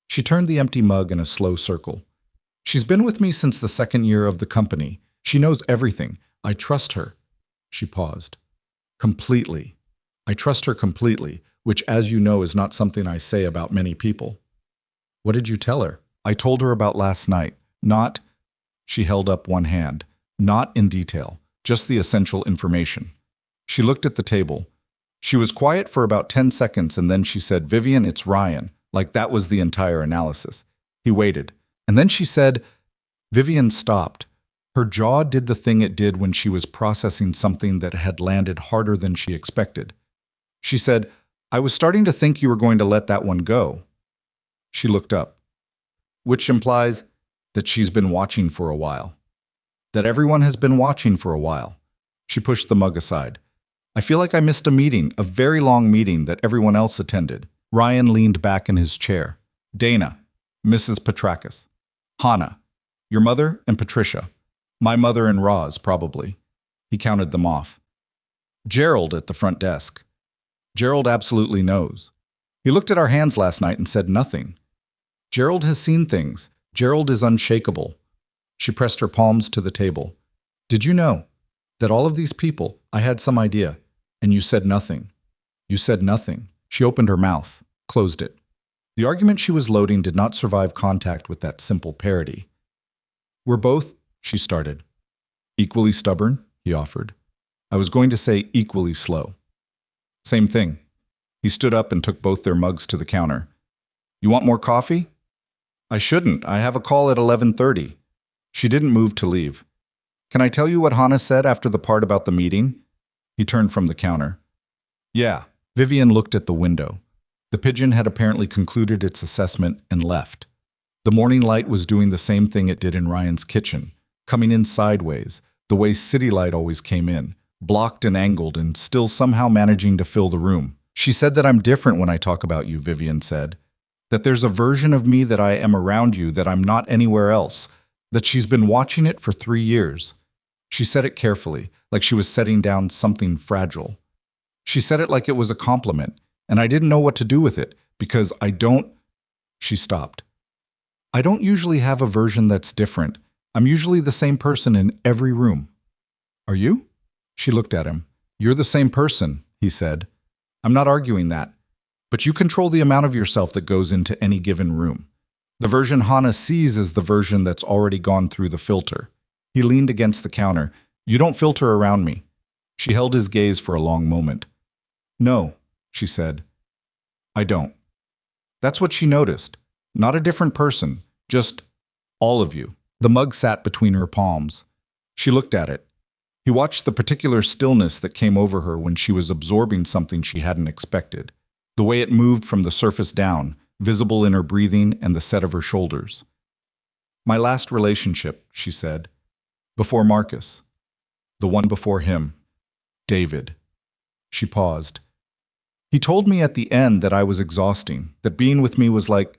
She turned the empty mug in a slow circle. She's been with me since the 2nd year of the company. She knows everything. I trust her. She paused. Completely. I trust her completely, which, as you know, is not something I say about many people. What did you tell her? I told her about last night. Not, she held up one hand, not in detail, just the essential information. She looked at the table. She was quiet for about 10 seconds and then she said, Vivian, it's Ryan, like that was the entire analysis. He waited. And then she said, Vivian stopped. Her jaw did the thing it did when she was processing something that had landed harder than she expected. She said, I was starting to think you were going to let that one go. She looked up, which implies that she's been watching for a while. That everyone has been watching for a while. She pushed the mug aside. I feel like I missed a meeting, a very long meeting that everyone else attended. Ryan leaned back in his chair. Dana, Mrs. Petrakis, Hannah, your mother and Patricia. My mother and Roz, probably. He counted them off. Gerald at the front desk. Gerald absolutely knows. He looked at our hands last night and said nothing. Gerald has seen things. Gerald is unshakable. She pressed her palms to the table. Did you know that all of these people, I had some idea, and you said nothing. You said nothing. She opened her mouth, closed it. The argument she was loading did not survive contact with that simple parody. We're both, she started. Equally stubborn, he offered. I was going to say equally slow. Same thing. He stood up and took both their mugs to the counter. You want more coffee? I shouldn't. I have a call at 11:30. She didn't move to leave. Can I tell you what Hannah said after the part about the meeting? He turned from the counter. Yeah. Vivian looked at the window. The pigeon had apparently concluded its assessment and left. The morning light was doing the same thing it did in Ryan's kitchen, coming in sideways, the way city light always came in, blocked and angled and still somehow managing to fill the room. She said that I'm different when I talk about you, Vivian said. That there's a version of me that I am around you that I'm not anywhere else. That she's been watching it for 3 years. She said it carefully, like she was setting down something fragile. She said it like it was a compliment, and I didn't know what to do with it, because I don't. She stopped. I don't usually have a version that's different. I'm usually the same person in every room. Are you? She looked at him. You're the same person, he said. I'm not arguing that. But you control the amount of yourself that goes into any given room. The version Hannah sees is the version that's already gone through the filter. He leaned against the counter. You don't filter around me. She held his gaze for a long moment. No, she said. I don't. That's what she noticed. Not a different person, just all of you. The mug sat between her palms. She looked at it. He watched the particular stillness that came over her when she was absorbing something she hadn't expected. The way it moved from the surface down, visible in her breathing and the set of her shoulders. My last relationship, she said. Before Marcus. The one before him. David. She paused. He told me at the end that I was exhausting, that being with me was like...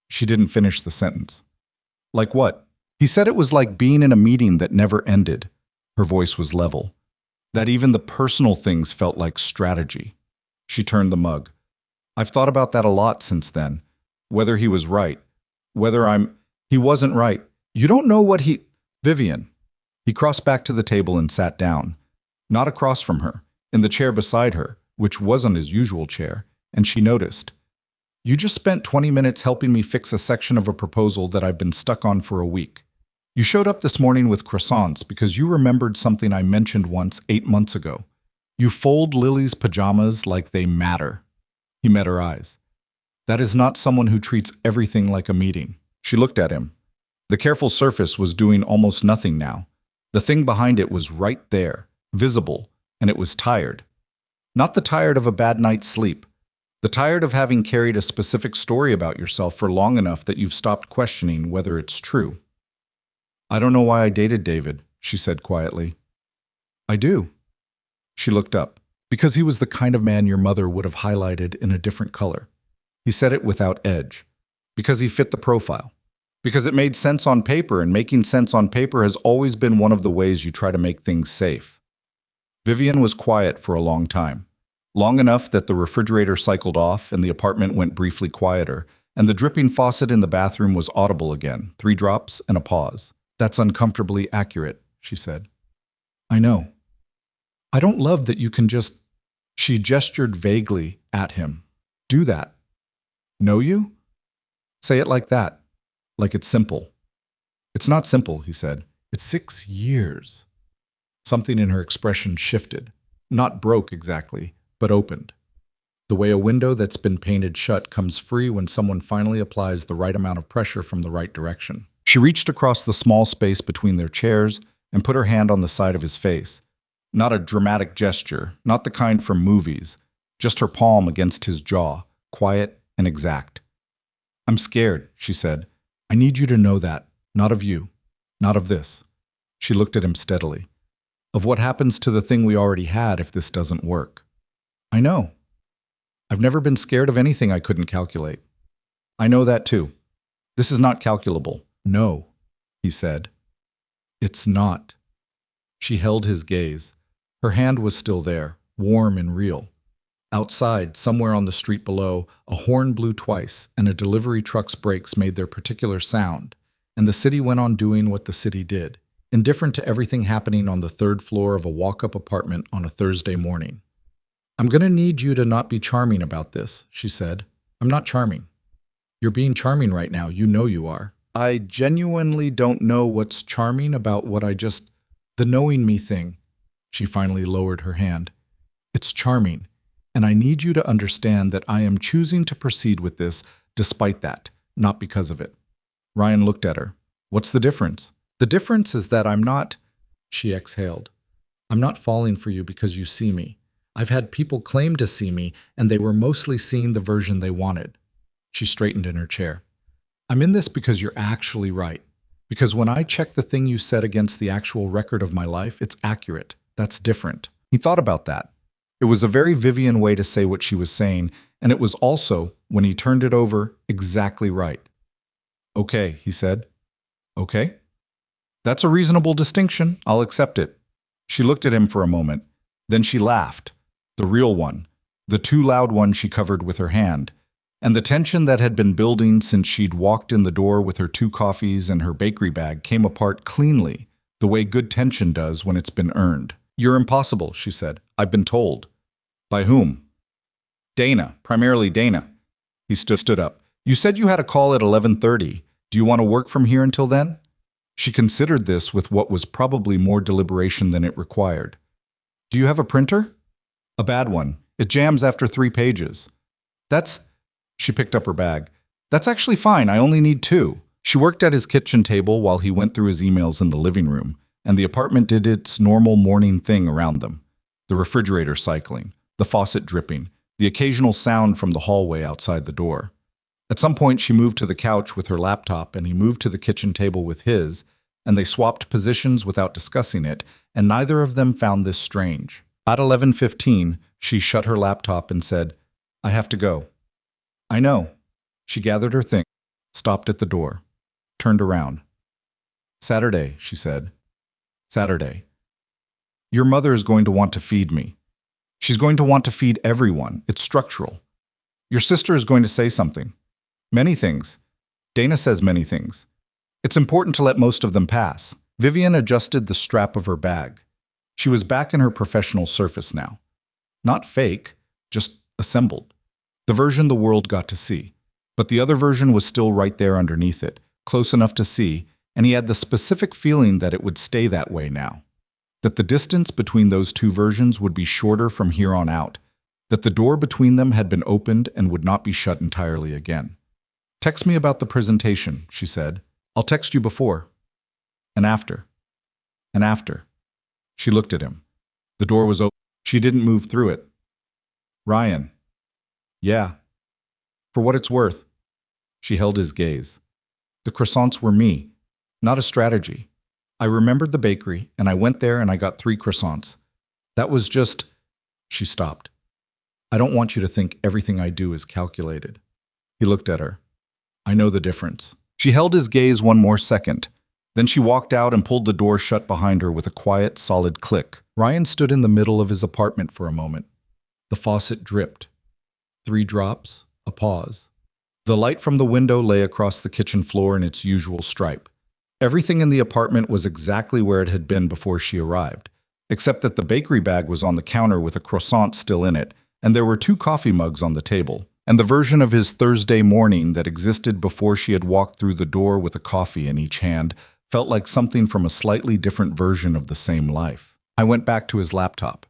She didn't finish the sentence. Like what? He said it was like being in a meeting that never ended. Her voice was level. That even the personal things felt like strategy. She turned the mug. I've thought about that a lot since then. Whether he was right. Whether I'm... He wasn't right. You don't know what he... Vivian. He crossed back to the table and sat down. Not across from her, in the chair beside her, which wasn't his usual chair, and she noticed. You just spent 20 minutes helping me fix a section of a proposal that I've been stuck on for a week. You showed up this morning with croissants because you remembered something I mentioned once 8 months ago. You fold Lily's pajamas like they matter. He met her eyes. That is not someone who treats everything like a meeting. She looked at him. The careful surface was doing almost nothing now. The thing behind it was right there, visible, and it was tired. Not the tired of a bad night's sleep. The tired of having carried a specific story about yourself for long enough that you've stopped questioning whether it's true. I don't know why I dated David, she said quietly. I do. She looked up. Because he was the kind of man your mother would have highlighted in a different color. He said it without edge. Because he fit the profile. Because it made sense on paper, and making sense on paper has always been one of the ways you try to make things safe. Vivian was quiet for a long time. Long enough that the refrigerator cycled off and the apartment went briefly quieter, and the dripping faucet in the bathroom was audible again, 3 drops and a pause. That's uncomfortably accurate, she said. I know. I don't love that you can just... She gestured vaguely at him. Do that. Know you? Say it like that. Like it's simple. It's not simple, he said. It's 6 years. Something in her expression shifted. Not broke exactly, but opened. The way a window that's been painted shut comes free when someone finally applies the right amount of pressure from the right direction. She reached across the small space between their chairs and put her hand on the side of his face. Not a dramatic gesture, not the kind from movies, just her palm against his jaw, quiet and exact. I'm scared, she said. I need you to know that. Not of you. Not of this. She looked at him steadily. Of what happens to the thing we already had if this doesn't work. I know. I've never been scared of anything I couldn't calculate. I know that too. This is not calculable. No, he said. It's not. She held his gaze. Her hand was still there, warm and real. Outside, somewhere on the street below, a horn blew twice, and a delivery truck's brakes made their particular sound, and the city went on doing what the city did, indifferent to everything happening on the 3rd floor of a walk-up apartment on a Thursday morning. I'm going to need you to not be charming about this, she said. I'm not charming. You're being charming right now, you know you are. I genuinely don't know what's charming about what I just... The knowing me thing. She finally lowered her hand. It's charming, and I need you to understand that I am choosing to proceed with this despite that, not because of it. Ryan looked at her. What's the difference? The difference is that I'm not... She exhaled. I'm not falling for you because you see me. I've had people claim to see me, and they were mostly seeing the version they wanted. She straightened in her chair. I'm in this because you're actually right. Because when I check the thing you said against the actual record of my life, it's accurate. That's different. He thought about that. It was a very Vivian way to say what she was saying, and it was also, when he turned it over, exactly right. Okay, he said. Okay? That's a reasonable distinction. I'll accept it. She looked at him for a moment. Then she laughed. The real one. The too loud one she covered with her hand. And the tension that had been building since she'd walked in the door with her 2 coffees and her bakery bag came apart cleanly, the way good tension does when it's been earned. You're impossible, she said. I've been told. By whom? Dana. Primarily Dana. He stood up. You said you had a call at 11:30. Do you want to work from here until then? She considered this with what was probably more deliberation than it required. Do you have a printer? A bad one. It jams after 3 pages. That's... She picked up her bag. That's actually fine. I only need 2. She worked at his kitchen table while he went through his emails in the living room, and the apartment did its normal morning thing around them. The refrigerator cycling, the faucet dripping, the occasional sound from the hallway outside the door. At some point she moved to the couch with her laptop and he moved to the kitchen table with his, and they swapped positions without discussing it, and neither of them found this strange. At 11:15, she shut her laptop and said, I have to go. I know. She gathered her things, stopped at the door, turned around. Saturday, she said. Saturday. Your mother is going to want to feed me. She's going to want to feed everyone. It's structural. Your sister is going to say something. Many things. Dana says many things. It's important to let most of them pass. Vivian adjusted the strap of her bag. She was back in her professional surface now. Not fake, just assembled. The version the world got to see. But the other version was still right there underneath it, close enough to see, and he had the specific feeling that it would stay that way now. That the distance between those 2 versions would be shorter from here on out. That the door between them had been opened and would not be shut entirely again. Text me about the presentation, she said. I'll text you before. And after. And after. She looked at him. The door was open. She didn't move through it. Ryan. Yeah. For what it's worth. She held his gaze. The croissants were me, not a strategy. I remembered the bakery, and I went there and I got 3 croissants. That was just... She stopped. I don't want you to think everything I do is calculated. He looked at her. I know the difference. She held his gaze one more second. Then she walked out and pulled the door shut behind her with a quiet, solid click. Ryan stood in the middle of his apartment for a moment. The faucet dripped. 3 drops, a pause. The light from the window lay across the kitchen floor in its usual stripe. Everything in the apartment was exactly where it had been before she arrived, except that the bakery bag was on the counter with a croissant still in it, and there were 2 coffee mugs on the table, and the version of his Thursday morning that existed before she had walked through the door with a coffee in each hand felt like something from a slightly different version of the same life. I went back to his laptop.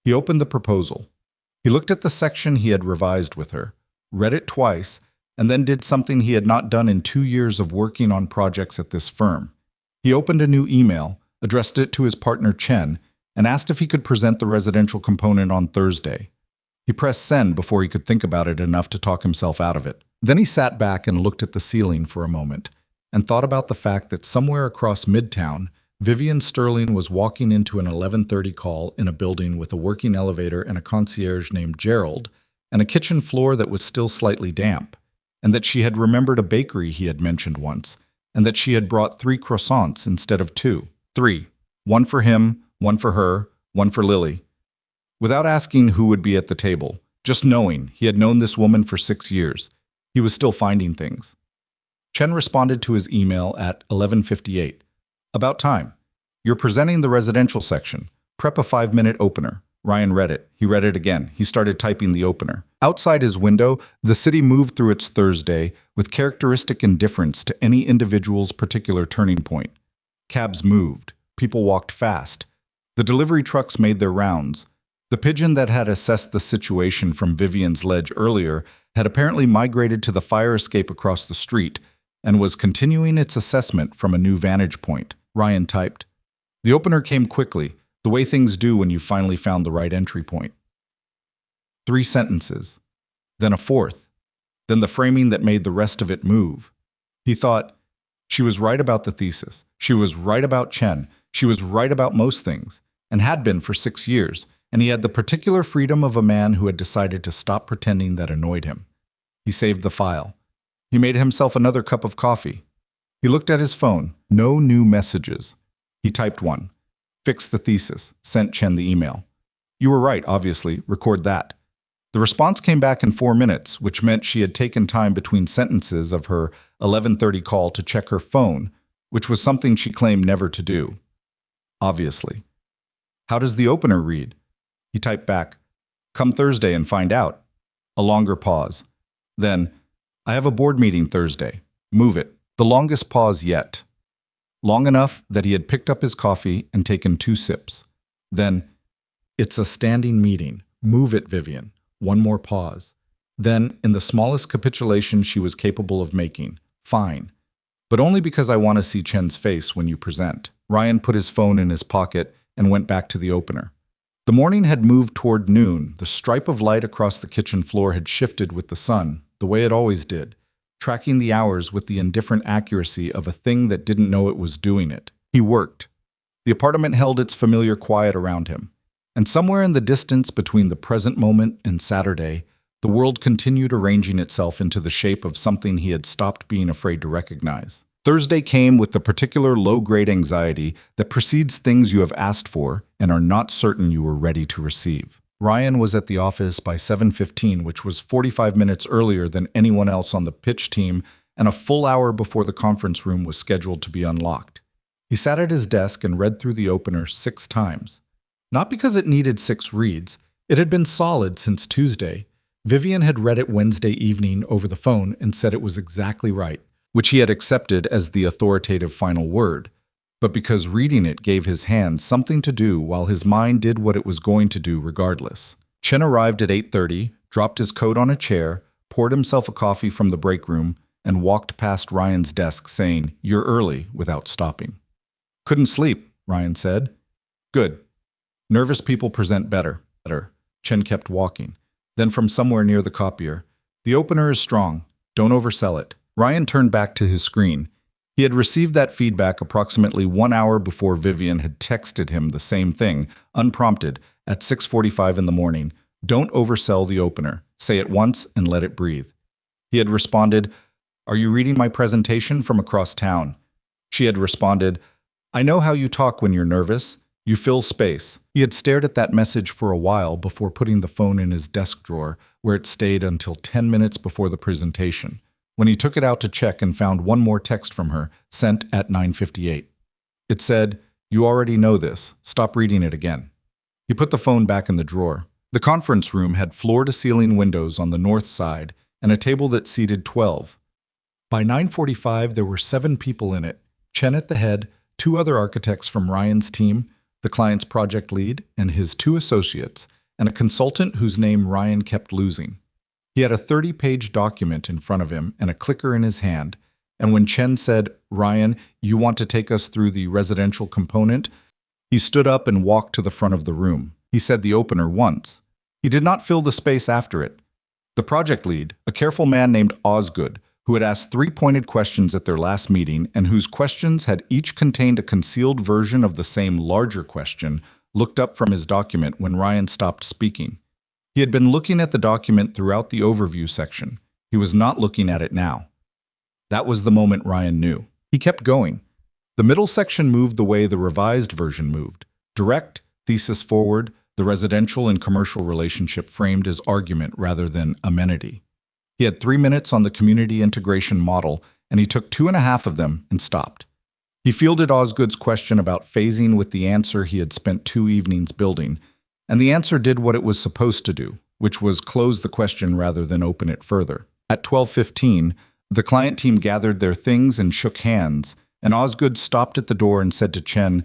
He opened the proposal. He looked at the section he had revised with her, read it twice, and then did something he had not done in 2 years of working on projects at this firm. He opened a new email, addressed it to his partner Chen, and asked if he could present the residential component on Thursday. He pressed send before he could think about it enough to talk himself out of it. Then he sat back and looked at the ceiling for a moment, and thought about the fact that somewhere across Midtown, Vivian Sterling was walking into an 11:30 call in a building with a working elevator and a concierge named Gerald, and a kitchen floor that was still slightly damp, and that she had remembered a bakery he had mentioned once, and that she had brought 3 croissants instead of 2. 3. One for him, one for her, one for Lily. Without asking who would be at the table, just knowing he had known this woman for 6 years, he was still finding things. Chen responded to his email at 11:58. About time. You're presenting the residential section. Prep a 5-minute opener. Ryan read it. He read it again. He started typing the opener. Outside his window, the city moved through its Thursday with characteristic indifference to any individual's particular turning point. Cabs moved. People walked fast. The delivery trucks made their rounds. The pigeon that had assessed the situation from Vivian's ledge earlier had apparently migrated to the fire escape across the street and was continuing its assessment from a new vantage point. Ryan typed. The opener came quickly, the way things do when you finally found the right entry point. 3 sentences. Then a 4th. Then the framing that made the rest of it move. He thought, she was right about the thesis. She was right about Chen. She was right about most things, and had been for 6 years. and he had the particular freedom of a man who had decided to stop pretending that annoyed him. He saved the file. He made himself another cup of coffee. He looked at his phone. No new messages. He typed one. Fix the thesis. Sent Chen the email. You were right, obviously. Record that. The response came back in 4 minutes, which meant she had taken time between sentences of her 11:30 call to check her phone, which was something she claimed never to do. Obviously. How does the opener read? He typed back, come Thursday and find out. A longer pause. Then, I have a board meeting Thursday. Move it. The longest pause yet. Long enough that he had picked up his coffee and taken 2 sips. Then, it's a standing meeting. Move it, Vivian. One more pause. Then, in the smallest capitulation she was capable of making, fine. But only because I want to see Chen's face when you present. Ryan put his phone in his pocket and went back to the opener. The morning had moved toward noon. The stripe of light across the kitchen floor had shifted with the sun, the way it always did, tracking the hours with the indifferent accuracy of a thing that didn't know it was doing it. He worked. The apartment held its familiar quiet around him. And somewhere in the distance between the present moment and Saturday, the world continued arranging itself into the shape of something he had stopped being afraid to recognize. Thursday came with the particular low-grade anxiety that precedes things you have asked for and are not certain you were ready to receive. Ryan was at the office by 7:15, which was 45 minutes earlier than anyone else on the pitch team and a full hour before the conference room was scheduled to be unlocked. He sat at his desk and read through the opener 6 times. Not because it needed 6 reads. It had been solid since Tuesday. Vivian had read it Wednesday evening over the phone and said it was exactly right, which he had accepted as the authoritative final word, but because reading it gave his hands something to do while his mind did what it was going to do regardless. Chen arrived at 8:30, dropped his coat on a chair, poured himself a coffee from the break room, and walked past Ryan's desk saying, "You're early," without stopping. "Couldn't sleep," Ryan said. "Good. Nervous people present better." Chen kept walking. Then from somewhere near the copier, "The opener is strong. Don't oversell it." Ryan turned back to his screen. He had received that feedback approximately 1 hour before Vivian had texted him the same thing, unprompted, at 6:45 in the morning. "Don't oversell the opener. Say it once and let it breathe." He had responded, "Are you reading my presentation from across town?" She had responded, "I know how you talk when you're nervous. You fill space." He had stared at that message for a while before putting the phone in his desk drawer, where it stayed until 10 minutes before the presentation, when he took it out to check and found one more text from her, sent at 9:58. It said, "You already know this. Stop reading it again." He put the phone back in the drawer. The conference room had floor-to-ceiling windows on the north side and a table that seated 12. By 9:45, there were 7 people in it, Chen at the head, 2 other architects from Ryan's team, the client's project lead, and his 2 associates, and a consultant whose name Ryan kept losing. He had a 30-page document in front of him and a clicker in his hand, and when Chen said, "Ryan, you want to take us through the residential component?" he stood up and walked to the front of the room. He said the opener once. He did not fill the space after it. The project lead, a careful man named Osgood, who had asked 3 pointed questions at their last meeting and whose questions had each contained a concealed version of the same larger question, looked up from his document when Ryan stopped speaking. He had been looking at the document throughout the overview section. He was not looking at it now. That was the moment Ryan knew. He kept going. The middle section moved the way the revised version moved. Direct, thesis forward, the residential and commercial relationship framed as argument rather than amenity. He had 3 minutes on the community integration model, and he took 2.5 of them and stopped. He fielded Osgood's question about phasing with the answer he had spent 2 evenings building, and the answer did what it was supposed to do, which was close the question rather than open it further. At 12:15, the client team gathered their things and shook hands, and Osgood stopped at the door and said to Chen,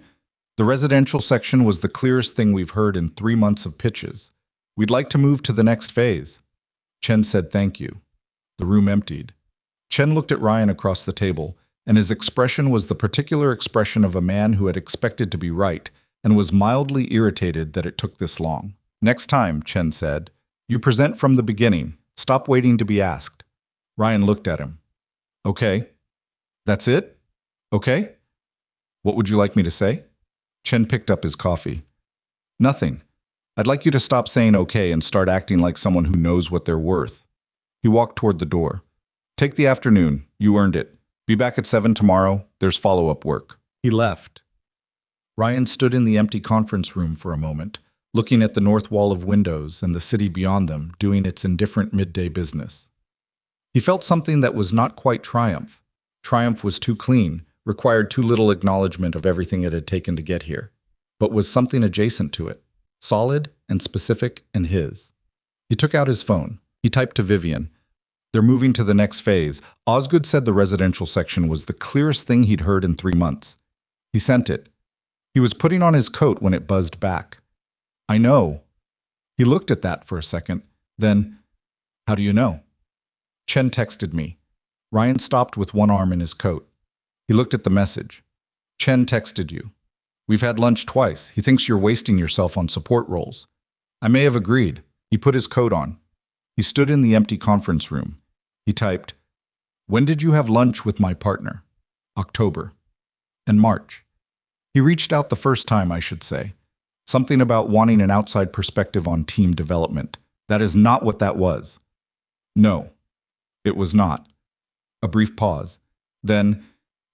"The residential section was the clearest thing we've heard in 3 months of pitches. We'd like to move to the next phase." Chen said thank you. The room emptied. Chen looked at Ryan across the table, and his expression was the particular expression of a man who had expected to be right and was mildly irritated that it took this long. "Next time," Chen said, "you present from the beginning. Stop waiting to be asked." Ryan looked at him. "Okay. That's it? Okay? What would you like me to say?" Chen picked up his coffee. "Nothing. I'd like you to stop saying okay and start acting like someone who knows what they're worth. He walked toward the door. Take the afternoon. You earned it. Be back at 7 tomorrow. There's follow-up work. He left. Ryan stood in the empty conference room for a moment, looking at the north wall of windows and the city beyond them doing its indifferent midday business. He felt something that was not quite triumph. Triumph was too clean, required too little acknowledgement of everything it had taken to get here, but was something adjacent to it, solid and specific and his. He took out his phone. He typed to Vivian. They're moving to the next phase. Osgood said the residential section was the clearest thing he'd heard in 3 months. He sent it. He was putting on his coat when it buzzed back. I know. He looked at that for a second. Then, how do you know? Chen texted me. Ryan stopped with one arm in his coat. He looked at the message. Chen texted you. We've had lunch twice. He thinks you're wasting yourself on support roles. I may have agreed. He put his coat on. He stood in the empty conference room. He typed, When did you have lunch with my partner? October. And March. He reached out the first time, I should say. Something about wanting an outside perspective on team development. That is not what that was. No, it was not. A brief pause. Then,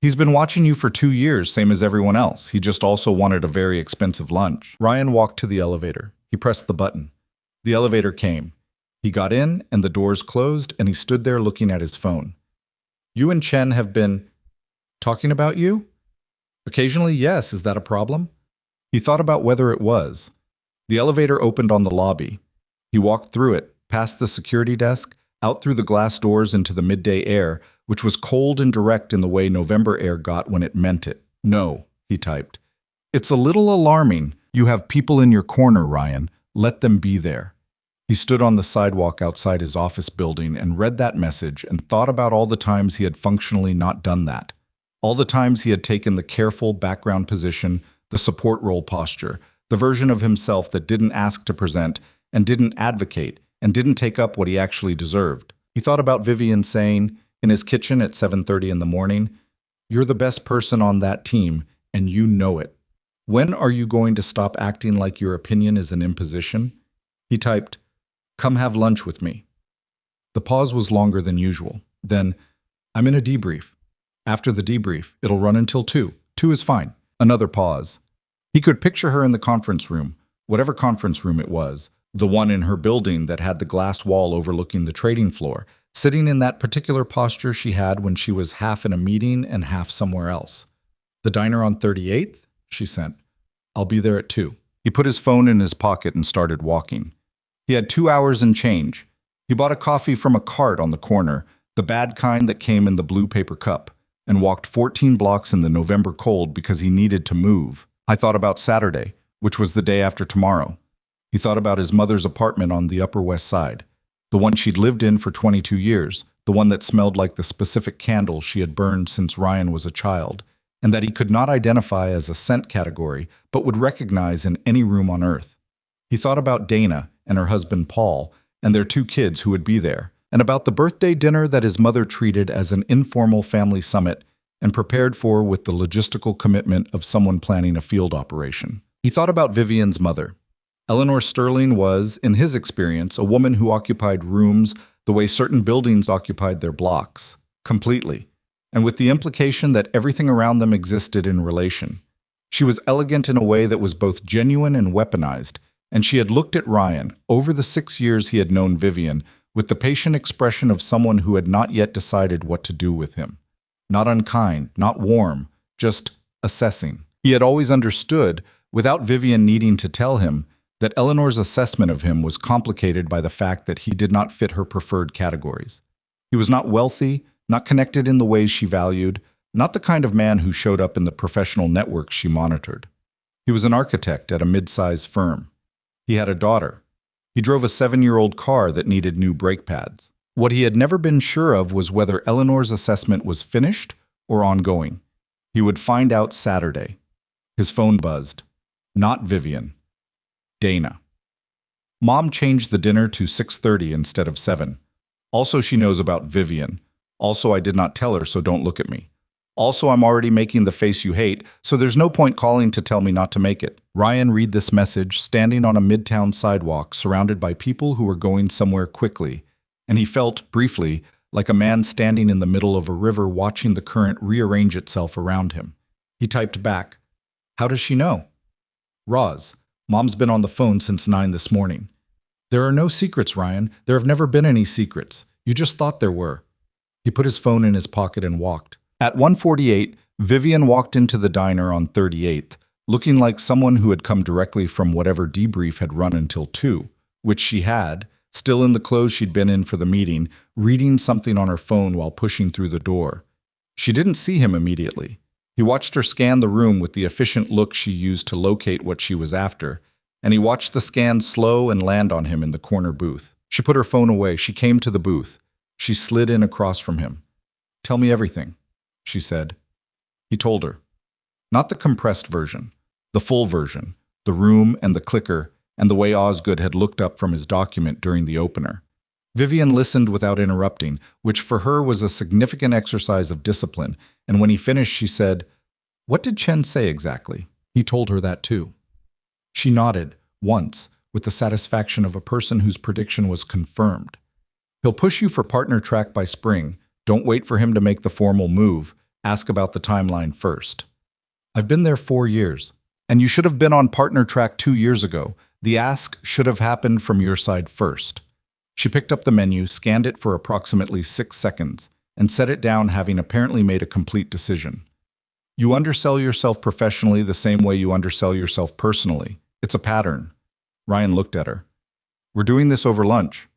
he's been watching you for 2 years, same as everyone else. He just also wanted a very expensive lunch. Ryan walked to the elevator. He pressed the button. The elevator came. He got in, and the doors closed, and he stood there looking at his phone. You and Chen have been talking about you? Occasionally, yes. Is that a problem? He thought about whether it was. The elevator opened on the lobby. He walked through it, past the security desk, out through the glass doors into the midday air, which was cold and direct in the way November air got when it meant it. No, he typed. It's a little alarming. You have people in your corner, Ryan. Let them be there. He stood on the sidewalk outside his office building and read that message and thought about all the times he had functionally not done that. All the times he had taken the careful background position, the support role posture, the version of himself that didn't ask to present and didn't advocate and didn't take up what he actually deserved. He thought about Vivian saying, in his kitchen at 7:30 in the morning, You're the best person on that team, and you know it. When are you going to stop acting like your opinion is an imposition? He typed, Come have lunch with me. The pause was longer than usual. Then, I'm in a debrief. After the debrief, it'll run until 2. 2 is fine. Another pause. He could picture her in the conference room, whatever conference room it was, the one in her building that had the glass wall overlooking the trading floor, sitting in that particular posture she had when she was half in a meeting and half somewhere else. The diner on 38th? She sent. I'll be there at 2. He put his phone in his pocket and started walking. He had 2 hours and change. He bought a coffee from a cart on the corner, the bad kind that came in the blue paper cup, and walked 14 blocks in the November cold because he needed to move. I thought about Saturday, which was the day after tomorrow. He thought about his mother's apartment on the Upper West Side, the one she'd lived in for 22 years, the one that smelled like the specific candle she had burned since Ryan was a child, and that he could not identify as a scent category, but would recognize in any room on earth. He thought about Dana and her husband Paul, and their 2 kids who would be there, and about the birthday dinner that his mother treated as an informal family summit and prepared for with the logistical commitment of someone planning a field operation. He thought about Vivian's mother. Eleanor Sterling was, in his experience, a woman who occupied rooms the way certain buildings occupied their blocks, completely, and with the implication that everything around them existed in relation. She was elegant in a way that was both genuine and weaponized, and she had looked at Ryan, over the 6 years he had known Vivian, with the patient expression of someone who had not yet decided what to do with him. Not unkind, not warm, just assessing. He had always understood, without Vivian needing to tell him, that Eleanor's assessment of him was complicated by the fact that he did not fit her preferred categories. He was not wealthy, not connected in the ways she valued, not the kind of man who showed up in the professional networks she monitored. He was an architect at a mid-sized firm. He had a daughter. He drove a 7-year-old car that needed new brake pads. What he had never been sure of was whether Eleanor's assessment was finished or ongoing. He would find out Saturday. His phone buzzed. Not Vivian. Dana. Mom changed the dinner to 6:30 instead of 7. Also, she knows about Vivian. Also, I did not tell her, so don't look at me. Also, I'm already making the face you hate, so there's no point calling to tell me not to make it. Ryan read this message standing on a midtown sidewalk surrounded by people who were going somewhere quickly, and he felt, briefly, like a man standing in the middle of a river watching the current rearrange itself around him. He typed back, "How does she know?" "Roz, Mom's been on the phone since 9 this morning." "There are no secrets, Ryan. There have never been any secrets. You just thought there were." He put his phone in his pocket and walked. At 1:48, Vivian walked into the diner on 38th, looking like someone who had come directly from whatever debrief had run until 2, which she had, still in the clothes she'd been in for the meeting, reading something on her phone while pushing through the door. She didn't see him immediately. He watched her scan the room with the efficient look she used to locate what she was after, and he watched the scan slow and land on him in the corner booth. She put her phone away. She came to the booth. She slid in across from him. "Tell me everything," she said. He told her. Not the compressed version, the full version, the room and the clicker, and the way Osgood had looked up from his document during the opener. Vivian listened without interrupting, which for her was a significant exercise of discipline, and when he finished she said, "What did Chen say exactly?" He told her that too. She nodded, once, with the satisfaction of a person whose prediction was confirmed. "He'll push you for partner track by spring. Don't wait for him to make the formal move. Ask about the timeline first." "I've been there 4 years. And you should have been on partner track 2 years ago. The ask should have happened from your side first." She picked up the menu, scanned it for approximately 6 seconds, and set it down, having apparently made a complete decision. "You undersell yourself professionally the same way you undersell yourself personally. It's a pattern." Ryan looked at her. "We're doing this over lunch.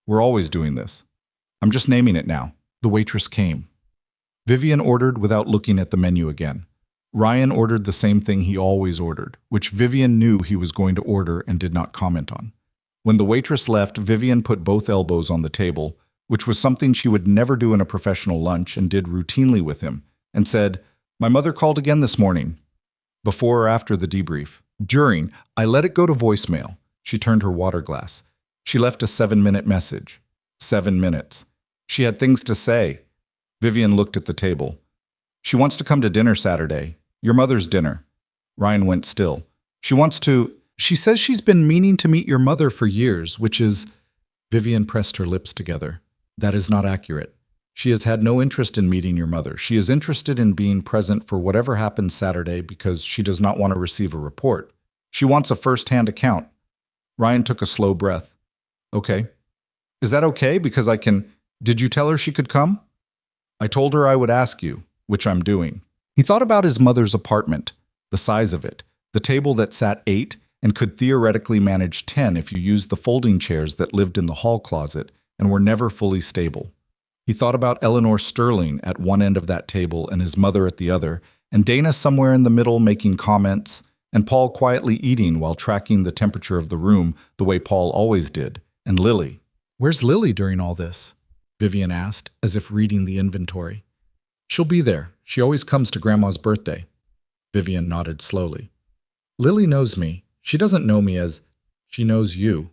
We're always doing this. I'm just naming it now." The waitress came. Vivian ordered without looking at the menu again. Ryan ordered the same thing he always ordered, which Vivian knew he was going to order and did not comment on. When the waitress left, Vivian put both elbows on the table, which was something she would never do in a professional lunch and did routinely with him, and said, "My mother called again this morning." "Before or after the debrief?" "During. I let it go to voicemail." She turned her water glass. "She left a 7-minute message." 7 minutes. She had things to say. Vivian looked at the table. "She wants to come to dinner Saturday. Your mother's dinner." Ryan went still. She says she's been meaning to meet your mother for years, which is..." Vivian pressed her lips together. "That is not accurate. She has had no interest in meeting your mother. She is interested in being present for whatever happens Saturday because she does not want to receive a report. She wants a first-hand account." Ryan took a slow breath. "Okay. Is that okay? Because I can... Did you tell her she could come?" "I told her I would ask you, which I'm doing." He thought about his mother's apartment, the size of it, the table that sat 8 and could theoretically manage 10 if you used the folding chairs that lived in the hall closet and were never fully stable. He thought about Eleanor Sterling at one end of that table and his mother at the other, and Dana somewhere in the middle making comments, and Paul quietly eating while tracking the temperature of the room the way Paul always did, and Lily. "Where's Lily during all this?" Vivian asked, as if reading the inventory. "She'll be there. She always comes to Grandma's birthday." Vivian nodded slowly. "Lily knows me. She doesn't know me as... She knows you.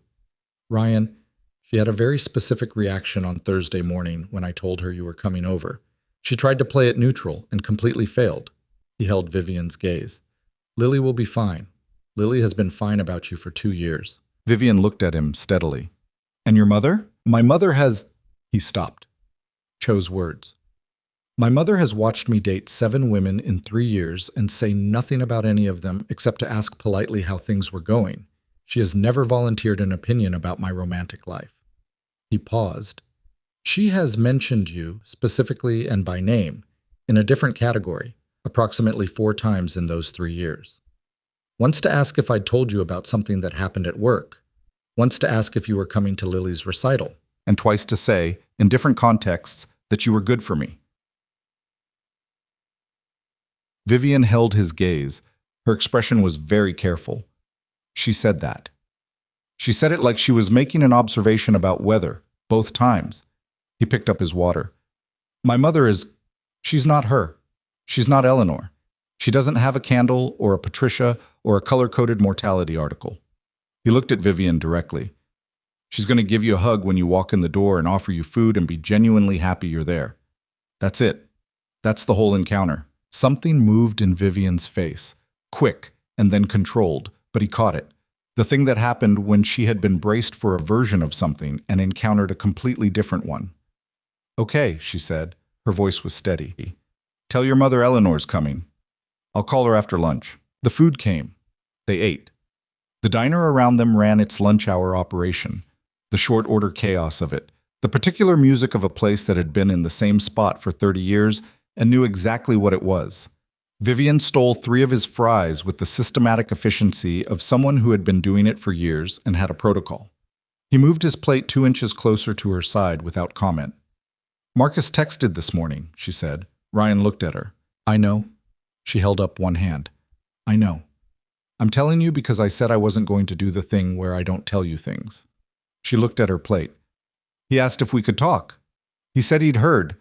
Ryan, she had a very specific reaction on Thursday morning when I told her you were coming over. She tried to play it neutral and completely failed." He held Vivian's gaze. "Lily will be fine. Lily has been fine about you for 2 years." Vivian looked at him steadily. "And your mother?" "My mother has..." He stopped. Chose words. "My mother has watched me date 7 women in 3 years and say nothing about any of them except to ask politely how things were going. She has never volunteered an opinion about my romantic life." He paused. "She has mentioned you, specifically and by name, in a different category, approximately 4 times in those 3 years. Once to ask if I'd told you about something that happened at work. Once to ask if you were coming to Lily's recital. And twice to say, in different contexts, that you were good for me." Vivian held his gaze. Her expression was very careful. "She said that. She said it like she was making an observation about weather, both times." He picked up his water. "My mother is... She's not her. She's not Eleanor. She doesn't have a candle, or a Patricia, or a color-coded mortality article." He looked at Vivian directly. "She's going to give you a hug when you walk in the door and offer you food and be genuinely happy you're there. That's it. That's the whole encounter. Something moved in Vivian's face, quick and then controlled, but he caught it. The thing that happened when she had been braced for a version of something and encountered a completely different one. Okay, she said. Her voice was steady. Tell your mother Eleanor's coming. I'll call her after lunch. The food came. They ate. The diner around them ran its lunch hour operation, the short order chaos of it, the particular music of a place that had been in the same spot for 30 years and knew exactly what it was. Vivian stole 3 of his fries with the systematic efficiency of someone who had been doing it for years and had a protocol. He moved his plate 2 inches closer to her side without comment. Marcus texted this morning, she said. Ryan looked at her. I know. She held up one hand. I know. I'm telling you because I said I wasn't going to do the thing where I don't tell you things. She looked at her plate. He asked if we could talk. He said he'd heard,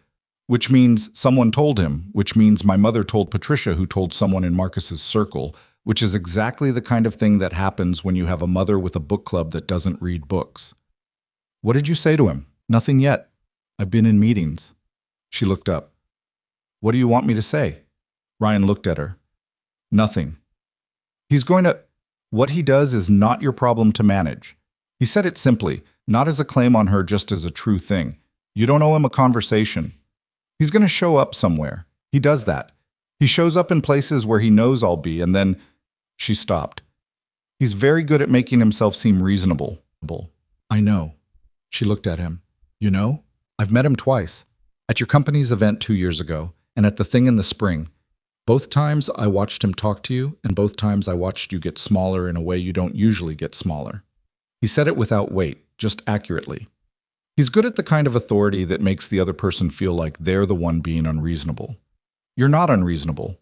which means someone told him, which means my mother told Patricia, who told someone in Marcus's circle, which is exactly the kind of thing that happens when you have a mother with a book club that doesn't read books. What did you say to him? Nothing yet. I've been in meetings. She looked up. What do you want me to say? Ryan looked at her. Nothing. He's going to... What he does is not your problem to manage. He said it simply, not as a claim on her, just as a true thing. You don't owe him a conversation. He's going to show up somewhere. He does that. He shows up in places where he knows I'll be, and then... She stopped. He's very good at making himself seem reasonable. I know. She looked at him. You know? I've met him twice. At your company's event 2 years ago, and at the thing in the spring. Both times I watched him talk to you, and both times I watched you get smaller in a way you don't usually get smaller. He said it without weight, just accurately. He's good at the kind of authority that makes the other person feel like they're the one being unreasonable. You're not unreasonable.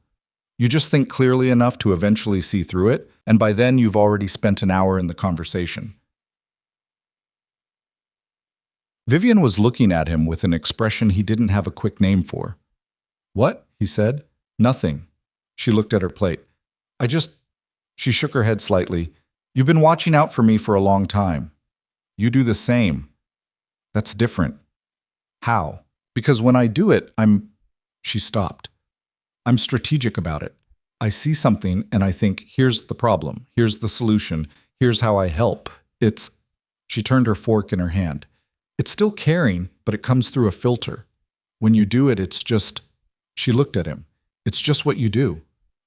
You just think clearly enough to eventually see through it, and by then you've already spent an hour in the conversation. Vivian was looking at him with an expression he didn't have a quick name for. What? He said. Nothing. She looked at her plate. She shook her head slightly. You've been watching out for me for a long time. You do the same. That's different. How? Because when I do it, She stopped. I'm strategic about it. I see something and I think, here's the problem, here's the solution, here's how I help. She turned her fork in her hand. It's still caring, but it comes through a filter. When you do it, it's just... She looked at him. It's just what you do.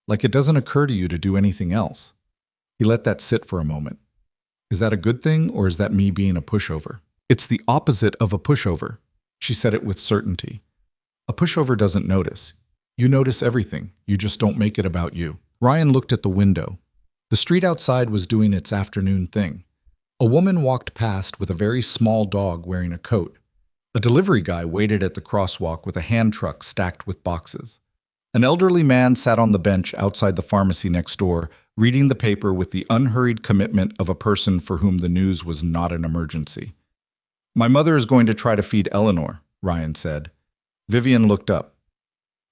Like it doesn't occur to you to do anything else. He let that sit for a moment. Is that a good thing, or is that me being a pushover? It's the opposite of a pushover. She said it with certainty. A pushover doesn't notice. You notice everything. You just don't make it about you. Ryan looked at the window. The street outside was doing its afternoon thing. A woman walked past with a very small dog wearing a coat. A delivery guy waited at the crosswalk with a hand truck stacked with boxes. An elderly man sat on the bench outside the pharmacy next door, reading the paper with the unhurried commitment of a person for whom the news was not an emergency. My mother is going to try to feed Eleanor, Ryan said. Vivian looked up.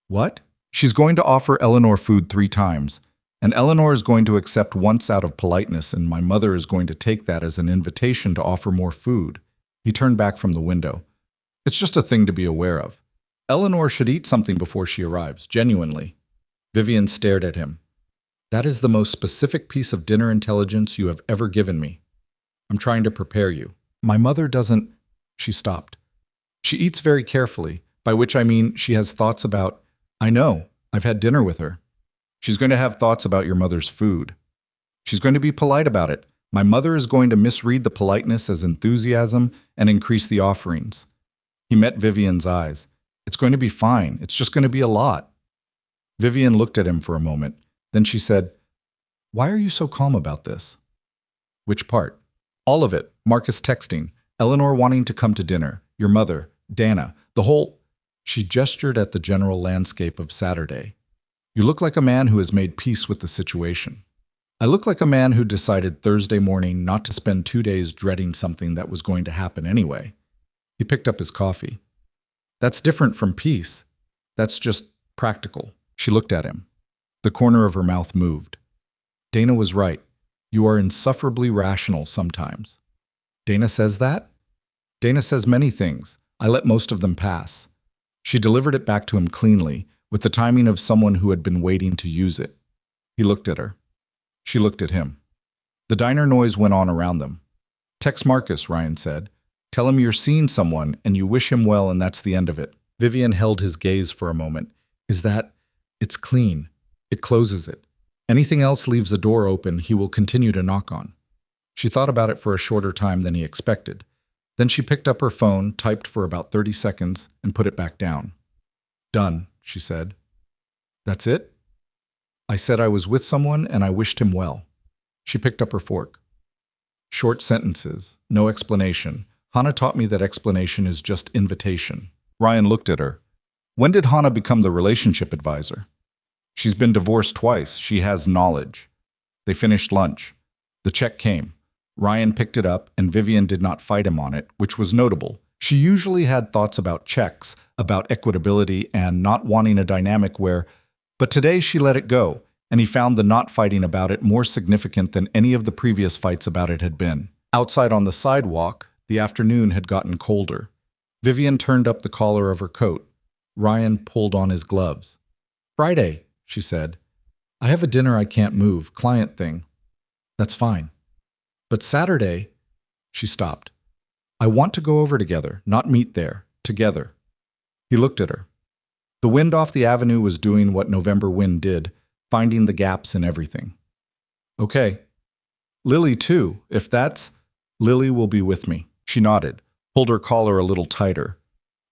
What? She's going to offer Eleanor food 3 times, and Eleanor is going to accept once out of politeness, and my mother is going to take that as an invitation to offer more food. He turned back from the window. It's just a thing to be aware of. Eleanor should eat something before she arrives, genuinely. Vivian stared at him. That is the most specific piece of dinner intelligence you have ever given me. I'm trying to prepare you. My mother doesn't... She stopped. She eats very carefully, by which I mean she has thoughts about... I know. I've had dinner with her. She's going to have thoughts about your mother's food. She's going to be polite about it. My mother is going to misread the politeness as enthusiasm and increase the offerings. He met Vivian's eyes. It's going to be fine. It's just going to be a lot. Vivian looked at him for a moment. Then she said, Why are you so calm about this? Which part? All of it. Marcus texting. Eleanor wanting to come to dinner. Your mother. Dana. The whole... She gestured at the general landscape of Saturday. You look like a man who has made peace with the situation. I look like a man who decided Thursday morning not to spend 2 days dreading something that was going to happen anyway. He picked up his coffee. That's different from peace. That's just practical. She looked at him. The corner of her mouth moved. Dana was right. You are insufferably rational sometimes. Dana says that? Dana says many things. I let most of them pass. She delivered it back to him cleanly, with the timing of someone who had been waiting to use it. He looked at her. She looked at him. The diner noise went on around them. "Text Marcus," Ryan said. "Tell him you're seeing someone and you wish him well and that's the end of it." Vivian held his gaze for a moment. "Is that? It's clean. It closes it. Anything else leaves a door open he will continue to knock on." She thought about it for a shorter time than he expected. Then she picked up her phone, typed for about 30 seconds, and put it back down. "Done," she said. "That's it?" "I said I was with someone and I wished him well." She picked up her fork. Short sentences, no explanation. Hannah taught me that explanation is just invitation. Ryan looked at her. "When did Hannah become the relationship advisor?" "She's been divorced twice. She has knowledge." They finished lunch. The check came. Ryan picked it up, and Vivian did not fight him on it, which was notable. She usually had thoughts about checks, about equitability, and not wanting a dynamic but today she let it go, and he found the not fighting about it more significant than any of the previous fights about it had been. Outside on the sidewalk, the afternoon had gotten colder. Vivian turned up the collar of her coat. Ryan pulled on his gloves. "Friday," she said. "I have a dinner I can't move, client thing." "That's fine." "But Saturday," she stopped. "I want to go over together, not meet there, together." He looked at her. The wind off the avenue was doing what November wind did, finding the gaps in everything. "Okay. Lily, too, if that's—" "Lily will be with me." She nodded, pulled her collar a little tighter.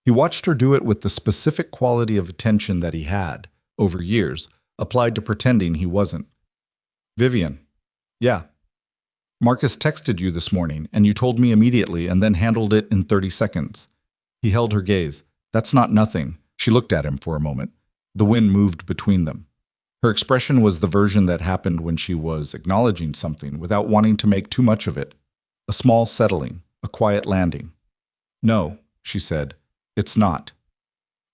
He watched her do it with the specific quality of attention that he had, over years, applied to pretending he wasn't. "Vivian." "Yeah." "Marcus texted you this morning, and you told me immediately and then handled it in 30 seconds. He held her gaze. "That's not nothing." She looked at him for a moment. The wind moved between them. Her expression was the version that happened when she was acknowledging something without wanting to make too much of it. A small settling, a quiet landing. "No," she said. "It's not."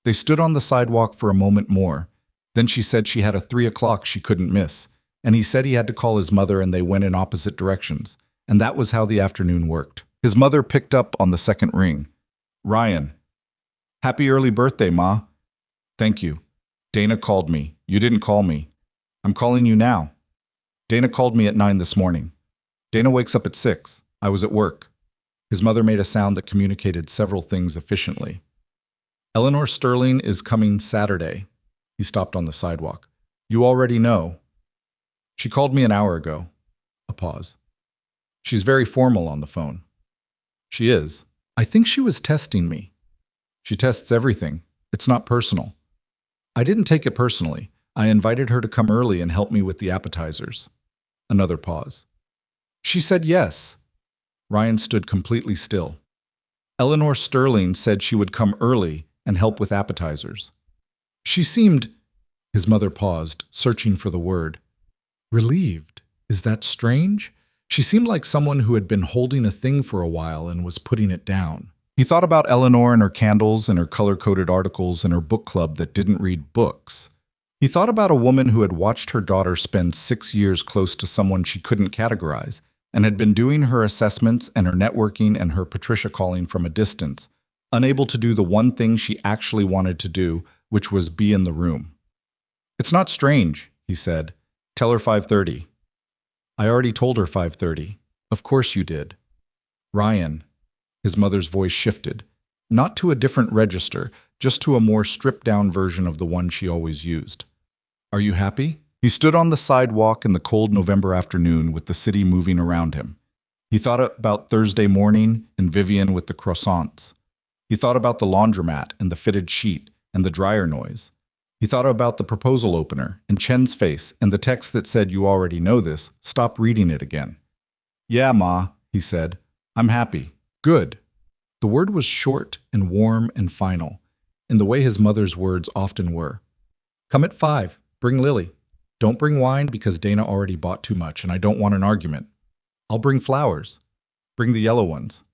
They stood on the sidewalk for a moment more. Then she said she had a 3 o'clock she couldn't miss, and he said he had to call his mother and they went in opposite directions, and that was how the afternoon worked. His mother picked up on the second ring. "Ryan." "Happy early birthday, Ma." "Thank you. Dana called me. You didn't call me." "I'm calling you now." "Dana called me at 9 this morning." "Dana wakes up at 6. I was at work." His mother made a sound that communicated several things efficiently. "Eleanor Sterling is coming Saturday." He stopped on the sidewalk. "You already know." "She called me an hour ago." A pause. "She's very formal on the phone." "She is. I think she was testing me." "She tests everything. It's not personal." "I didn't take it personally. I invited her to come early and help me with the appetizers." Another pause. "She said yes." Ryan stood completely still. "Eleanor Sterling said she would come early and help with appetizers." "She seemed—" His mother paused, searching for the word. "Relieved. Is that strange? She seemed like someone who had been holding a thing for a while and was putting it down." He thought about Eleanor and her candles and her color-coded articles and her book club that didn't read books. He thought about a woman who had watched her daughter spend 6 years close to someone she couldn't categorize, and had been doing her assessments and her networking and her Patricia calling from a distance, unable to do the one thing she actually wanted to do, which was be in the room. "It's not strange," he said. "Tell her 5:30. "I already told her 5:30. "Of course you did." "Ryan." His mother's voice shifted, not to a different register, just to a more stripped-down version of the one she always used. "Are you happy?" He stood on the sidewalk in the cold November afternoon with the city moving around him. He thought about Thursday morning and Vivian with the croissants. He thought about the laundromat and the fitted sheet and the dryer noise. He thought about the proposal opener and Chen's face and the text that said, "You already know this, stop reading it again." "Yeah, Ma," he said. "I'm happy." "Good." The word was short and warm and final, in the way his mother's words often were. "Come at 5. Bring Lily. Don't bring wine because Dana already bought too much and I don't want an argument. I'll bring flowers. Bring the yellow ones.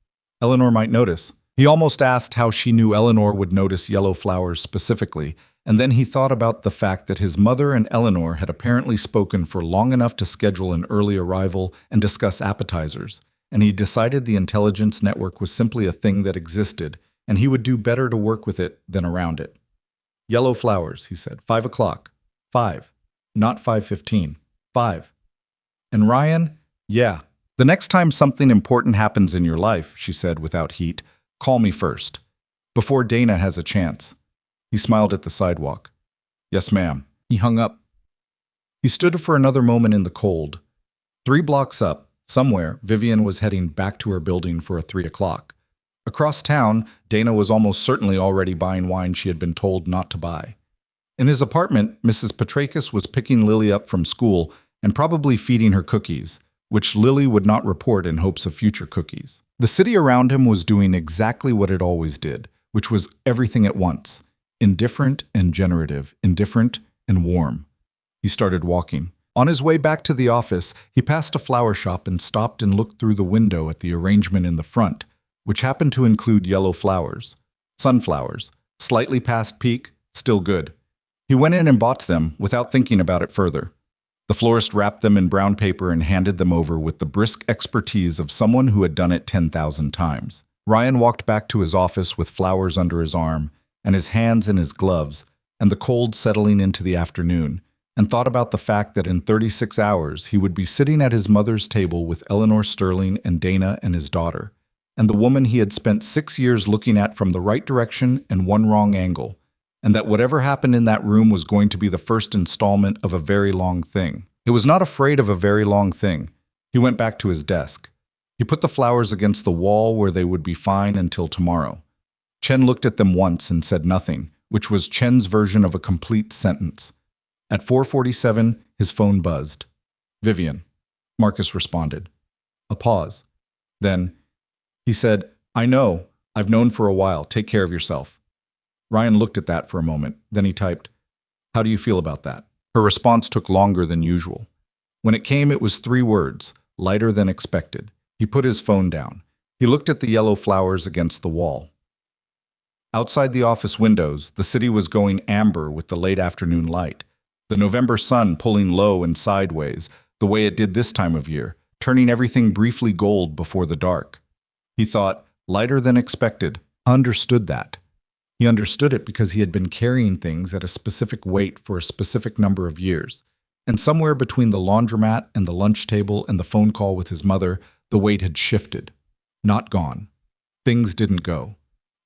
Eleanor might notice." He almost asked how she knew Eleanor would notice yellow flowers specifically, and then he thought about the fact that his mother and Eleanor had apparently spoken for long enough to schedule an early arrival and discuss appetizers, and he decided the intelligence network was simply a thing that existed, and he would do better to work with it than around it. Yellow flowers, he said. 5 o'clock. 5. Not 5:15. 5. And Ryan? Yeah. The next time something important happens in your life, she said without heat, call me first. Before Dana has a chance. He smiled at the sidewalk. Yes, ma'am. He hung up. He stood for another moment in the cold. 3 blocks up, somewhere, Vivian was heading back to her building for a 3 o'clock. Across town, Dana was almost certainly already buying wine she had been told not to buy. In his apartment, Mrs. Petrakis was picking Lily up from school and probably feeding her cookies, which Lily would not report in hopes of future cookies. The city around him was doing exactly what it always did, which was everything at once. Indifferent and generative, indifferent and warm. He started walking. On his way back to the office, he passed a flower shop and stopped and looked through the window at the arrangement in the front, which happened to include yellow flowers. Sunflowers, slightly past peak, still good. He went in and bought them without thinking about it further. The florist wrapped them in brown paper and handed them over with the brisk expertise of someone who had done it 10,000 times. Ryan walked back to his office with flowers under his arm, and his hands in his gloves, and the cold settling into the afternoon, and thought about the fact that in 36 hours he would be sitting at his mother's table with Eleanor Sterling and Dana and his daughter, and the woman he had spent 6 years looking at from the right direction and one wrong angle, and that whatever happened in that room was going to be the first installment of a very long thing. He was not afraid of a very long thing. He went back to his desk. He put the flowers against the wall where they would be fine until tomorrow. Chen looked at them once and said nothing, which was Chen's version of a complete sentence. At 4:47, his phone buzzed. Vivian. Marcus responded. A pause. Then, he said, I know. I've known for a while. Take care of yourself. Ryan looked at that for a moment. Then he typed, How do you feel about that? Her response took longer than usual. When it came, it was 3 words, lighter than expected. He put his phone down. He looked at the yellow flowers against the wall. Outside the office windows, the city was going amber with the late afternoon light. The November sun pulling low and sideways, the way it did this time of year, turning everything briefly gold before the dark. He thought, lighter than expected. Understood that. He understood it because he had been carrying things at a specific weight for a specific number of years. And somewhere between the laundromat and the lunch table and the phone call with his mother, the weight had shifted. Not gone. Things didn't go.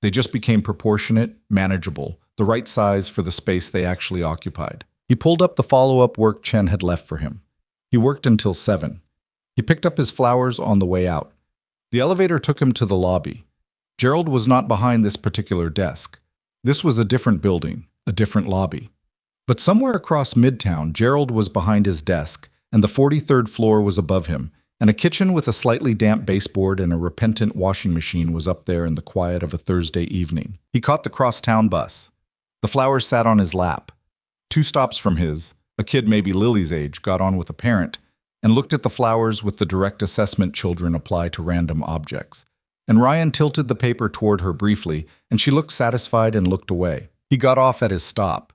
They just became proportionate, manageable, the right size for the space they actually occupied. He pulled up the follow-up work Chen had left for him. He worked until 7. He picked up his flowers on the way out. The elevator took him to the lobby. Gerald was not behind this particular desk. This was a different building, a different lobby. But somewhere across Midtown, Gerald was behind his desk, and the 43rd floor was above him, and a kitchen with a slightly damp baseboard and a repentant washing machine was up there in the quiet of a Thursday evening. He caught the crosstown bus. The flowers sat on his lap. 2 stops from his, a kid maybe Lily's age got on with a parent, and looked at the flowers with the direct assessment children apply to random objects. And Ryan tilted the paper toward her briefly, and she looked satisfied and looked away. He got off at his stop.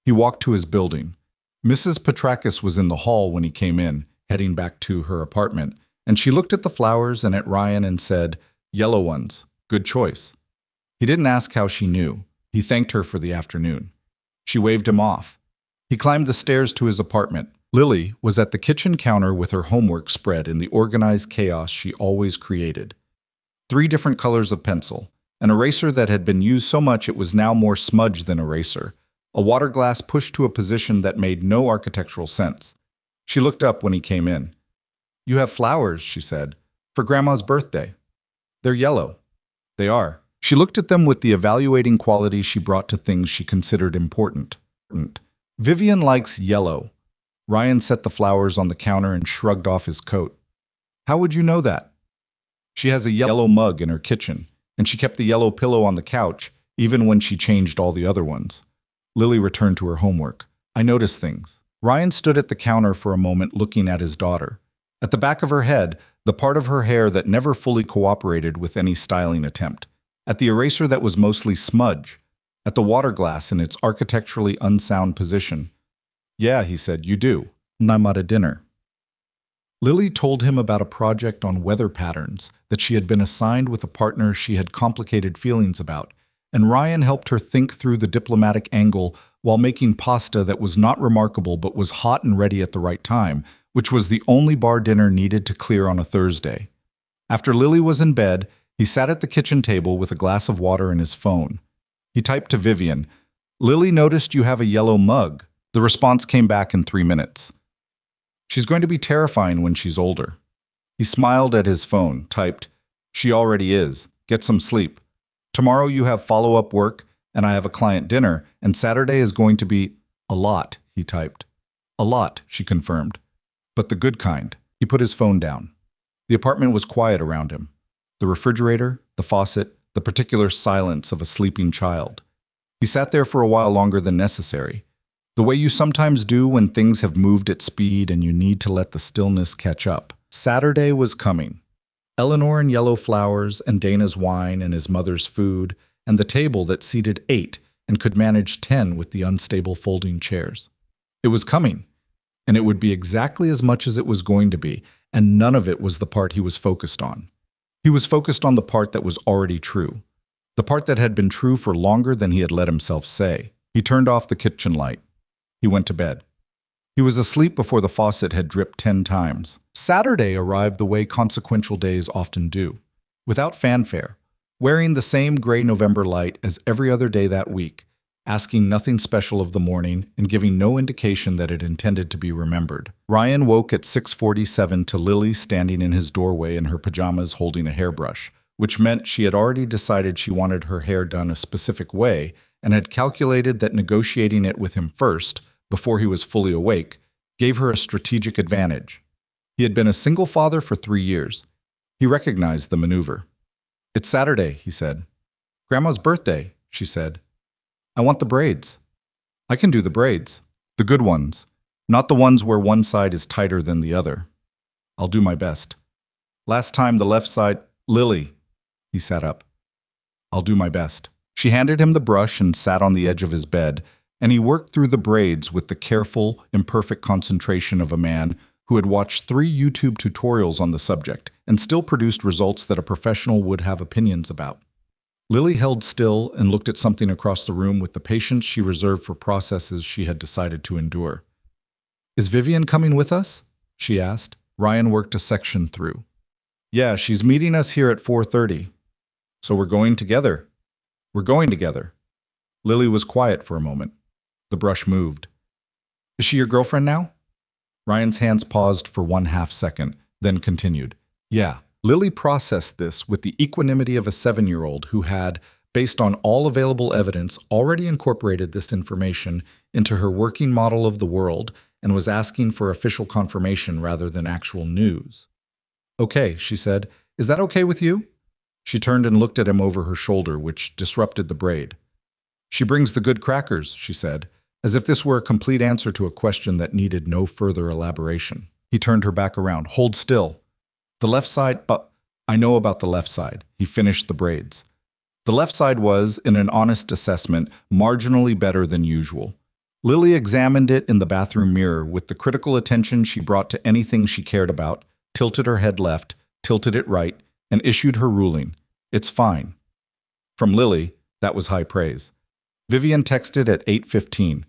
He walked to his building. Mrs. Petrakis was in the hall when he came in, heading back to her apartment, and she looked at the flowers and at Ryan and said, Yellow ones, good choice. He didn't ask how she knew. He thanked her for the afternoon. She waved him off. He climbed the stairs to his apartment. Lily was at the kitchen counter with her homework spread in the organized chaos she always created. 3 different colors of pencil, an eraser that had been used so much it was now more smudge than eraser, a water glass pushed to a position that made no architectural sense. She looked up when he came in. You have flowers, she said, for Grandma's birthday. They're yellow. They are. She looked at them with the evaluating quality she brought to things she considered important. Vivian likes yellow. Ryan set the flowers on the counter and shrugged off his coat. How would you know that? She has a yellow mug in her kitchen, and she kept the yellow pillow on the couch, even when she changed all the other ones. Lily returned to her homework. I noticed things. Ryan stood at the counter for a moment looking at his daughter. At the back of her head, the part of her hair that never fully cooperated with any styling attempt. At the eraser that was mostly smudge. At the water glass in its architecturally unsound position. Yeah, he said, you do. I'm at a dinner. Lily told him about a project on weather patterns that she had been assigned with a partner she had complicated feelings about, and Ryan helped her think through the diplomatic angle while making pasta that was not remarkable but was hot and ready at the right time, which was the only bar dinner needed to clear on a Thursday. After Lily was in bed, he sat at the kitchen table with a glass of water and his phone. He typed to Vivian, "Lily noticed you have a yellow mug." The response came back in 3 minutes. "She's going to be terrifying when she's older." He smiled at his phone, typed, "She already is. Get some sleep. Tomorrow you have follow-up work, and I have a client dinner, and Saturday is going to be a lot," he typed. "A lot," she confirmed. "But the good kind." He put his phone down. The apartment was quiet around him. The refrigerator, the faucet, the particular silence of a sleeping child. He sat there for a while longer than necessary, the way you sometimes do when things have moved at speed and you need to let the stillness catch up. Saturday was coming. Eleanor and yellow flowers, and Dana's wine and his mother's food, and the table that seated 8 and could manage 10 with the unstable folding chairs. It was coming, and it would be exactly as much as it was going to be, and none of it was the part he was focused on. He was focused on the part that was already true, the part that had been true for longer than he had let himself say. He turned off the kitchen light. He went to bed. He was asleep before the faucet had dripped 10 times. Saturday arrived the way consequential days often do, without fanfare, wearing the same gray November light as every other day that week, asking nothing special of the morning and giving no indication that it intended to be remembered. Ryan woke at 6:47 to Lily standing in his doorway in her pajamas holding a hairbrush, which meant she had already decided she wanted her hair done a specific way and had calculated that negotiating it with him first, before he was fully awake, gave her a strategic advantage. He had been a single father for 3 years. He recognized the maneuver. "It's Saturday," he said. "Grandma's birthday," she said. "I want the braids." "I can do the braids. The good ones, not the ones where one side is tighter than the other. I'll do my best. Last time the left side—" "Lily." He sat up. "I'll do my best." She handed him the brush and sat on the edge of his bed, and he worked through the braids with the careful, imperfect concentration of a man who had watched 3 YouTube tutorials on the subject and still produced results that a professional would have opinions about. Lily held still and looked at something across the room with the patience she reserved for processes she had decided to endure. "Is Vivian coming with us?" she asked. Ryan worked a section through. "Yeah, she's meeting us here at 4:30. So we're going together." "We're going together." Lily was quiet for a moment. The brush moved. "Is she your girlfriend now?" Ryan's hands paused for 1/2 second, then continued. "Yeah." Lily processed this with the equanimity of a 7-year-old who had, based on all available evidence, already incorporated this information into her working model of the world and was asking for official confirmation rather than actual news. "Okay," she said. "Is that okay with you?" She turned and looked at him over her shoulder, which disrupted the braid. "She brings the good crackers," she said, as if this were a complete answer to a question that needed no further elaboration. He turned her back around. "Hold still. The left side, but I know about the left side." He finished the braids. The left side was, in an honest assessment, marginally better than usual. Lily examined it in the bathroom mirror with the critical attention she brought to anything she cared about, tilted her head left, tilted it right, and issued her ruling. "It's fine." From Lily, that was high praise. Vivian texted at 8:15.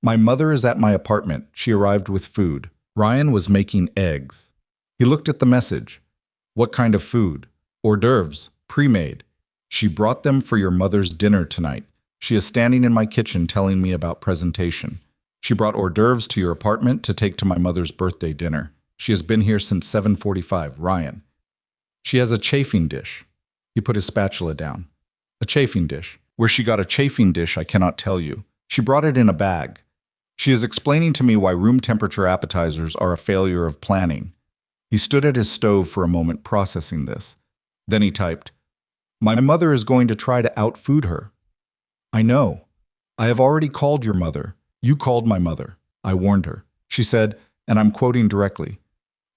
"My mother is at my apartment. She arrived with food." Ryan was making eggs. He looked at the message. "What kind of food?" "Hors d'oeuvres, pre-made. She brought them for your mother's dinner tonight. She is standing in my kitchen telling me about presentation. She brought hors d'oeuvres to your apartment to take to my mother's birthday dinner. She has been here since 7:45. Ryan. She has a chafing dish." He put his spatula down. "A chafing dish. Where she got a chafing dish, I cannot tell you. She brought it in a bag. She is explaining to me why room temperature appetizers are a failure of planning." He stood at his stove for a moment processing this. Then he typed, "My mother is going to try to outfood her." "I know. I have already called your mother. You called my mother. I warned her." She said, and I'm quoting directly,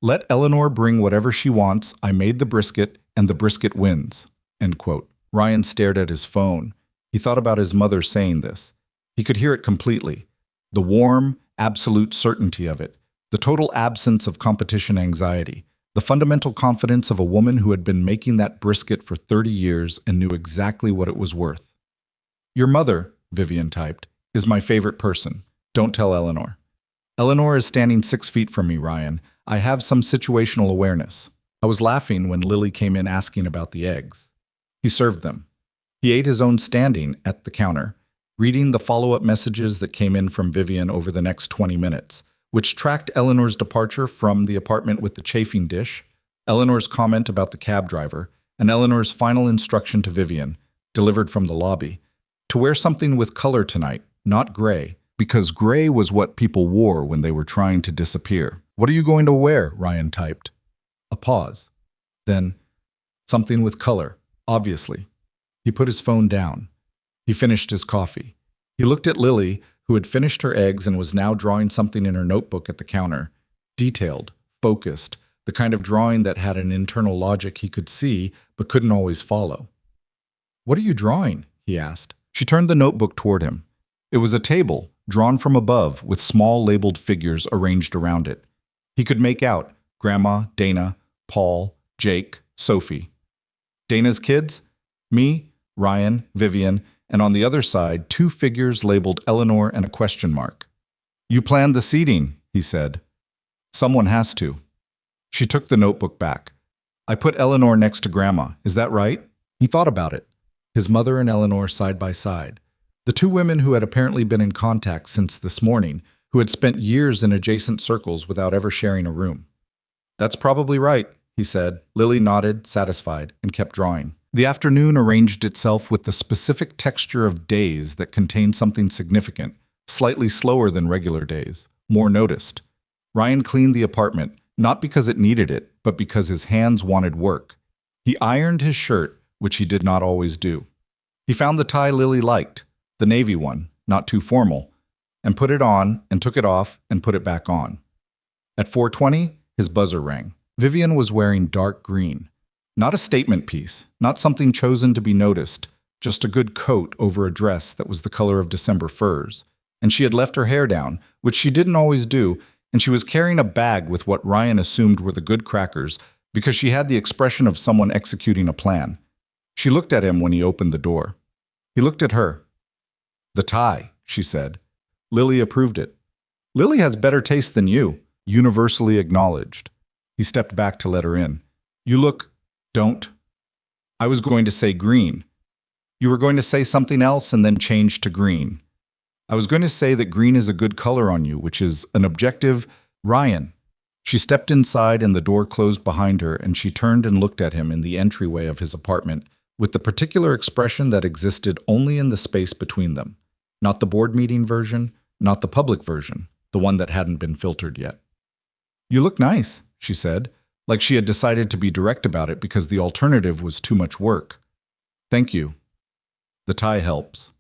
"Let Eleanor bring whatever she wants. I made the brisket, and the brisket wins." End quote. Ryan stared at his phone. He thought about his mother saying this. He could hear it completely. The warm, absolute certainty of it. The The total absence of competition anxiety. The fundamental confidence of a woman who had been making that brisket for 30 years and knew exactly what it was worth. Your mother, Vivian typed, is my favorite person. Don't tell Eleanor. Eleanor is standing 6 feet from me, Ryan. I have some situational awareness. I was laughing when Lily came in asking about the eggs. He served them. He ate his own standing at the counter, reading the follow-up messages that came in from Vivian over the next 20 minutes, which tracked Eleanor's departure from the apartment with the chafing dish, Eleanor's comment about the cab driver, and Eleanor's final instruction to Vivian, delivered from the lobby, to wear something with color tonight, not gray, because gray was what people wore when they were trying to disappear. What are you going to wear? Ryan typed. A pause. Then, something with color, obviously. He put his phone down. He finished his coffee. He looked at Lily, who had finished her eggs and was now drawing something in her notebook at the counter. Detailed, focused, the kind of drawing that had an internal logic he could see but couldn't always follow. What are you drawing? He asked. She turned the notebook toward him. It was a table, drawn from above, with small labeled figures arranged around it. He could make out Grandma, Dana, Paul, Jake, Sophie. Dana's kids? Me, Ryan, Vivian, and on the other side, 2 figures labeled Eleanor and a question mark. You planned the seating, he said. Someone has to. She took the notebook back. I put Eleanor next to Grandma, is that right? He thought about it. His mother and Eleanor side by side. The 2 women who had apparently been in contact since this morning, who had spent years in adjacent circles without ever sharing a room. That's probably right, he said. Lily nodded, satisfied, and kept drawing. The afternoon arranged itself with the specific texture of days that contained something significant, slightly slower than regular days, more noticed. Ryan cleaned the apartment, not because it needed it, but because his hands wanted work. He ironed his shirt, which he did not always do. He found the tie Lily liked, the navy one, not too formal, and put it on and took it off and put it back on. At 4:20, his buzzer rang. Vivian was wearing dark green. Not a statement piece, not something chosen to be noticed, just a good coat over a dress that was the color of December firs. And she had left her hair down, which she didn't always do, and she was carrying a bag with what Ryan assumed were the good crackers because she had the expression of someone executing a plan. She looked at him when he opened the door. He looked at her. The tie, she said. Lily approved it. Lily has better taste than you, universally acknowledged. He stepped back to let her in. You look... Don't. I was going to say green. You were going to say something else and then change to green. I was going to say that green is a good color on you, which is an objective... Ryan. She stepped inside and the door closed behind her and she turned and looked at him in the entryway of his apartment with the particular expression that existed only in the space between them. Not the board meeting version, not the public version, the one that hadn't been filtered yet. You look nice, she said, like she had decided to be direct about it because the alternative was too much work. Thank you. The tie helps.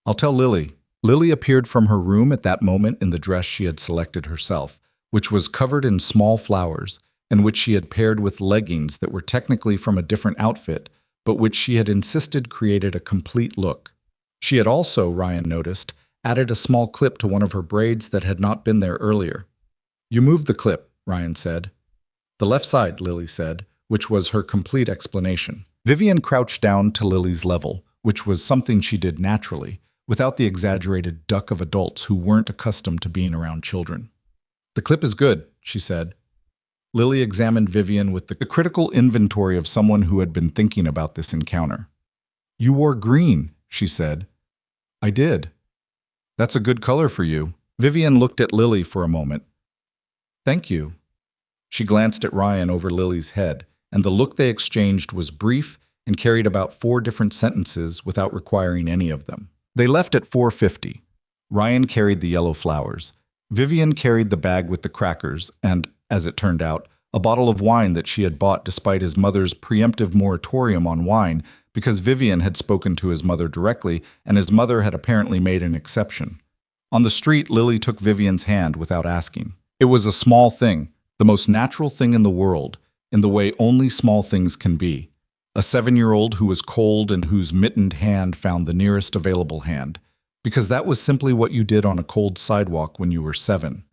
I'll tell Lily. Lily appeared from her room at that moment in the dress she had selected herself, which was covered in small flowers, and which she had paired with leggings that were technically from a different outfit, but which she had insisted created a complete look. She had also, Ryan noticed, added a small clip to one of her braids that had not been there earlier. You moved the clip, Ryan said. The left side, Lily said, which was her complete explanation. Vivian crouched down to Lily's level, which was something she did naturally, without the exaggerated duck of adults who weren't accustomed to being around children. The clip is good, she said. Lily examined Vivian with the critical inventory of someone who had been thinking about this encounter. You wore green, she said. I did. That's a good color for you. Vivian looked at Lily for a moment. Thank you. She glanced at Ryan over Lily's head, and the look they exchanged was brief and carried about 4 different sentences without requiring any of them. They left at 4:50. Ryan carried the yellow flowers. Vivian carried the bag with the crackers and, as it turned out, a bottle of wine that she had bought despite his mother's preemptive moratorium on wine because Vivian had spoken to his mother directly and his mother had apparently made an exception. On the street, Lily took Vivian's hand without asking. It was a small thing, the most natural thing in the world, in the way only small things can be. A 7-year-old who was cold and whose mittened hand found the nearest available hand, because that was simply what you did on a cold sidewalk when you were 7.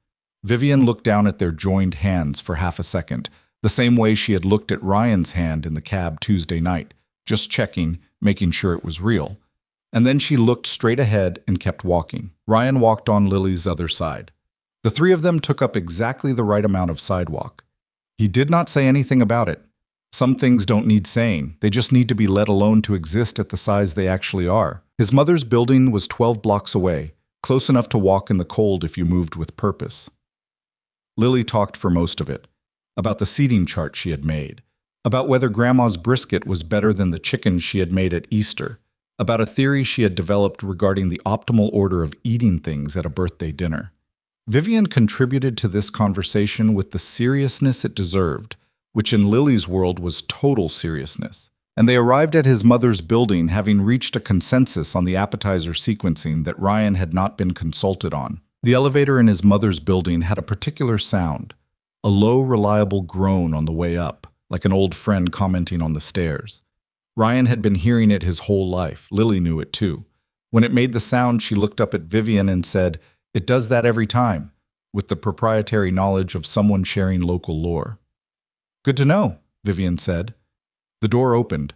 Vivian looked down at their joined hands for half a second, the same way she had looked at Ryan's hand in the cab Tuesday night, just checking, making sure it was real. And then she looked straight ahead and kept walking. Ryan walked on Lily's other side. The three of them took up exactly the right amount of sidewalk. He did not say anything about it. Some things don't need saying, they just need to be let alone to exist at the size they actually are. His mother's building was 12 blocks away, close enough to walk in the cold if you moved with purpose. Lily talked for most of it, about the seating chart she had made, about whether Grandma's brisket was better than the chicken she had made at Easter, about a theory she had developed regarding the optimal order of eating things at a birthday dinner. Vivian contributed to this conversation with the seriousness it deserved, which in Lily's world was total seriousness. And they arrived at his mother's building having reached a consensus on the appetizer sequencing that Ryan had not been consulted on. The elevator in his mother's building had a particular sound, a low, reliable groan on the way up, like an old friend commenting on the stairs. Ryan had been hearing it his whole life. Lily knew it too. When it made the sound, she looked up at Vivian and said, "It does that every time," with the proprietary knowledge of someone sharing local lore. "Good to know," Vivian said. The door opened.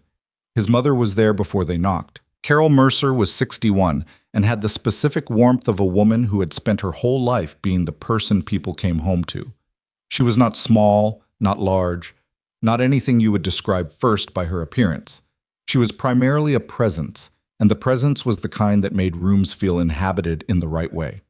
His mother was there before they knocked. Carol Mercer was 61 and had the specific warmth of a woman who had spent her whole life being the person people came home to. She was not small, not large, not anything you would describe first by her appearance. She was primarily a presence, and the presence was the kind that made rooms feel inhabited in the right way.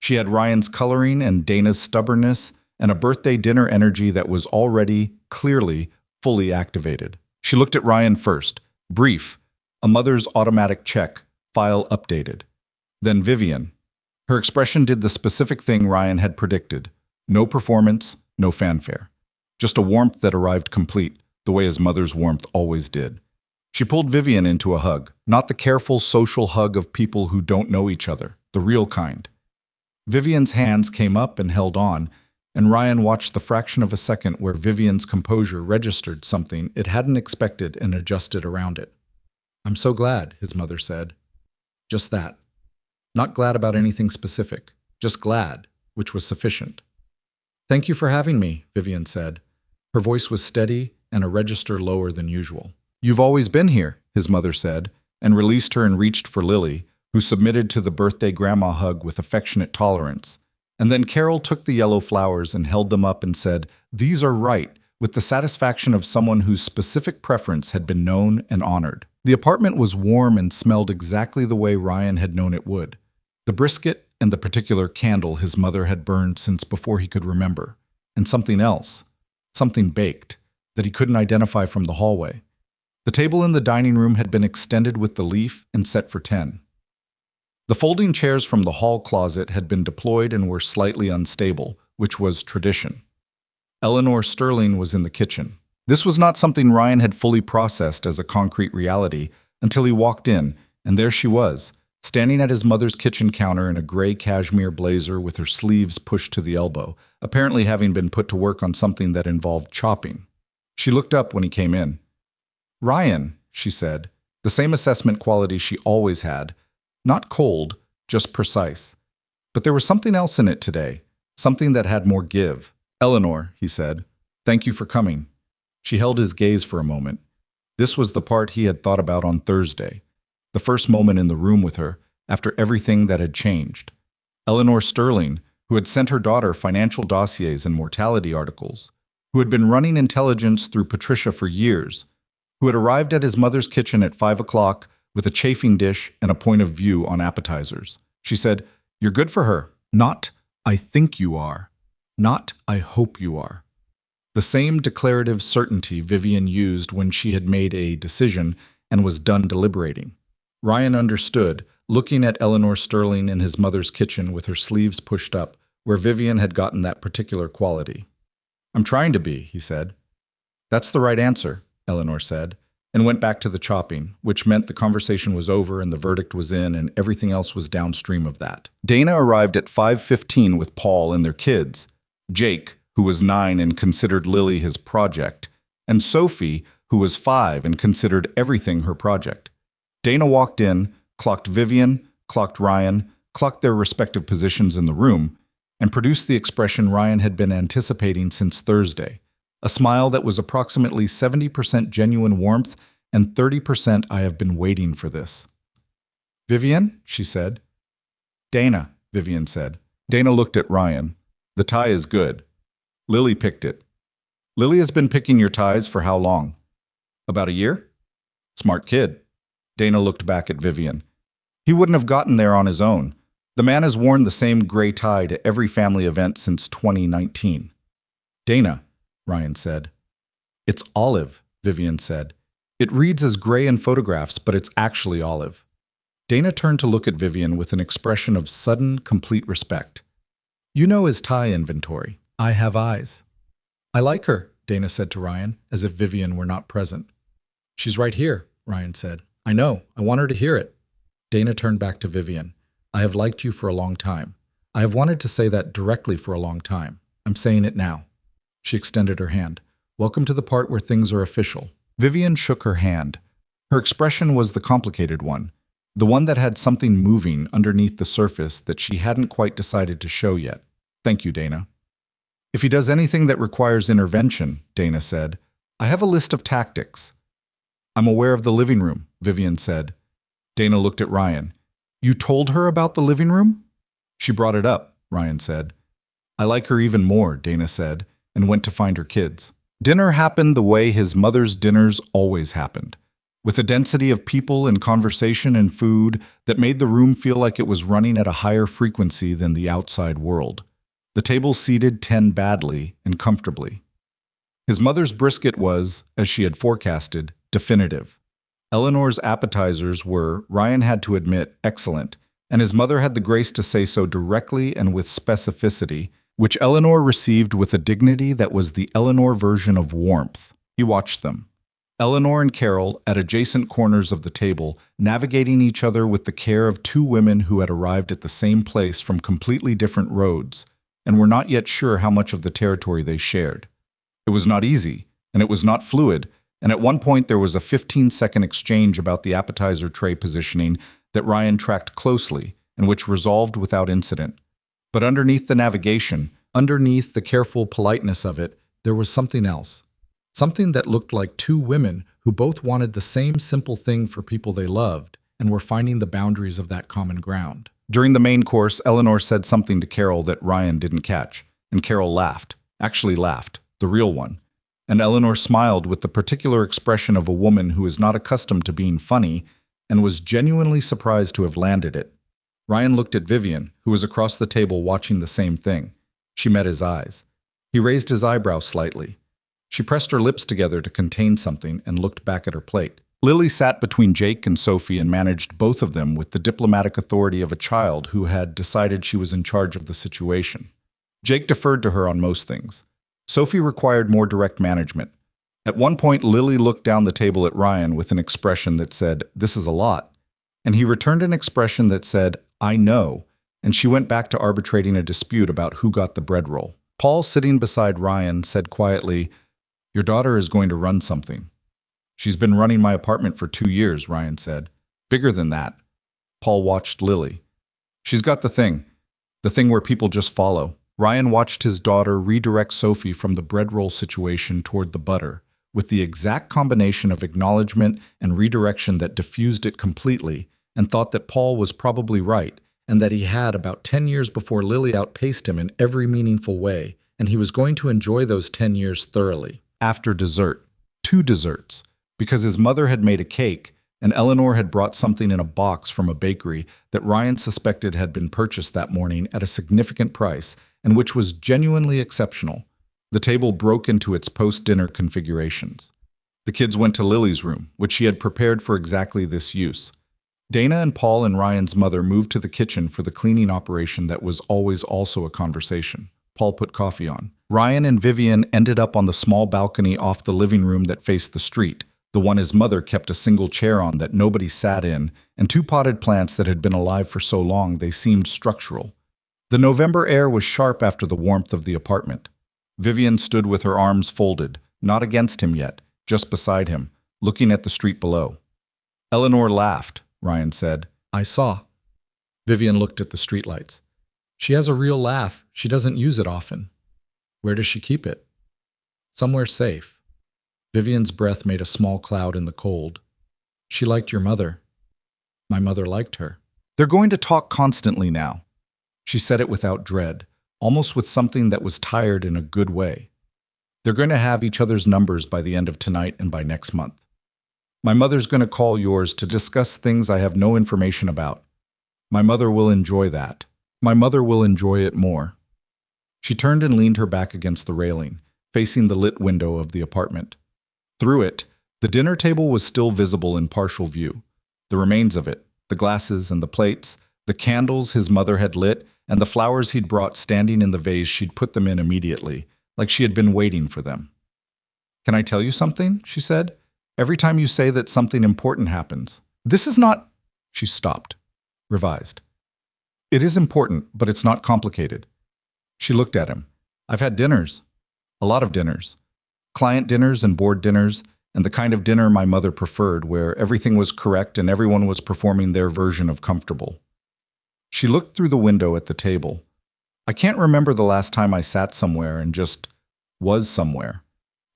She had Ryan's coloring and Dana's stubbornness, and a birthday dinner energy that was already, clearly, fully activated. She looked at Ryan first, brief, a mother's automatic check, file updated. Then Vivian. Her expression did the specific thing Ryan had predicted. No performance, no fanfare. Just a warmth that arrived complete, the way his mother's warmth always did. She pulled Vivian into a hug, not the careful social hug of people who don't know each other, the real kind. Vivian's hands came up and held on, and Ryan watched the fraction of a second where Vivian's composure registered something it hadn't expected and adjusted around it. "I'm so glad," his mother said. Just that. Not glad about anything specific, just glad, which was sufficient. "Thank you for having me," Vivian said. Her voice was steady and a register lower than usual. "You've always been here," his mother said, and released her and reached for Lily, who submitted to the birthday grandma hug with affectionate tolerance. And then Carol took the yellow flowers and held them up and said, "These are right," with the satisfaction of someone whose specific preference had been known and honored. The apartment was warm and smelled exactly the way Ryan had known it would. The brisket and the particular candle his mother had burned since before he could remember. And something else, something baked, that he couldn't identify from the hallway. The table in the dining room had been extended with the leaf and set for 10. The folding chairs from the hall closet had been deployed and were slightly unstable, which was tradition. Eleanor Sterling was in the kitchen. This was not something Ryan had fully processed as a concrete reality until he walked in, and there she was, standing at his mother's kitchen counter in a gray cashmere blazer with her sleeves pushed to the elbow, apparently having been put to work on something that involved chopping. She looked up when he came in. "Ryan," she said, the same assessment quality she always had. Not cold, just precise. But there was something else in it today, something that had more give. "Eleanor," he said, "thank you for coming." She held his gaze for a moment. This was the part he had thought about on Thursday, the first moment in the room with her, after everything that had changed. Eleanor Sterling, who had sent her daughter financial dossiers and mortality articles, who had been running intelligence through Patricia for years, who had arrived at his mother's kitchen at 5 o'clock with a chafing dish and a point of view on appetizers. She said, "You're good for her." Not, "I think you are." Not, "I hope you are." The same declarative certainty Vivian used when she had made a decision and was done deliberating. Ryan understood, looking at Eleanor Sterling in his mother's kitchen with her sleeves pushed up, where Vivian had gotten that particular quality. "I'm trying to be," he said. "That's the right answer," Eleanor said, and went back to the chopping, which meant the conversation was over and the verdict was in and everything else was downstream of that. Dana arrived at 5:15 with Paul and their kids, Jake, who was 9 and considered Lily his project, and Sophie, who was 5 and considered everything her project. Dana walked in, clocked Vivian, clocked Ryan, clocked their respective positions in the room, and produced the expression Ryan had been anticipating since Thursday, a smile that was approximately 70% genuine warmth and 30% I have been waiting for this. Vivian, she said. Dana, Vivian said. Dana looked at Ryan. The tie is good. Lily picked it. Lily has been picking your ties for how long? About a year? Smart kid. Dana looked back at Vivian. He wouldn't have gotten there on his own. The man has worn the same gray tie to every family event since 2019. Dana, Ryan said. It's olive, Vivian said. It reads as gray in photographs, but it's actually olive. Dana turned to look at Vivian with an expression of sudden, complete respect. You know his tie inventory. I have eyes. I like her, Dana said to Ryan, as if Vivian were not present. She's right here, Ryan said. I know. I want her to hear it. Dana turned back to Vivian. I have liked you for a long time. I have wanted to say that directly for a long time. I'm saying it now. She extended her hand. Welcome to the part where things are official. Vivian shook her hand. Her expression was the complicated one, the one that had something moving underneath the surface that she hadn't quite decided to show yet. Thank you, Dana. If he does anything that requires intervention, Dana said, I have a list of tactics. I'm aware of the living room, Vivian said. Dana looked at Ryan. You told her about the living room? She brought it up, Ryan said. I like her even more, Dana said, and went to find her kids. Dinner happened the way his mother's dinners always happened, with a density of people and conversation and food that made the room feel like it was running at a higher frequency than the outside world. The table seated 10 badly and comfortably. His mother's brisket was, as she had forecasted, definitive. Eleanor's appetizers were, Ryan had to admit, excellent, and his mother had the grace to say so directly and with specificity, which Eleanor received with a dignity that was the Eleanor version of warmth. He watched them. Eleanor and Carol, at adjacent corners of the table, navigating each other with the care of two women who had arrived at the same place from completely different roads, and were not yet sure how much of the territory they shared. It was not easy, and it was not fluid, and at one point there was a 15-second exchange about the appetizer tray positioning that Ryan tracked closely, and which resolved without incident. But underneath the navigation, underneath the careful politeness of it, there was something else. Something that looked like two women who both wanted the same simple thing for people they loved, and were finding the boundaries of that common ground. During the main course, Eleanor said something to Carol that Ryan didn't catch, and Carol laughed. Actually laughed, the real one. And Eleanor smiled with the particular expression of a woman who is not accustomed to being funny, and was genuinely surprised to have landed it. Ryan looked at Vivian, who was across the table watching the same thing. She met his eyes. He raised his eyebrow slightly. She pressed her lips together to contain something and looked back at her plate. Lily sat between Jake and Sophie and managed both of them with the diplomatic authority of a child who had decided she was in charge of the situation. Jake deferred to her on most things. Sophie required more direct management. At one point, Lily looked down the table at Ryan with an expression that said, "This is a lot." And he returned an expression that said, "I know," and she went back to arbitrating a dispute about who got the bread roll. Paul, sitting beside Ryan, said quietly, "Your daughter is going to run something." "She's been running my apartment for 2 years," Ryan said. "Bigger than that." Paul watched Lily. "She's got the thing where people just follow." Ryan watched his daughter redirect Sophie from the bread roll situation toward the butter, with the exact combination of acknowledgement and redirection that diffused it completely, and thought that Paul was probably right, and that he had about 10 years before Lily outpaced him in every meaningful way, and he was going to enjoy those 10 years thoroughly. After dessert, 2 desserts, because his mother had made a cake, and Eleanor had brought something in a box from a bakery that Ryan suspected had been purchased that morning at a significant price, and which was genuinely exceptional. The table broke into its post-dinner configurations. The kids went to Lily's room, which she had prepared for exactly this use. Dana and Paul and Ryan's mother moved to the kitchen for the cleaning operation that was always also a conversation. Paul put coffee on. Ryan and Vivian ended up on the small balcony off the living room that faced the street, the one his mother kept a single chair on that nobody sat in, and 2 potted plants that had been alive for so long they seemed structural. The November air was sharp after the warmth of the apartment. Vivian stood with her arms folded, not against him yet, just beside him, looking at the street below. "Eleanor laughed," Ryan said. "I saw." Vivian looked at the streetlights. She has a real laugh. She doesn't use it often. Where does she keep it? Somewhere safe. Vivian's breath made a small cloud in the cold. She liked your mother. My mother liked her. They're going to talk constantly now. She said it without dread, almost with something that was tired in a good way. They're going to have each other's numbers by the end of tonight and by next month. My mother's going to call yours to discuss things I have no information about. My mother will enjoy that. My mother will enjoy it more. She turned and leaned her back against the railing, facing the lit window of the apartment. Through it, the dinner table was still visible in partial view. The remains of it, the glasses and the plates, the candles his mother had lit, and the flowers he'd brought standing in the vase she'd put them in immediately, like she had been waiting for them. Can I tell you something? She said. Every time you say that something important happens. This is not... She stopped. Revised. It is important, but it's not complicated. She looked at him. I've had dinners. A lot of dinners. Client dinners and board dinners, and the kind of dinner my mother preferred, where everything was correct and everyone was performing their version of comfortable. She looked through the window at the table. I can't remember the last time I sat somewhere and just was somewhere,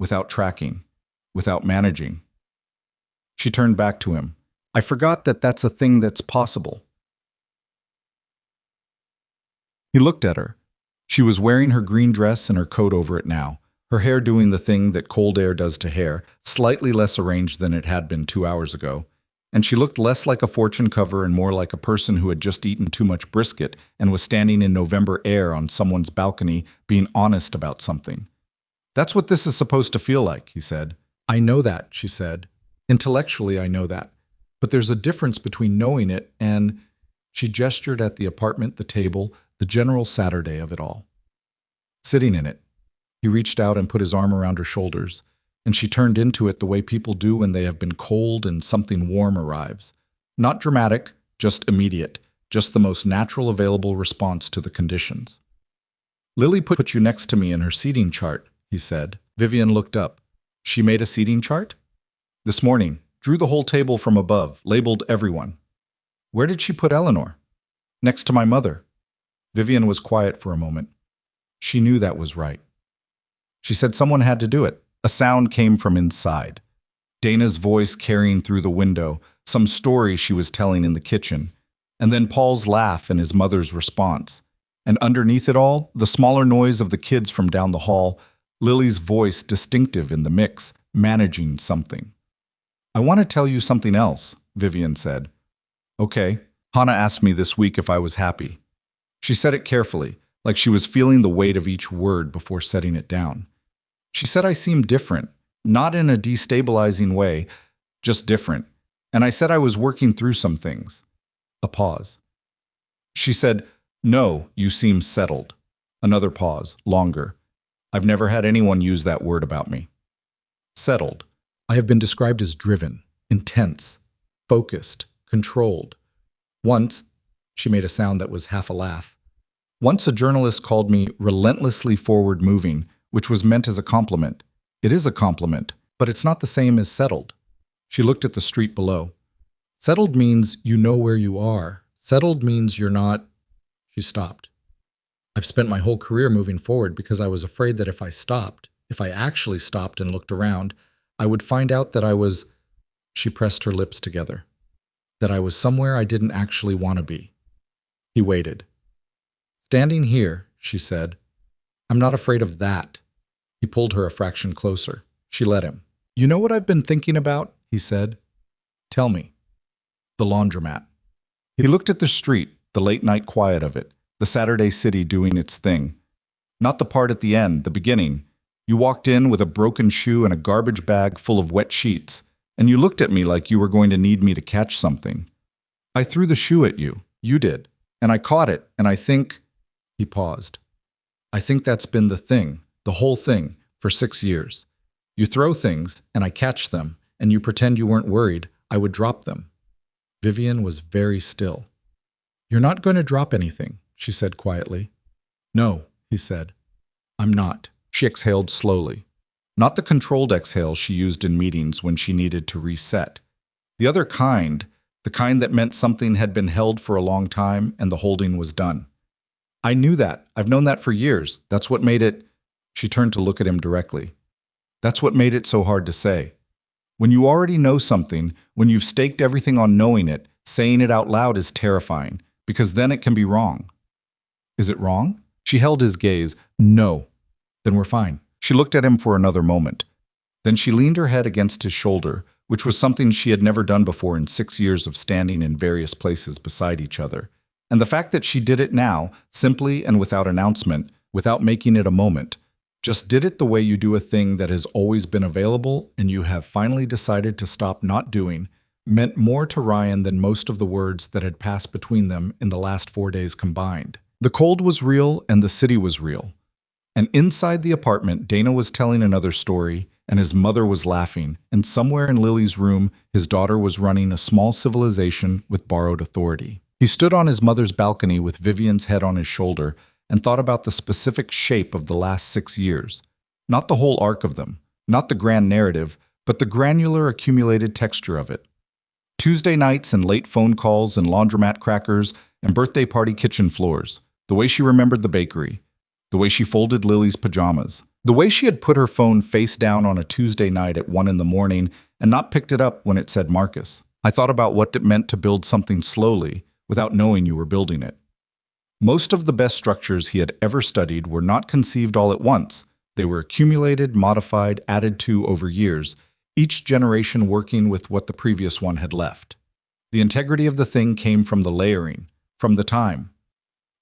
without tracking, without managing. She turned back to him. I forgot that that's a thing that's possible. He looked at her. She was wearing her green dress and her coat over it now, her hair doing the thing that cold air does to hair, slightly less arranged than it had been 2 hours ago. And she looked less like a fortune cover and more like a person who had just eaten too much brisket and was standing in November air on someone's balcony being honest about something. That's what this is supposed to feel like, he said. I know that, she said. Intellectually, I know that. But there's a difference between knowing it and... She gestured at the apartment, the table, the general Saturday of it all. Sitting in it. He reached out and put his arm around her shoulders, and she turned into it the way people do when they have been cold and something warm arrives. Not dramatic, just immediate, just the most natural available response to the conditions. Lily put you next to me in her seating chart, he said. Vivian looked up. She made a seating chart? This morning. Drew the whole table from above, labeled everyone. Where did she put Eleanor? Next to my mother. Vivian was quiet for a moment. She knew that was right. She said someone had to do it. A sound came from inside. Dana's voice carrying through the window, some story she was telling in the kitchen, and then Paul's laugh and his mother's response. And underneath it all, the smaller noise of the kids from down the hall, Lily's voice distinctive in the mix, managing something. I want to tell you something else, Vivian said. Okay. Hannah asked me this week if I was happy. She said it carefully, like she was feeling the weight of each word before setting it down. She said I seemed different, not in a destabilizing way, just different. And I said I was working through some things. A pause. She said, no, you seem settled. Another pause, longer. I've never had anyone use that word about me. Settled. I have been described as driven, intense, focused, controlled. Once, she made a sound that was half a laugh. Once a journalist called me relentlessly forward-moving, which was meant as a compliment. It is a compliment, but it's not the same as settled. She looked at the street below. Settled means you know where you are. Settled means you're not... She stopped. I've spent my whole career moving forward because I was afraid that if I stopped, if I actually stopped and looked around, I would find out that I was... She pressed her lips together. That I was somewhere I didn't actually want to be. He waited. Standing here, she said, I'm not afraid of that. He pulled her a fraction closer. She let him. You know what I've been thinking about? He said. Tell me. The laundromat. He looked at the street, the late-night quiet of it, the Saturday city doing its thing. Not the part at the end, the beginning. You walked in with a broken shoe and a garbage bag full of wet sheets, and you looked at me like you were going to need me to catch something. I threw the shoe at you. You did. And I caught it, and I think... He paused. I think that's been the thing, the whole thing, for 6 years. You throw things, and I catch them, and you pretend you weren't worried. I would drop them. Vivian was very still. You're not going to drop anything, she said quietly. No, he said. I'm not. She exhaled slowly. Not the controlled exhale she used in meetings when she needed to reset. The other kind, the kind that meant something had been held for a long time and the holding was done. I knew that. I've known that for years. That's what made it. She turned to look at him directly. That's what made it so hard to say. When you already know something, when you've staked everything on knowing it, saying it out loud is terrifying, because then it can be wrong. Is it wrong? She held his gaze. No. Then we're fine. She looked at him for another moment. Then she leaned her head against his shoulder, which was something she had never done before in 6 years of standing in various places beside each other. And the fact that she did it now, simply and without announcement, without making it a moment, just did it the way you do a thing that has always been available and you have finally decided to stop not doing, meant more to Ryan than most of the words that had passed between them in the last 4 days combined. The cold was real and the city was real. And inside the apartment, Dana was telling another story, and his mother was laughing, and somewhere in Lily's room, his daughter was running a small civilization with borrowed authority. He stood on his mother's balcony with Vivian's head on his shoulder and thought about the specific shape of the last 6 years. Not the whole arc of them, not the grand narrative, but the granular accumulated texture of it. Tuesday nights and late phone calls and laundromat crackers and birthday party kitchen floors. The way she remembered the bakery. The way she folded Lily's pajamas. The way she had put her phone face down on a Tuesday night at 1 in the morning and not picked it up when it said Marcus. I thought about what it meant to build something slowly, without knowing you were building it. Most of the best structures he had ever studied were not conceived all at once. They were accumulated, modified, added to over years, each generation working with what the previous one had left. The integrity of the thing came from the layering, from the time.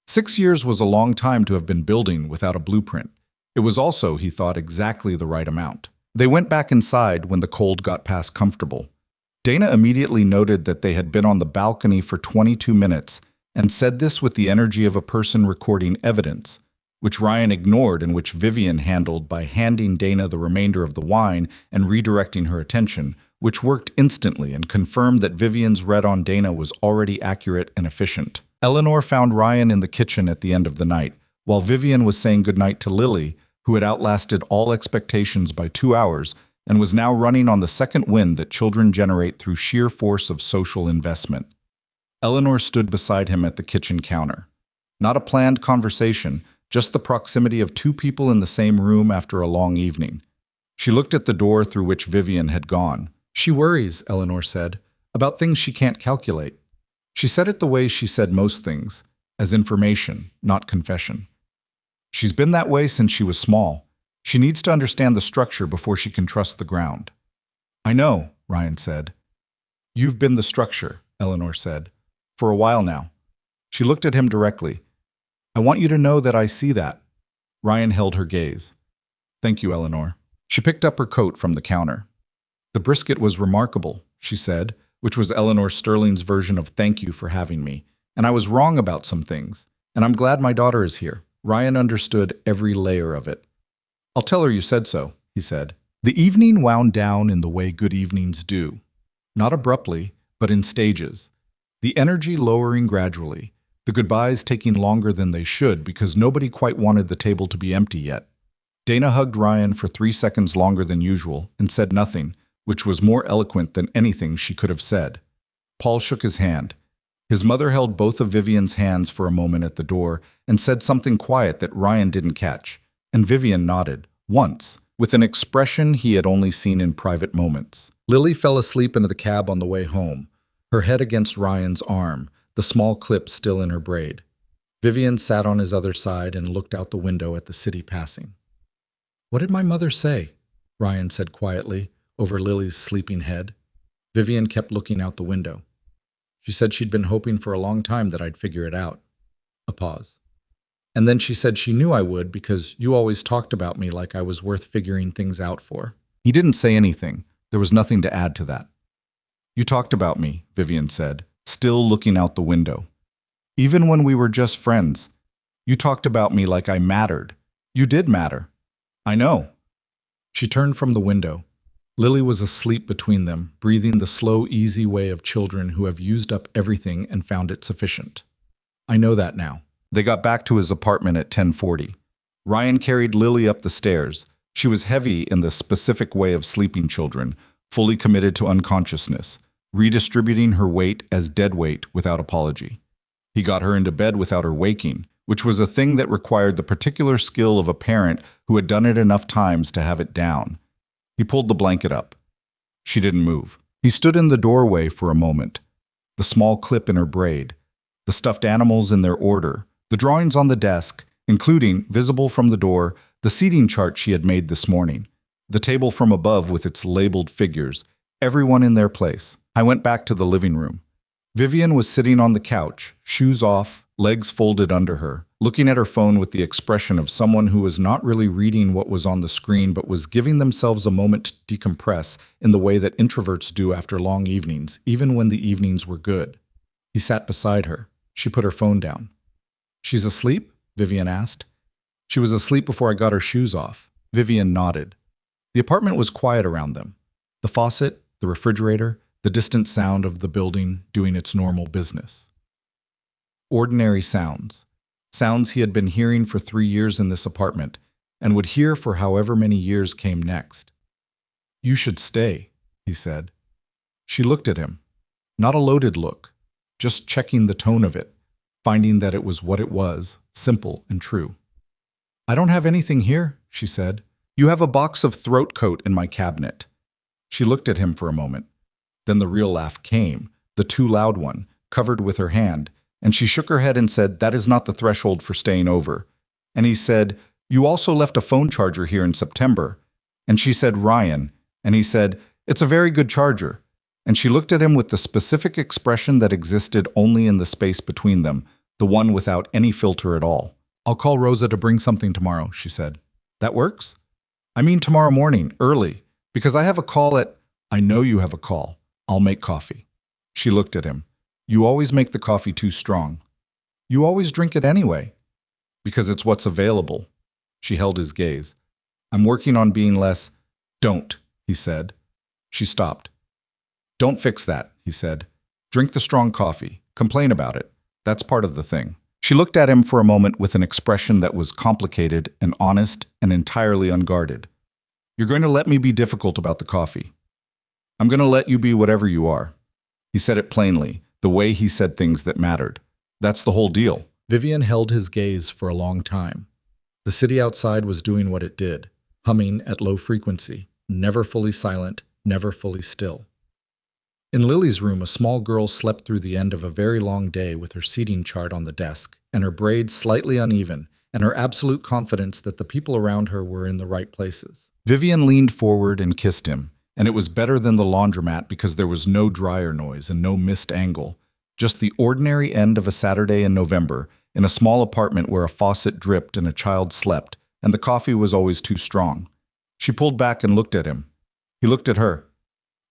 6 years was a long time to have been building without a blueprint. It was also, he thought, exactly the right amount. They went back inside when the cold got past comfortable. Dana immediately noted that they had been on the balcony for 22 minutes and said this with the energy of a person recording evidence, which Ryan ignored and which Vivian handled by handing Dana the remainder of the wine and redirecting her attention, which worked instantly and confirmed that Vivian's read on Dana was already accurate and efficient. Eleanor found Ryan in the kitchen at the end of the night, while Vivian was saying goodnight to Lily, who had outlasted all expectations by 2 hours and was now running on the second wind that children generate through sheer force of social investment. Eleanor stood beside him at the kitchen counter. Not a planned conversation, just the proximity of two people in the same room after a long evening. She looked at the door through which Vivian had gone. She worries, Eleanor said, about things she can't calculate. She said it the way she said most things, as information, not confession. She's been that way since she was small. She needs to understand the structure before she can trust the ground. I know, Ryan said. You've been the structure, Eleanor said, for a while now. She looked at him directly. I want you to know that I see that. Ryan held her gaze. Thank you, Eleanor. She picked up her coat from the counter. The brisket was remarkable, she said, which was Eleanor Sterling's version of thank you for having me, and I was wrong about some things, and I'm glad my daughter is here. Ryan understood every layer of it. I'll tell her you said so, he said. The evening wound down in the way good evenings do. Not abruptly, but in stages. The energy lowering gradually, the goodbyes taking longer than they should because nobody quite wanted the table to be empty yet. Dana hugged Ryan for 3 seconds longer than usual and said nothing, which was more eloquent than anything she could have said. Paul shook his hand. His mother held both of Vivian's hands for a moment at the door and said something quiet that Ryan didn't catch, and Vivian nodded, once, with an expression he had only seen in private moments. Lily fell asleep in the cab on the way home, her head against Ryan's arm, the small clip still in her braid. Vivian sat on his other side and looked out the window at the city passing. What did my mother say? Ryan said quietly, over Lily's sleeping head. Vivian kept looking out the window. She said she'd been hoping for a long time that I'd figure it out. A pause. And then she said she knew I would because you always talked about me like I was worth figuring things out for. He didn't say anything. There was nothing to add to that. You talked about me, Vivian said, still looking out the window. Even when we were just friends. You talked about me like I mattered. You did matter. I know. She turned from the window. Lily was asleep between them, breathing the slow, easy way of children who have used up everything and found it sufficient. I know that now. They got back to his apartment at 10:40. Ryan carried Lily up the stairs. She was heavy in the specific way of sleeping children, fully committed to unconsciousness, redistributing her weight as dead weight without apology. He got her into bed without her waking, which was a thing that required the particular skill of a parent who had done it enough times to have it down. He pulled the blanket up. She didn't move. He stood in the doorway for a moment. The small clip in her braid, the stuffed animals in their order, the drawings on the desk, including, visible from the door, the seating chart she had made this morning, the table from above with its labeled figures, everyone in their place. I went back to the living room. Vivian was sitting on the couch, shoes off, legs folded under her, looking at her phone with the expression of someone who was not really reading what was on the screen but was giving themselves a moment to decompress in the way that introverts do after long evenings, even when the evenings were good. He sat beside her. She put her phone down. "She's asleep?" Vivian asked. "She was asleep before I got her shoes off." Vivian nodded. The apartment was quiet around them. The faucet, the refrigerator, the distant sound of the building doing its normal business. Ordinary sounds. Sounds he had been hearing for 3 years in this apartment, and would hear for however many years came next. "You should stay," he said. She looked at him. Not a loaded look, just checking the tone of it, finding that it was what it was, simple and true. "I don't have anything here," she said. "You have a box of throat coat in my cabinet." She looked at him for a moment. Then the real laugh came, the too loud one, covered with her hand, and she shook her head and said, "That is not the threshold for staying over." And he said, "You also left a phone charger here in September." And she said, "Ryan." And he said, "It's a very good charger." And she looked at him with the specific expression that existed only in the space between them, the one without any filter at all. "I'll call Rosa to bring something tomorrow," she said. "That works?" "I mean tomorrow morning, early, because I have a call at—" "I know you have a call. I'll make coffee." She looked at him. "You always make the coffee too strong." "You always drink it anyway." "Because it's what's available." She held his gaze. "I'm working on being less—" "Don't," he said. She stopped. "Don't fix that," he said. "Drink the strong coffee. Complain about it. That's part of the thing." She looked at him for a moment with an expression that was complicated and honest and entirely unguarded. "You're going to let me be difficult about the coffee. I'm going to let you be whatever you are." He said it plainly, the way he said things that mattered. That's the whole deal. Vivian held his gaze for a long time. The city outside was doing what it did, humming at low frequency, never fully silent, never fully still. In Lily's room, a small girl slept through the end of a very long day with her seating chart on the desk, and her braids slightly uneven, and her absolute confidence that the people around her were in the right places. Vivian leaned forward and kissed him, and it was better than the laundromat because there was no dryer noise and no missed angle, just the ordinary end of a Saturday in November, in a small apartment where a faucet dripped and a child slept, and the coffee was always too strong. She pulled back and looked at him. He looked at her.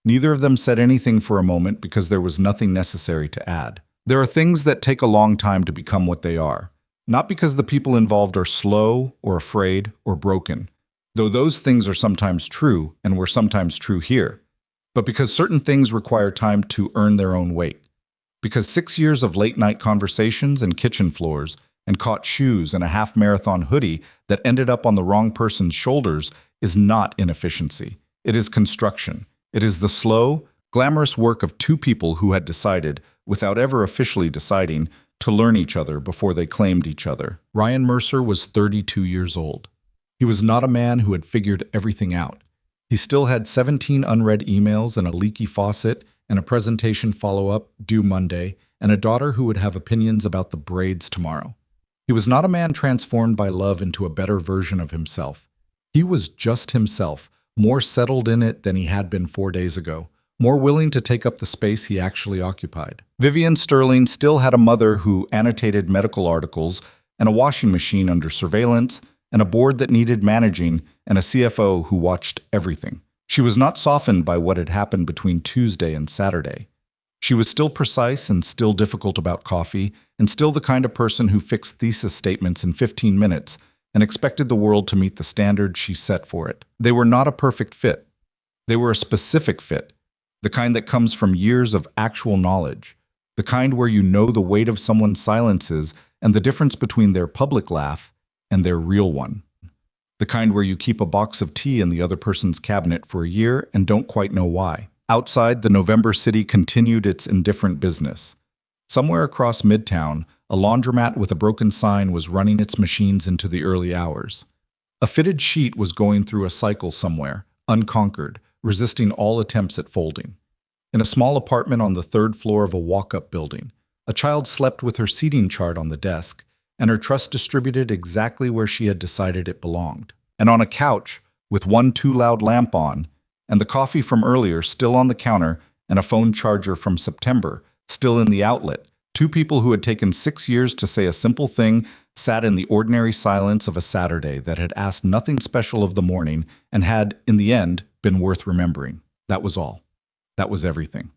Neither of them said anything for a moment because there was nothing necessary to add. There are things that take a long time to become what they are, not because the people involved are slow or afraid or broken, though those things are sometimes true and were sometimes true here, but because certain things require time to earn their own weight. Because 6 years of late-night conversations and kitchen floors and caught shoes and a half-marathon hoodie that ended up on the wrong person's shoulders is not inefficiency. It is construction. It is the slow, glamorous work of two people who had decided, without ever officially deciding, to learn each other before they claimed each other. Ryan Mercer was 32 years old. He was not a man who had figured everything out. He still had 17 unread emails and a leaky faucet and a presentation follow-up due Monday, and a daughter who would have opinions about the braids tomorrow. He was not a man transformed by love into a better version of himself. He was just himself, more settled in it than he had been 4 days ago, more willing to take up the space he actually occupied. Vivian Sterling still had a mother who annotated medical articles, and a washing machine under surveillance, and a board that needed managing, and a CFO who watched everything. She was not softened by what had happened between Tuesday and Saturday. She was still precise and still difficult about coffee, and still the kind of person who fixed thesis statements in 15 minutes and expected the world to meet the standard she set for it. They were not a perfect fit. They were a specific fit, the kind that comes from years of actual knowledge, the kind where you know the weight of someone's silences and the difference between their public laugh and their real one. The kind where you keep a box of tea in the other person's cabinet for a year and don't quite know why. Outside, the November city continued its indifferent business. Somewhere across Midtown, a laundromat with a broken sign was running its machines into the early hours. A fitted sheet was going through a cycle somewhere, unconquered, resisting all attempts at folding. In a small apartment on the third floor of a walk-up building, a child slept with her seating chart on the desk, and her trust distributed exactly where she had decided it belonged. And on a couch, with one too loud lamp on, and the coffee from earlier still on the counter, and a phone charger from September still in the outlet, two people who had taken 6 years to say a simple thing sat in the ordinary silence of a Saturday that had asked nothing special of the morning and had, in the end, been worth remembering. That was all. That was everything.